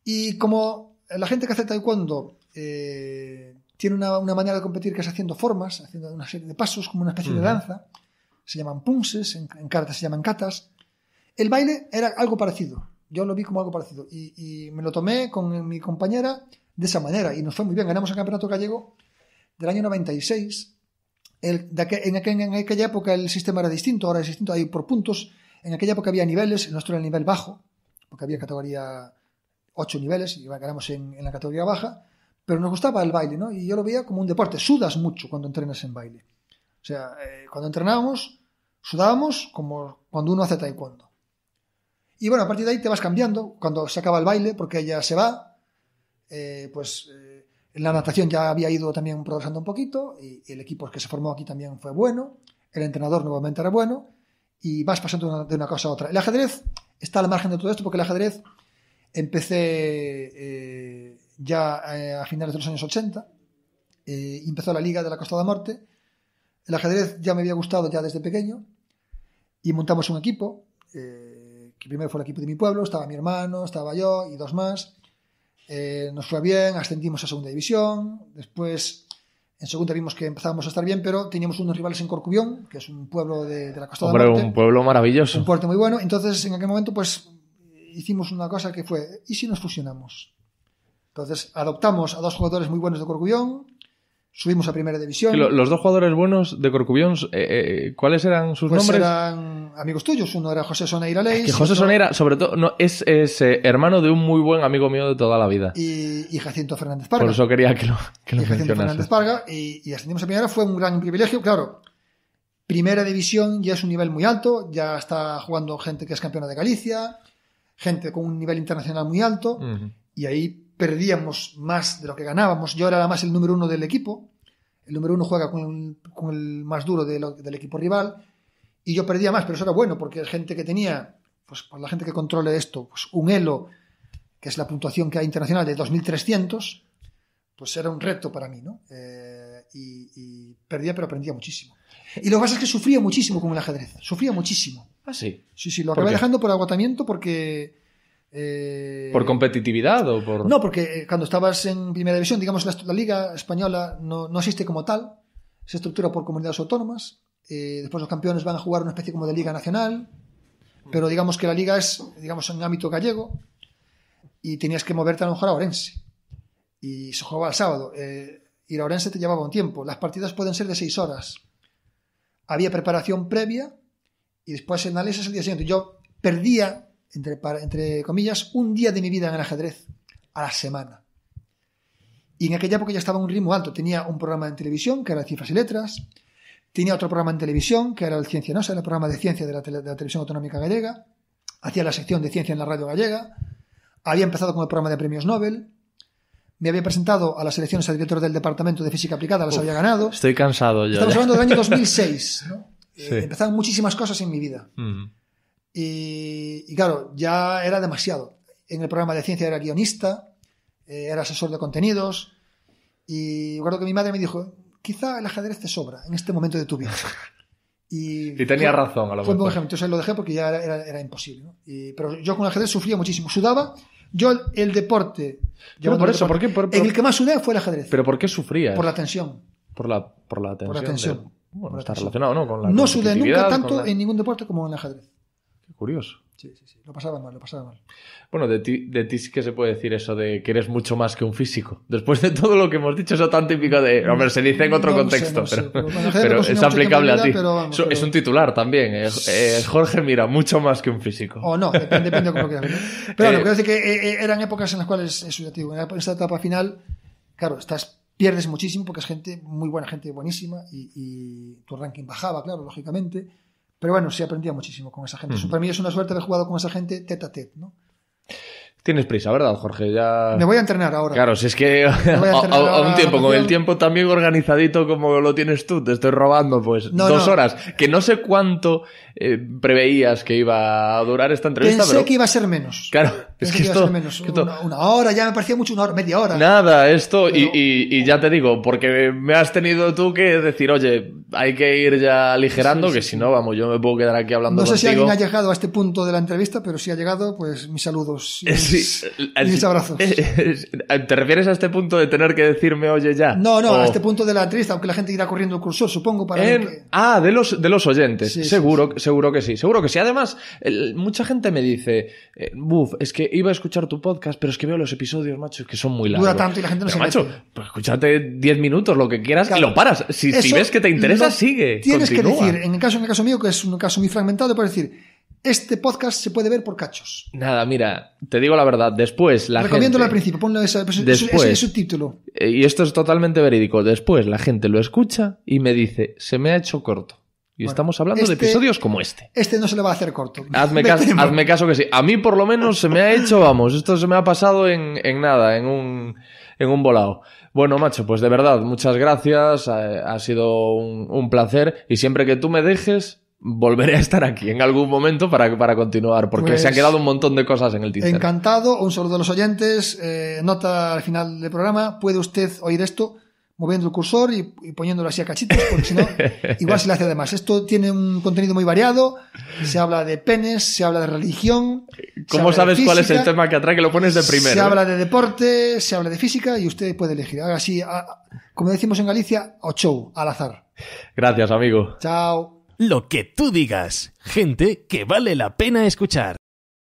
Y como la gente que hace taekwondo tiene una manera de competir que es haciendo formas, haciendo una serie de pasos, como una especie de danza, se llaman punses, en karate se llaman katas. El baile era algo parecido. Yo lo vi como algo parecido y me lo tomé con mi compañera de esa manera y nos fue muy bien. Ganamos el campeonato gallego del año 96. En aquella época el sistema era distinto, ahora es distinto, hay por puntos. En aquella época había niveles, el nuestro era el nivel bajo, porque había categoría 8 niveles y ganamos en la categoría baja, pero nos gustaba el baile, ¿no? Y yo lo veía como un deporte. Sudas mucho cuando entrenas en baile. O sea, cuando entrenábamos, sudábamos como cuando uno hace taekwondo. Y bueno, a partir de ahí te vas cambiando cuando se acaba el baile, porque ella se va, en la natación ya había ido también progresando un poquito, y el equipo que se formó aquí también fue bueno, el entrenador nuevamente era bueno, y vas pasando de una cosa a otra. El ajedrez está al margen de todo esto, porque el ajedrez empecé ya a finales de los años 80, empezó la Liga de la Costa da Morte, el ajedrez ya me había gustado ya desde pequeño, y montamos un equipo, que primero fue el equipo de mi pueblo, estaba mi hermano, estaba yo y 2 más. Nos fue bien, ascendimos a segunda división. Después, en segunda vimos que empezábamos a estar bien, pero teníamos unos rivales en Corcubión, que es un pueblo de la Costa da Morte. Un pueblo maravilloso. Un puerto muy bueno. Entonces, en aquel momento, pues, hicimos una cosa que fue, ¿y si nos fusionamos? Entonces adoptamos a 2 jugadores muy buenos de Corcubión, subimos a primera división. Los 2 jugadores buenos de Corcubión, ¿cuáles eran sus nombres? Eran amigos tuyos. Uno era José Soneira Leis. Que José Soneira, sobre todo, no, es hermano de un muy buen amigo mío de toda la vida. Y Jacinto Fernández Parga. Por eso quería que lo Jacinto mencionase. Fernández Parga. Y ascendimos a primera, fue un gran privilegio. Claro, primera división ya es un nivel muy alto, ya está jugando gente que es campeona de Galicia, gente con un nivel internacional muy alto, y ahí perdíamos más de lo que ganábamos. Yo era además el número 1 del equipo. El número 1 juega con el más duro del equipo rival, y yo perdía más, pero eso era bueno, porque es gente que tenía, pues por la gente que controle esto, pues un elo, que es la puntuación que hay internacional de 2.300, pues era un reto para mí, ¿no? Y perdía, pero aprendía muchísimo. Y lo que pasa es que sufría muchísimo con el ajedrez. Sufría muchísimo. ¿Ah, sí? Sí, lo acabé dejando por agotamiento porque... ¿Por competitividad o por...? No, porque cuando estabas en primera división, digamos, la Liga Española no existe como tal. Se estructura por comunidades autónomas. Después los campeones van a jugar una especie como de Liga Nacional. Pero digamos que la Liga es, digamos, en ámbito gallego. Y tenías que moverte a lo mejor a Ourense. Y se jugaba el sábado. Ir a Ourense te llevaba un tiempo. Las partidas pueden ser de 6 horas. Había preparación previa y después el análisis el día siguiente. Yo perdía, entre comillas, un día de mi vida en el ajedrez a la semana. Y en aquella época ya estaba en un ritmo alto. Tenía un programa en televisión, que era Cifras y Letras. Tenía otro programa en televisión, que era el Ciencia Nosa, el programa de ciencia de la Televisión Autonómica Gallega. Hacía la sección de ciencia en la radio gallega. Había empezado con el programa de premios Nobel. Me había presentado a las elecciones a director del Departamento de Física Aplicada, las había ganado. Estoy cansado ya. Estamos hablando del año 2006, ¿no? Sí. Empezaron muchísimas cosas en mi vida. Y claro, ya era demasiado. En el programa de ciencia era guionista, era asesor de contenidos, y recuerdo que mi madre me dijo, quizá el ajedrez te sobra en este momento de tu vida. Y tenía razón, a lo mejor. Fue un buen ejemplo. Entonces lo dejé porque ya era imposible, ¿no? Pero yo con el ajedrez sufría muchísimo. Sudaba. Yo el deporte... No, por eso, ¿por qué? En el que más sudé fue el ajedrez. ¿Pero por qué sufrías? Por la tensión. Por la tensión. Por la tensión. Bueno, está relacionado, ¿no? Con la no sudé nunca tanto en en ningún deporte como en el ajedrez. Qué curioso. Sí. Lo pasaba mal. Bueno, de ti sí que se puede decir eso de que eres mucho más que un físico. Después de todo lo que hemos dicho, eso tan típico de... Hombre, se dice en otro contexto, pero es aplicable a ti. Es un titular también. Jorge Mira, mucho más que un físico. O no, depende de cómo quieras verlo. Pero bueno, quiero decir que eran épocas en las cuales, eso ya te digo, en esta etapa final, claro, pierdes muchísimo porque es gente muy buena, gente buenísima, y tu ranking bajaba, claro, lógicamente. Pero bueno, sí aprendía muchísimo con esa gente. Para mí es una suerte haber jugado con esa gente tete a tete, ¿no? Tienes prisa, ¿verdad, Jorge? Ya... Me voy a entrenar ahora. Claro, si es que a un tiempo, con el tiempo también organizadito como lo tienes tú, te estoy robando pues 2 horas, que no sé cuánto preveías que iba a durar esta entrevista. Pensé que iba a ser menos. Claro, es que esto... Una hora, ya me parecía mucho, 1 hora, media hora. Nada, esto, pero... y ya te digo, porque me has tenido tú que decir, oye, hay que ir ya aligerando, que si no, vamos, yo me puedo quedar aquí hablando contigo. No sé si alguien ha llegado a este punto de la entrevista, pero si ha llegado, pues mis saludos. Mis abrazos. ¿Te refieres a este punto de tener que decirme oye ya? No, a este punto de la entrevista, aunque la gente irá corriendo el cursor, supongo, para ver que... Ah, de los oyentes. Seguro que sí. Además, mucha gente me dice, es que iba a escuchar tu podcast, pero es que veo los episodios, macho, que son muy largos. Dura tanto y la gente no se macho, pues escúchate 10 minutos, lo que quieras, claro, y lo paras. Si ves que te interesa, sigue. Tienes continúa. Que decir, en el caso mío, que es un caso muy fragmentado, puedes decir... Este podcast se puede ver por cachos. Nada, mira, te digo la verdad, después la Recomiéndolo gente... al principio, ponlo ese subtítulo. Y esto es totalmente verídico. Después la gente lo escucha y me dice, se me ha hecho corto. Y estamos hablando de episodios como este. Este no se le va a hacer corto. Hazme caso que sí. A mí por lo menos se me ha hecho, vamos, esto se me ha pasado en nada, en un volado. Bueno, macho, pues de verdad, muchas gracias. Ha sido un placer. Y siempre que tú me dejes... volveré a estar aquí en algún momento para continuar, porque pues, se han quedado un montón de cosas en el tintero. Encantado, un saludo a los oyentes. Nota al final del programa, puede usted oír esto moviendo el cursor y poniéndolo así a cachitos, porque si no, igual se le hace de más. Esto tiene un contenido muy variado, se habla de penes, se habla de religión. ¿Cómo sabes cuál es el tema que atrae que lo pones de primero? Se habla de deporte, se habla de física y usted puede elegir. Haga así, como decimos en Galicia, ao chou, al azar. Gracias, amigo. Chao. Lo que tú digas. Gente que vale la pena escuchar.